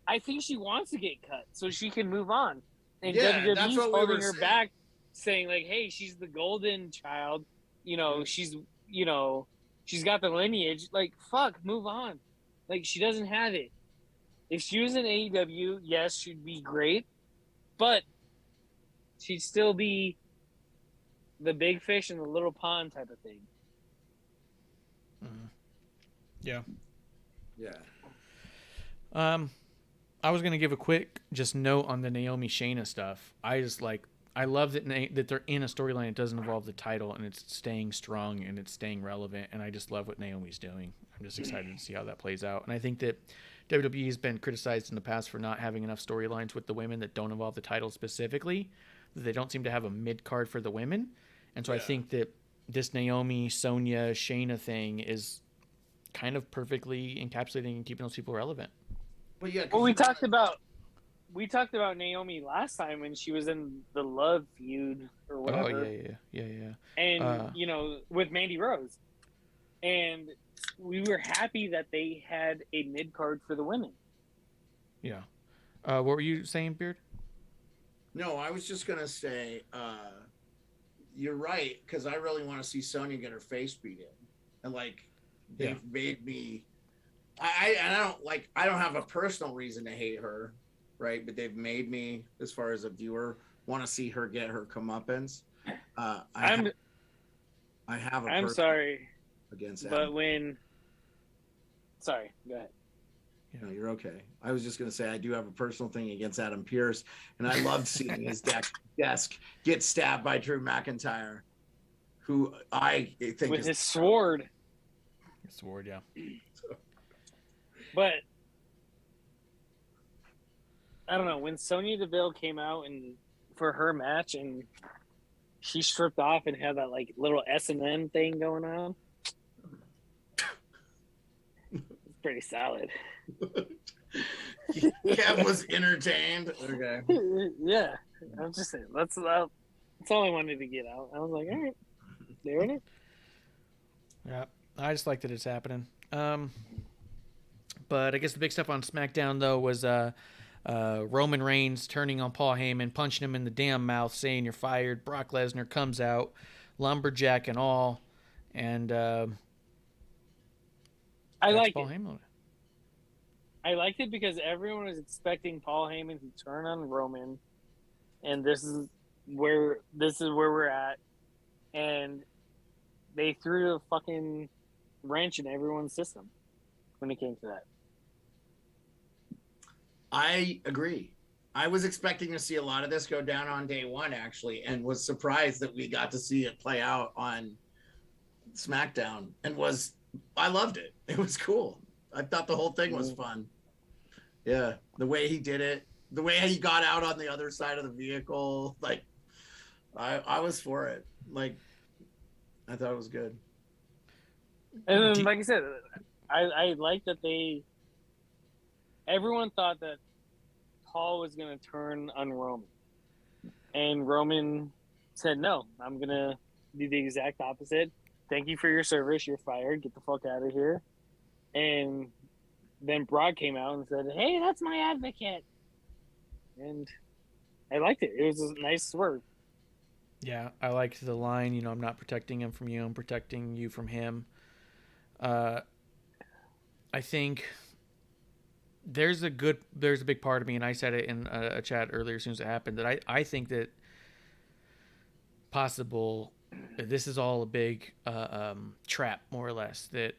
I think she wants to get cut so she can move on. And WWE's holding her back, saying, like, hey, she's the golden child. You know, she's got the lineage. Like, fuck, move on. Like, she doesn't have it. If she was in AEW, yes, she'd be great. But she'd still be the big fish in the little pond type of thing. Mm-hmm. Yeah. I was going to give a quick just note on the Naomi Shayna stuff. I love that they're in a storyline that doesn't involve the title, and it's staying strong and it's staying relevant, and I just love what Naomi's doing. I'm just excited to see how that plays out. And I think that WWE has been criticized in the past for not having enough storylines with the women that don't involve the title specifically. They don't seem to have a mid-card for the women. And so I think that this Naomi, Sonya, Shayna thing is kind of perfectly encapsulating and keeping those people relevant. But yeah, well, we talked about Naomi last time when she was in the Love feud or whatever. Oh, yeah. And, you know, with Mandy Rose. And we were happy that they had a mid-card for the women. Yeah. What were you saying, Beard? No, I was just going to say, you're right, because I really want to see Sonya get her face beat in. And, like, they've made me... I don't have a personal reason to hate her, right? But they've made me, as far as a viewer, want to see her get her comeuppance. I'm sorry against but Adam. Sorry, go ahead. No, you're okay. I was just going to say I do have a personal thing against Adam Pearce, and I loved seeing his desk get stabbed by Drew McIntyre, who I think with his sword. His sword, yeah. But I don't know, when Sonya Deville came out and for her match and she stripped off and had that like little S&M thing going on, it's pretty solid. Kev was entertained. Okay. Yeah, I'm just saying. That's all I wanted to get out. I was like, all right, there it is. Yeah, I just like that it's happening. But I guess the big stuff on SmackDown, though, was Roman Reigns turning on Paul Heyman, punching him in the damn mouth, saying you're fired. Brock Lesnar comes out, lumberjack and all. And I like Paul it. Heyman. I liked it because everyone was expecting Paul Heyman to turn on Roman. And this is where we're at. And they threw a fucking wrench in everyone's system when it came to that. I agree. I was expecting to see a lot of this go down on day one, actually, and was surprised that we got to see it play out on Smackdown. I loved it. It was cool. I thought the whole thing was fun. Yeah, the way he did it, the way he got out on the other side of the vehicle, like I was for it. Like I thought it was good. And then, like I said, I like that everyone thought that Paul was going to turn on Roman. And Roman said, no, I'm going to do the exact opposite. Thank you for your service. You're fired. Get the fuck out of here. And then Brock came out and said, hey, that's my advocate. And I liked it. It was a nice swerve. Yeah, I liked the line, I'm not protecting him from you. I'm protecting you from him. I think there's a big part of me, and I said it in a chat earlier as soon as it happened, that I think that this is all a big trap, more or less, that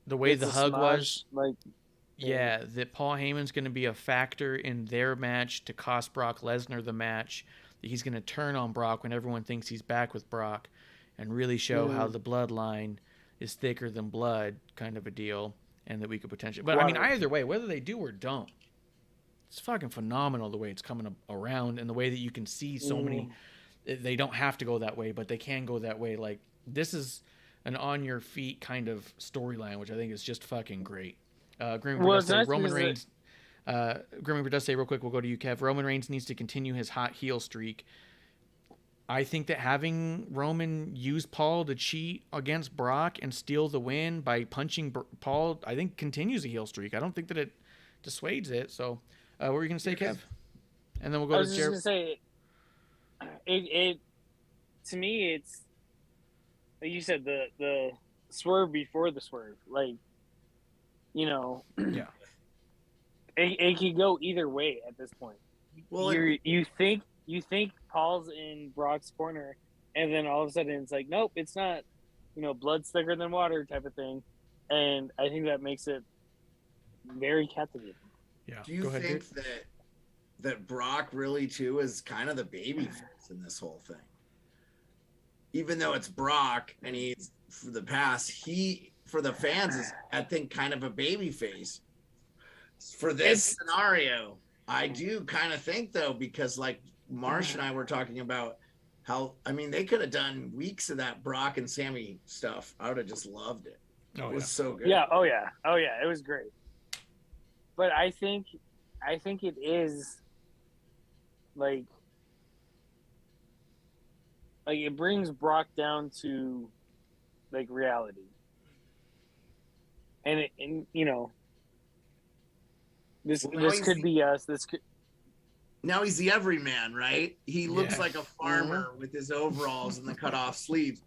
the way the hug was, that Paul Heyman's going to be a factor in their match to cost Brock Lesnar the match, that he's going to turn on Brock when everyone thinks he's back with Brock and really show how the bloodline is thicker than blood, kind of a deal, and that we could potentially... But, I mean, either way, whether they do or don't, it's fucking phenomenal the way it's coming around and the way that you can see so many... They don't have to go that way, but they can go that way. Like, this is an on-your-feet kind of storyline, which I think is just fucking great. Grim does say Roman Reigns... Grim does say, real quick, we'll go to you, Kev. Roman Reigns needs to continue his hot heel streak. I think that having Roman use Paul to cheat against Brock and steal the win by punching Paul, I think continues a heel streak. I don't think that it dissuades it. So, what were you going to say, Kev? And then we'll go to Jared. I was just going to say, it to me, it's like you said, the swerve before the swerve. Like, yeah, it could go either way at this point. Well, you think Paul's in Brock's corner, and then all of a sudden it's like, nope, it's not. Blood's thicker than water type of thing, and I think that makes it very captivating. Yeah. Do you think that Brock really too is kind of the baby face in this whole thing? Even though it's Brock and he's for the past, he for the fans is, I think, kind of a baby face. For this scenario, I do kind of think though, because like Marsh and I were talking about how, I mean, they could have done weeks of that Brock and Sammy stuff. I would have just loved it. It was so good. Yeah. Oh yeah. It was great. But I think it is like it brings Brock down to like reality. And this could be us. Now he's the everyman, right? He looks like a farmer with his overalls and the cut off sleeves.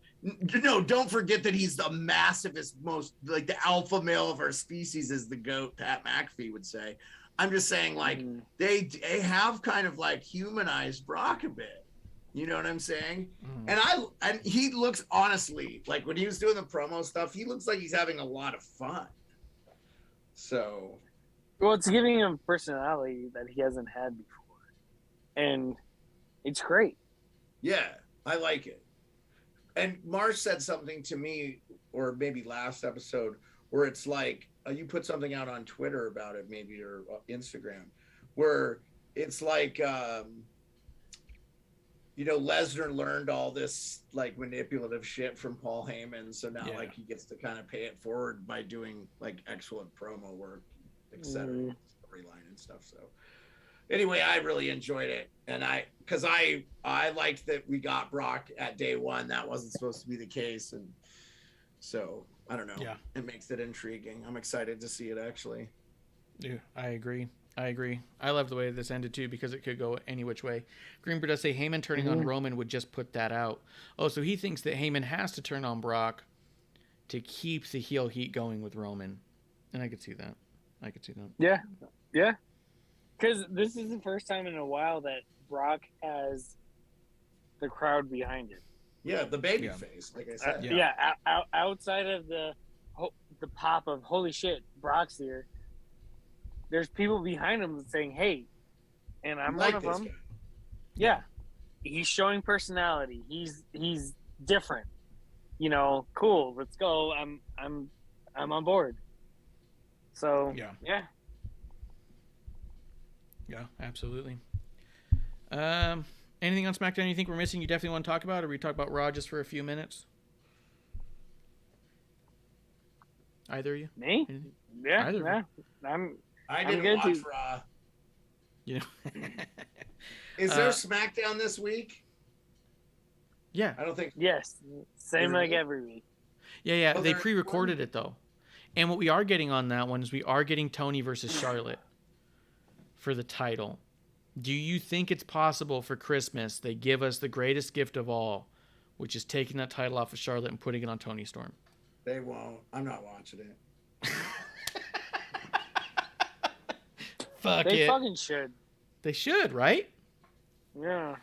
No, don't forget that he's the massivest, most like the alpha male of our species, as the GOAT Pat McAfee would say. I'm just saying, like they have kind of like humanized Brock a bit. You know what I'm saying? And he looks, honestly, like when he was doing the promo stuff, he looks like he's having a lot of fun. So, well, it's giving him personality that he hasn't had before, and it's great. Yeah, I like it. And Marsh said something to me, or maybe last episode, where it's like you put something out on Twitter about it, maybe, or Instagram, where it's like, Lesnar learned all this like manipulative shit from Paul Heyman, so now like he gets to kind of pay it forward by doing like excellent promo work, etc., storyline and stuff. So anyway, I really enjoyed it, and because I liked that we got Brock at day one. That wasn't supposed to be the case, and so I don't know. Yeah, it makes it intriguing. I'm excited to see it actually. Yeah, I agree. I love the way this ended too, because it could go any which way. Greenberg does say Heyman turning on Roman would just put that out. Oh, so he thinks that Heyman has to turn on Brock to keep the heel heat going with Roman, and I could see that. Yeah. Because this is the first time in a while that Brock has the crowd behind it. Yeah, the baby face, like I said. Outside of the pop of holy shit, Brock's here. There's people behind him saying, "Hey, and I'm Like one of this them. guy. Yeah, he's showing personality. He's different. You know, cool. Let's go. I'm on board. So yeah. Yeah, absolutely. Anything on SmackDown you think we're missing? You definitely want to talk about, or we talk about Raw just for a few minutes? Either of you? Me? Anything? Yeah, Either. yeah. I I'm didn't good watch to- Raw. You know. Is there SmackDown this week? Yeah. I don't think. Yes, same Every like week? every week. Yeah. Well, They there- pre-recorded it though, and what we are getting on that one is we are getting Tony versus Charlotte for the title. Do you think it's possible for Christmas they give us the greatest gift of all, which is taking that title off of Charlotte and putting it on Tony Storm? They won't. I'm not watching it. Fuck They it. fucking should. They should, right? Yeah.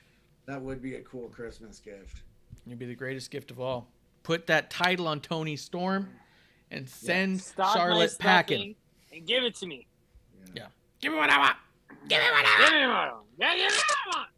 That would be a cool Christmas gift. It'd be the greatest gift of all. Put that title on Tony Storm and send Stop my Charlotte packing. stuffing and give it to me. Yeah. Give me what I want. Give me what I want. Yeah, give me what I want.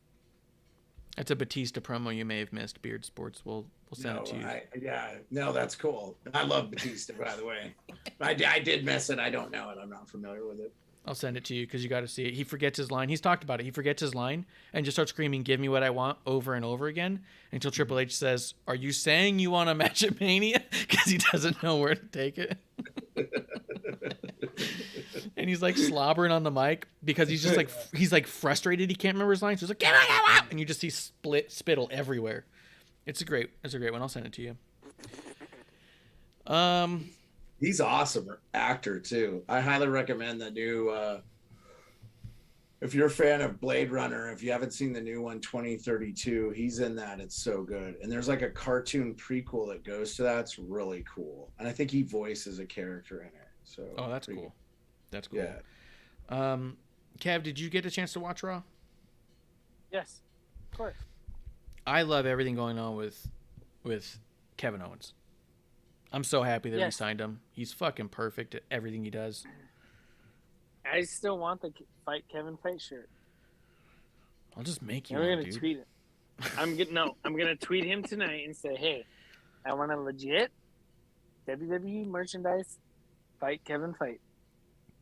That's a Batista promo you may have missed. Beard Sports will send it to you. No, that's cool. I love Batista, by the way. I did miss it. I don't know it. I'm not familiar with it. I'll send it to you because you got to see it. He forgets his line. He's talked about it. He forgets his line and just starts screaming, "Give me what I want," over and over again until Triple H says, "Are you saying you want a match at Mania?" Because he doesn't know where to take it. And he's like slobbering on the mic because he's just like he's like frustrated. He can't remember his lines. So he's like, "Give me what I want," and you just see spittle everywhere. It's a great one. I'll send it to you. He's awesome actor too. I highly recommend the new. If you're a fan of Blade Runner, if you haven't seen the new one, 2032, he's in that. It's so good. And there's like a cartoon prequel that goes to that. It's really cool. And I think he voices a character in it. So. Oh, that's cool. That's cool. Yeah. Kev, did you get a chance to watch Raw? Yes, of course. I love everything going on with Kevin Owens. I'm so happy that we signed him. He's fucking perfect at everything he does. I still want the Fight Kevin fight shirt. I'll just make you I'm one, gonna dude. tweet it. I'm gonna tweet him tonight and say, "Hey, I want a legit WWE merchandise Fight Kevin fight."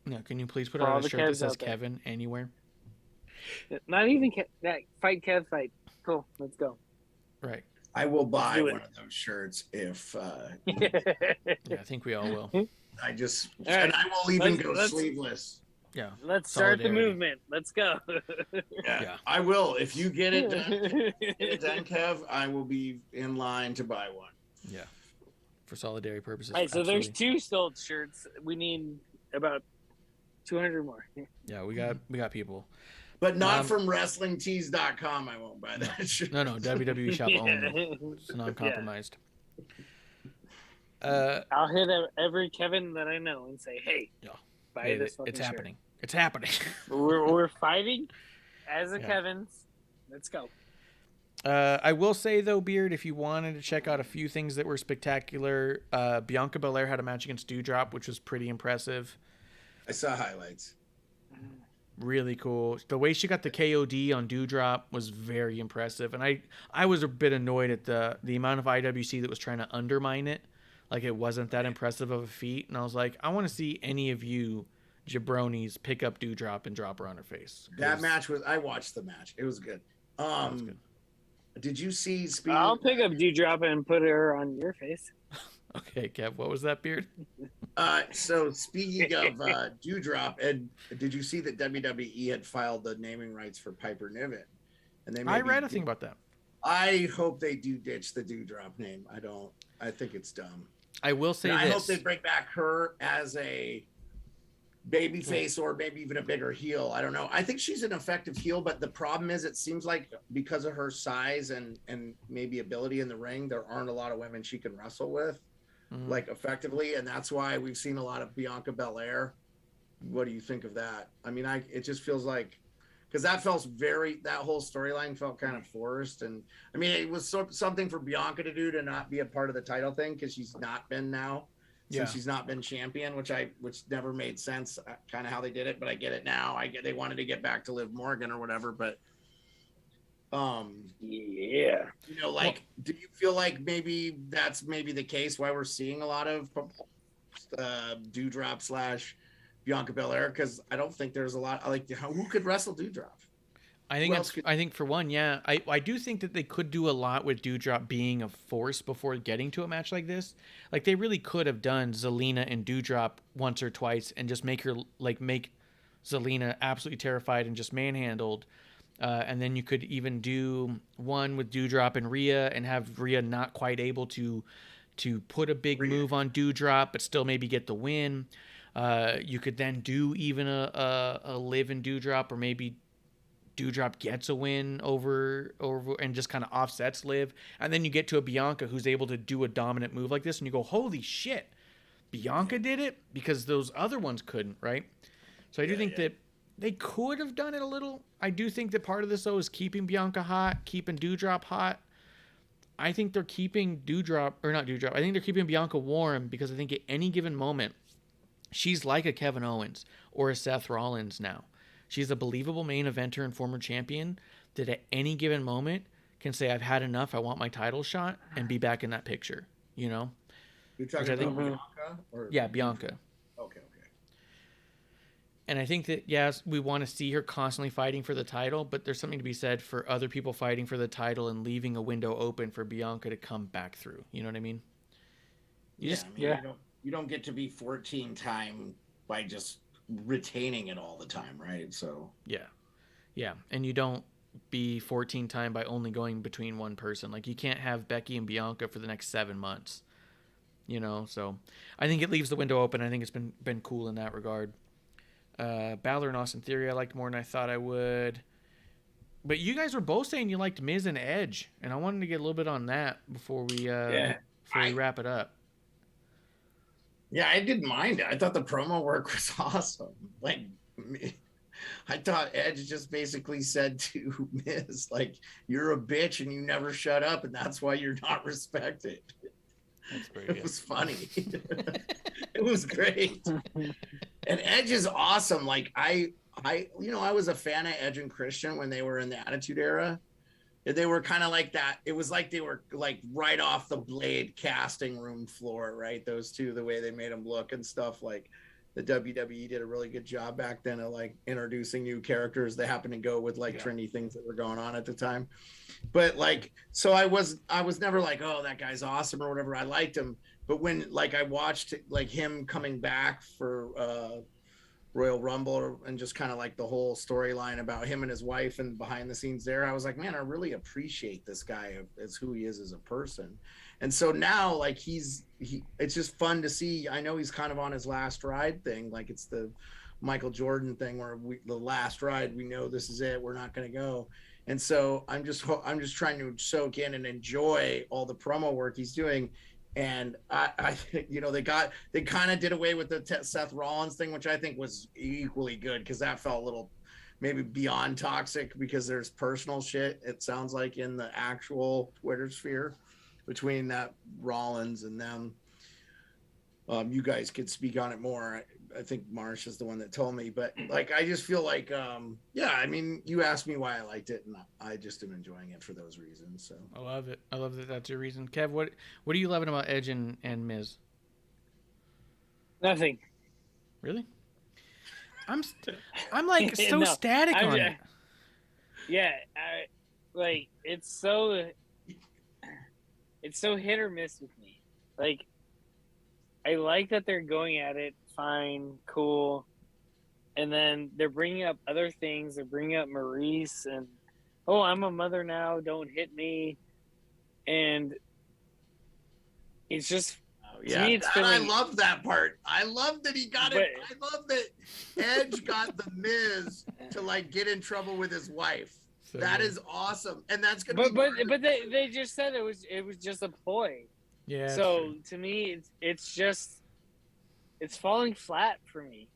No, can you please put For all out a the shirt that Kevs says out there. Kevin anywhere? Not even that Fight Kev fight. Cool, let's go. Right. I will buy Do it. one of those shirts if Yeah, I think we all will. I just All right. and I will even Let's- go let's- sleeveless. Yeah. Let's start the Solidarity. movement. Let's go. Yeah, I will. If you get it done, Kev, I will be in line to buy one. Yeah. For solidarity purposes. All right, so there's absolutely. 2 sold shirts. We need about 200 more. Yeah, we got people. But not from WrestlingTees.com. I won't buy that shirt. No, WWE shop only. It's non-compromised. I'll hit every Kevin that I know and say, "Hey, Yeah. buy Hey, this fucking it's shirt." happening. It's happening. We're fighting as a Yeah. Kevin's. Let's go. I will say though, Beard, if you wanted to check out a few things that were spectacular, Bianca Belair had a match against Doudrop, which was pretty impressive. I saw highlights. Really cool. The way she got the KOD on Doudrop was very impressive, and I was a bit annoyed at the amount of IWC that was trying to undermine it. Like it wasn't that impressive of a feat, and I was like, I want to see any of you jabronis pick up Doudrop and drop her on her face. That match was. I watched the match. It was good. good. Did you see? Speed? I'll pick up Dewdrop and put her on your face. Okay, Kev, what was that, Beard? So speaking of Dewdrop, and did you see that WWE had filed the naming rights for Piper Niven? And they I read a thing about that. I hope they do ditch the Dewdrop name. I don't. I think it's dumb. I will say And I this. hope they bring back her as a baby face or maybe even a bigger heel. I don't know. I think she's an effective heel, but the problem is it seems like because of her size and maybe ability in the ring, there aren't a lot of women she can wrestle with like effectively, and that's why we've seen a lot of Bianca Belair. What do you think of that? I mean, it just feels like because that whole storyline felt kind of forced, and I mean it was something for Bianca to do to not be a part of the title thing because she's not been now. since she's not been champion, which never made sense, kind of how they did it, but I get it now. They wanted to get back to Liv Morgan or whatever, but yeah, you know, like, do you feel like maybe that's the case why we're seeing a lot of Doudrop / Bianca Belair? Because I don't think there's a lot like who could wrestle Doudrop. I think for one, yeah, I do think that they could do a lot with Doudrop being a force before getting to a match like this. Like they really could have done Zelina and Doudrop once or twice and just make Zelina absolutely terrified and just manhandled. And then you could even do one with Doudrop and Rhea and have Rhea not quite able to put a big move on Doudrop, but still maybe get the win. You could then do even a Liv and Doudrop, or maybe Doudrop gets a win over and just kind of offsets Liv. And then you get to a Bianca who's able to do a dominant move like this, and you go, holy shit, Bianca did it? Because those other ones couldn't, right? So I do think that they could have done it a little. I do think that part of this, though, is keeping Bianca hot, keeping Doudrop hot. I think they're keeping I think they're keeping Bianca warm because I think at any given moment, she's like a Kevin Owens or a Seth Rollins now. She's a believable main eventer and former champion that at any given moment can say, I've had enough, I want my title shot, and be back in that picture, you know? You're talking about Bianca? Yeah, Bianca. Okay. And I think that, yes, we want to see her constantly fighting for the title, but there's something to be said for other people fighting for the title and leaving a window open for Bianca to come back through. You know what I mean? You don't get to be 14-time by just retaining it all the time, right? So yeah, and you don't be 14-time by only going between one person. Like you can't have Becky and Bianca for the next 7 months, you know. So I think it leaves the window open. I think it's been cool in that regard. Balor and Austin Theory I liked more than I thought I would, but you guys were both saying you liked Miz and Edge, and I wanted to get a little bit on that before we wrap it up. Yeah, I didn't mind it. I thought the promo work was awesome. Like, I thought Edge just basically said to Miz, like, you're a bitch and you never shut up, and that's why you're not respected. That's great. It was funny. It was great. And Edge is awesome. Like, I was a fan of Edge and Christian when they were in the Attitude Era. They were kind of like that. It was like they were like right off the Blade casting room floor, right? Those two, the way they made them look and stuff. Like the WWE did a really good job back then of like introducing new characters that happened to go with like trendy things that were going on at the time. But like, so I was never like, oh, that guy's awesome or whatever. I liked him. But when like I watched like him coming back for Royal Rumble and just kind of like the whole storyline about him and his wife and behind the scenes there, I was like, man, I really appreciate this guy as who he is as a person. And so now like it's just fun to see. I know he's kind of on his last ride thing. Like it's the Michael Jordan thing where the last ride, we know this is it. We're not going to go. And so I'm just trying to soak in and enjoy all the promo work he's doing. And I they kind of did away with the Seth Rollins thing, which I think was equally good because that felt a little maybe beyond toxic because there's personal shit, it sounds like, in the actual Twitter sphere between that Rollins and them. You guys could speak on it more. I think Marsh is the one that told me, but like, I just feel like, I mean, you asked me why I liked it, and I just am enjoying it for those reasons. So I love it. I love that that's your reason. Kev, what are you loving about Edge and Miz? Nothing. Really? I'm like so static on it. Yeah, it's so hit or miss with me. Like, I like that they're going at it fine, cool, and then they're bringing up other things. They're bringing up Maurice and, oh, I'm a mother now, don't hit me, and it's just to me, it's feeling, I love that part. I love that he got it. I love that Edge got the Miz to like get in trouble with his wife. So that is awesome, and that's gonna. But they just said it was just a ploy. Yeah. So to me, it's falling flat for me.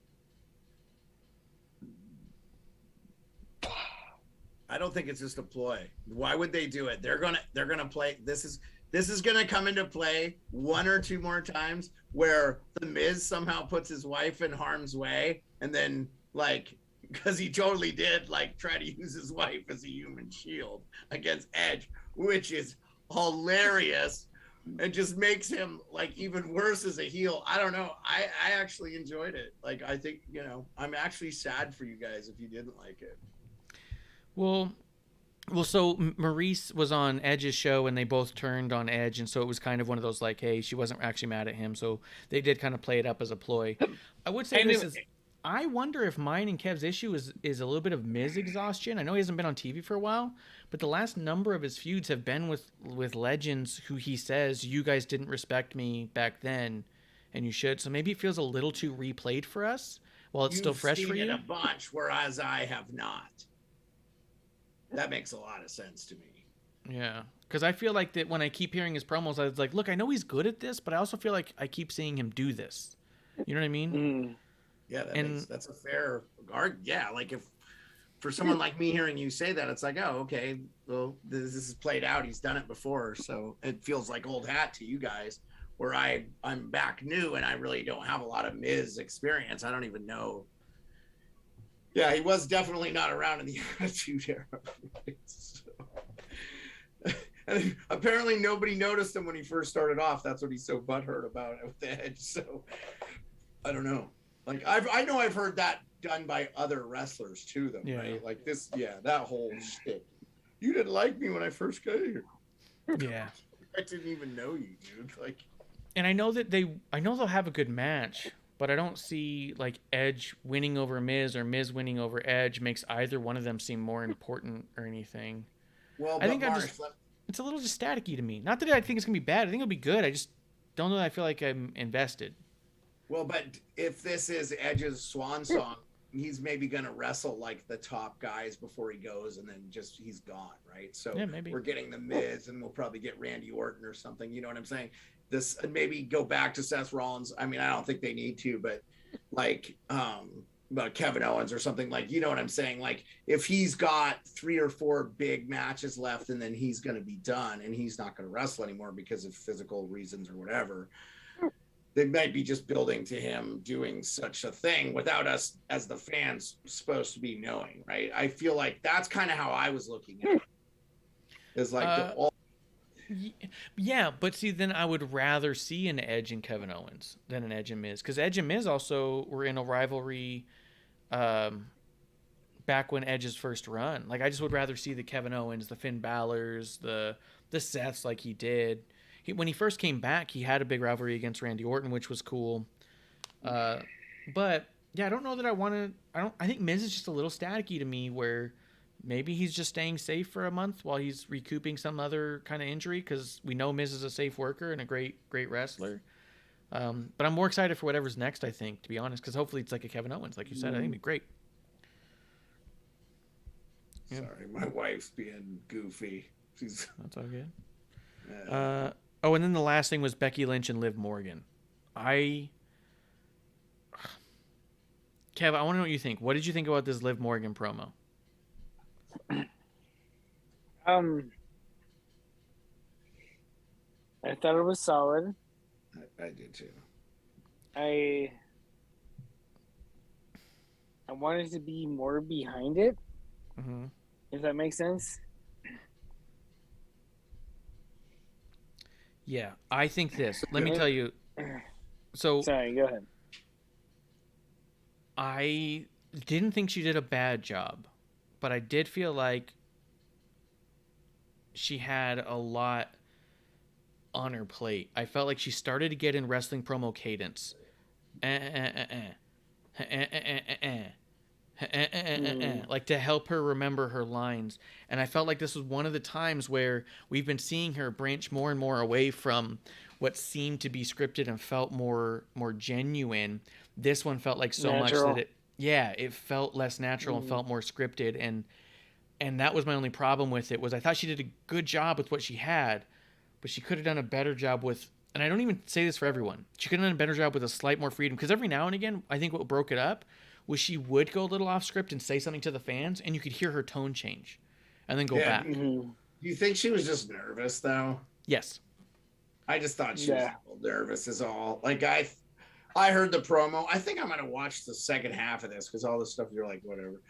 I don't think it's just a ploy. Why would they do it? They're gonna play. This this is going to come into play one or two more times where the Miz somehow puts his wife in harm's way, and then like, because he totally did like try to use his wife as a human shield against Edge, which is hilarious. It just makes him like even worse as a heel. I don't know. I actually enjoyed it. Like, I think, you know, I'm actually sad for you guys if you didn't like it. Well, so Maurice was on Edge's show and they both turned on Edge, and so it was kind of one of those like, hey, she wasn't actually mad at him, so they did kind of play it up as a ploy. I would say I wonder if mine and Kev's issue is a little bit of Miz exhaustion. I know he hasn't been on TV for a while, but the last number of his feuds have been with legends who he says, you guys didn't respect me back then, and you should. So maybe it feels a little too replayed for us while it's still fresh for you. You've seen it a bunch, whereas I have not. That makes a lot of sense to me. Yeah, because I feel like that when I keep hearing his promos, I was like, look, I know he's good at this, but I also feel like I keep seeing him do this. You know what I mean? Yeah, that's a fair argument. Yeah, like if for someone like me hearing you say that, it's like, oh, okay, well, this is played out. He's done it before, so it feels like old hat to you guys. Where I'm back new and I really don't have a lot of Miz experience. I don't even know. Yeah, he was definitely not around in the Attitude Era. Right? So, and apparently nobody noticed him when he first started off. That's what he's so butthurt about it with Edge. So I don't know. Like I know I've heard that done by other wrestlers too, though. Yeah. Right? Like this, that whole shit. You didn't like me when I first got here. Yeah. I didn't even know you, dude. Like, and I know they'll have a good match, but I don't see like Edge winning over Miz or Miz winning over Edge makes either one of them seem more important or anything. Well, I think it's a little just staticky to me. Not that I think it's gonna be bad. I think it'll be good. I just don't know that I feel like I'm invested. Well, but if this is Edge's swan song, he's maybe going to wrestle like the top guys before he goes, and then just he's gone, right? So yeah, maybe we're getting the Miz, and we'll probably get Randy Orton or something. You know what I'm saying? This maybe go back to Seth Rollins. I mean, I don't think they need to, but like but Kevin Owens or something, like, you know what I'm saying? Like if he's got 3 or 4 big matches left, and then he's going to be done, and he's not going to wrestle anymore because of physical reasons or whatever. They might be just building to him doing such a thing without us as the fans supposed to be knowing, right? I feel like that's kind of how I was looking at it. It's like yeah, but see, then I would rather see an Edge and Kevin Owens than an Edge and Miz, because Edge and Miz also were in a rivalry back when Edge's first run. Like, I just would rather see the Kevin Owens, the Finn Balor's, the Seths like he did. When he first came back, he had a big rivalry against Randy Orton, which was cool. But yeah, I don't know that I want to. I think Miz is just a little staticky to me, where maybe he's just staying safe for a month while he's recouping some other kind of injury, because we know Miz is a safe worker and a great wrestler. But I'm more excited for whatever's next, I think, to be honest, because hopefully it's like a Kevin Owens, like you said. I think it'd be great. Yeah. Sorry, my wife's being goofy. That's all good. And then the last thing was Becky Lynch and Liv Morgan. Kev, I want to know what you think. What did you think about this Liv Morgan promo? I thought it was solid. I did too. I wanted to be more behind it. Mm-hmm. If that makes sense. Yeah, I think this. Let me tell you. So sorry, go ahead. I didn't think she did a bad job, but I did feel like she had a lot on her plate. I felt like she started to get in wrestling promo cadence. Like to help her remember her lines. And I felt like this was one of the times where we've been seeing her branch more and more away from what seemed to be scripted and felt more genuine. This one felt like so natural. Much that it felt less natural and felt more scripted, and that was my only problem with it. Was I thought she did a good job with what she had, but she could have done a better job with, and I don't even say this for everyone, she could have done a better job with a slight more freedom, because every now and again I think what broke it up was she would go a little off script and say something to the fans, and you could hear her tone change and then go back. Mm-hmm. Do you think she was just nervous, though? Yes. I just thought she was Yeah. a little nervous is all. Like I heard the promo. I think I'm gonna watch the second half of this because all this stuff you're like, whatever.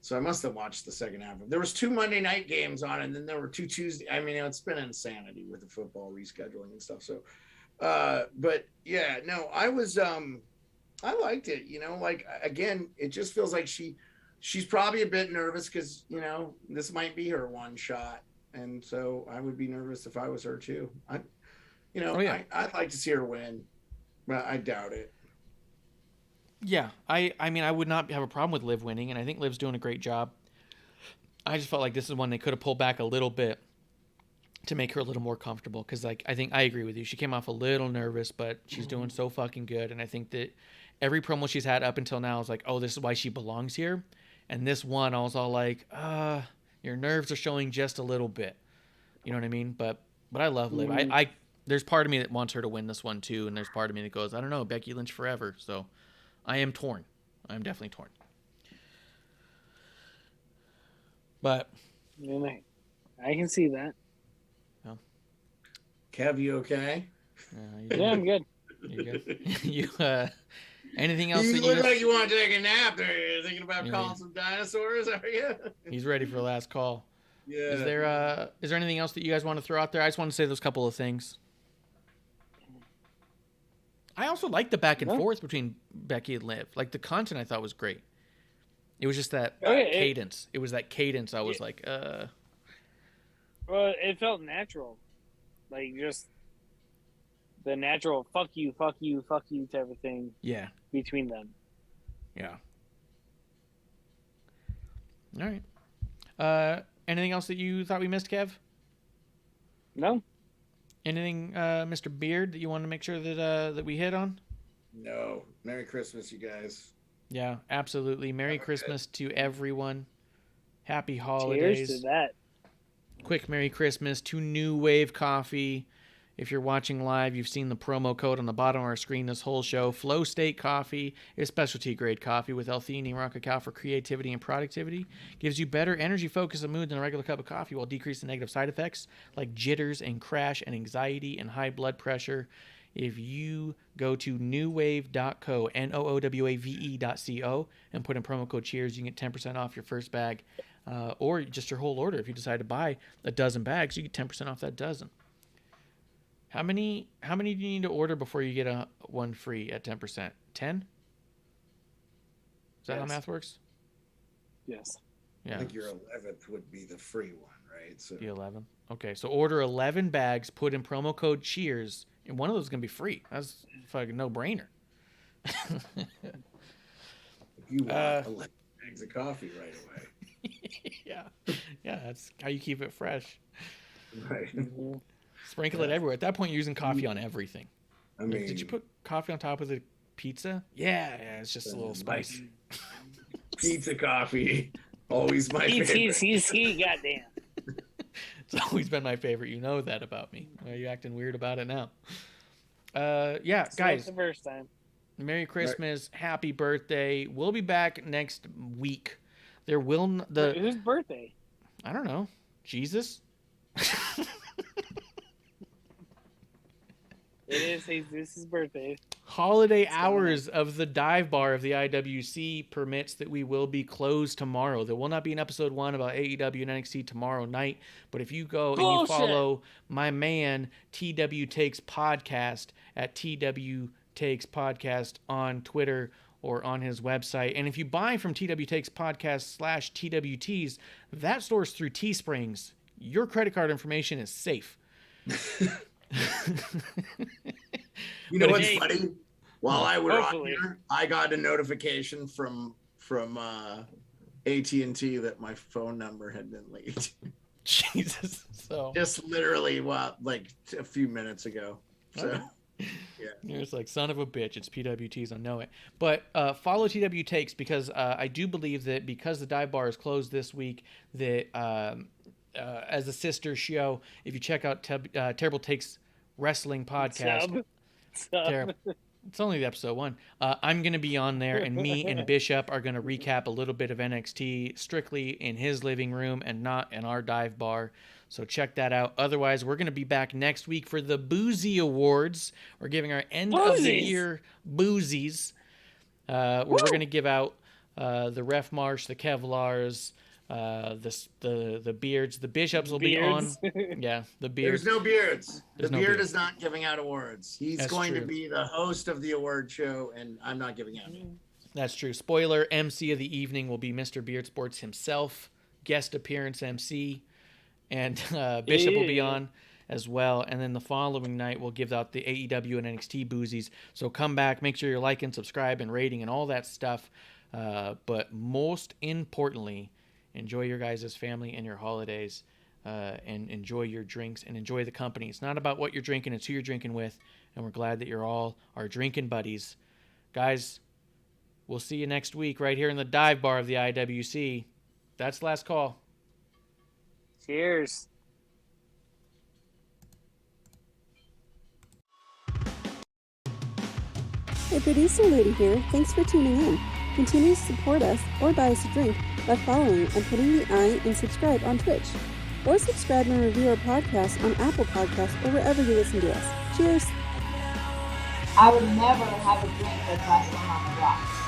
So I must have watched the second half. There was 2 Monday night games on, and then there were 2 Tuesday. I mean, it's been insanity with the football rescheduling and stuff. So, but yeah, no, I liked it. You know, like again, it just feels like she's probably a bit nervous because this might be her one shot, and so I would be nervous if I was her too. I'd like to see her win, but I doubt it. Yeah, I mean, I would not have a problem with Liv winning, and I think Liv's doing a great job. I just felt like this is one they could have pulled back a little bit to make her a little more comfortable, because like I think I agree with you. She came off a little nervous, but she's doing so fucking good, and I think that every promo she's had up until now is like, oh, this is why she belongs here. And this one, I was all like, your nerves are showing just a little bit. You know what I mean? But I love Liv. I there's part of me that wants her to win this one too, and there's part of me that goes, I don't know, Becky Lynch forever. So I am torn. I'm definitely torn. But I can see that. Kev, you okay? Yeah, I'm good. You good? You anything else? You that look like you want to take a nap there. You're thinking about Yeah. calling some dinosaurs, are you? He's ready for the last call. Yeah. Is there anything else that you guys want to throw out there? I just want to say those couple of things. I also like the back and forth between Becky and Liv. Like the content I thought was great. It was just that cadence. It was that cadence. I was like, Well, it felt natural. Like just the natural fuck you type of thing. Yeah. Between them. Yeah. All right. Anything else that you thought we missed, Kev? No. Anything, Mr. Beard, that you want to make sure that we hit on? No. Merry Christmas, you guys. Yeah, absolutely. Merry Christmas to everyone. Happy holidays. Cheers to that. Quick Merry Christmas to New Wave Coffee. If you're watching live, you've seen the promo code on the bottom of our screen this whole show. Flow State Coffee is specialty grade coffee with L-theanine raw cacao for creativity and productivity. Gives you better energy, focus, and mood than a regular cup of coffee while decreasing negative side effects like jitters and crash and anxiety and high blood pressure. If you go to newwave.co, NOOWAVE.co, and put in promo code CHEERS, you can get 10% off your first bag, or just your whole order. If you decide to buy a dozen bags, you get 10% off that dozen. How many do you need to order before you get one free at 10%? 10? Is that how math works? Yes. Yeah. I think your 11th would be the free one, right? So The 11. Okay, so order 11 bags, put in promo code CHEERS, and one of those is going to be free. That's a fucking no-brainer. if you want 11 bags of coffee right away. Yeah, that's how you keep it fresh. Right. Sprinkle it everywhere. At that point, you're using coffee on everything. I mean, Did you put coffee on top of the pizza? Yeah, it's just a little spice. Pizza coffee, always my favorite. He's goddamn. It's always been my favorite. You know that about me. Why are you acting weird about it now? Yeah, So guys. that's the first time. Merry Christmas, happy birthday. We'll be back next week. There will Whose birthday? I don't know. Jesus. It is Jesus' birthday. Holiday hours of the dive bar of the IWC permits that we will be closed tomorrow. There will not be an episode 1 about AEW and NXT tomorrow night. But if you go and you follow my man TW Takes Podcast at TW Takes Podcast on Twitter or on his website, and if you buy from TW Takes Podcast /TWTs, that store's through Teesprings. Your credit card information is safe. You know But what's funny? While I was on Hopefully. here, I got a notification from AT&T that my phone number had been leaked. Jesus. So Just literally, like a few minutes ago. So, yeah. you're just like, son of a bitch. It's PWTs. I know it. But follow TW Takes, because I do believe that because the dive bar is closed this week, that as a sister show, if you check out Terrible Takes Wrestling Podcast. Sub. It's only episode 1. I'm going to be on there, and me and Bishop are going to recap a little bit of NXT strictly in his living room and not in our dive bar. So check that out. Otherwise, we're going to be back next week for the Boozy Awards. We're giving our end of the year boozies. Where we're going to give out the Ref Marsh, the Kevlars, the beards. The Bishops will be on. Yeah, the beards. There's no beards. There's The no beard beards. is not giving out awards. He's That's going true. to be the host of the award show, and I'm not giving out any. That's true. Spoiler, MC of the evening will be Mr. Beard Sports himself, guest appearance MC, and Bishop will be on as well. And then the following night, we'll give out the AEW and NXT boozies. So come back, make sure you're liking, subscribe, and rating and all that stuff. But most importantly, enjoy your guys' family and your holidays, and enjoy your drinks and enjoy the company. It's not about what you're drinking, it's who you're drinking with. And we're glad that you're all our drinking buddies. Guys, we'll see you next week right here in the dive bar of the IWC. That's last call. Cheers. Hey, producer lady here. Thanks for tuning in. Continue to support us or buy us a drink by following and putting the I in subscribe on Twitch. Or subscribe and review our podcast on Apple Podcasts or wherever you listen to us. Cheers! I would never have a drink with wrestling on the rocks.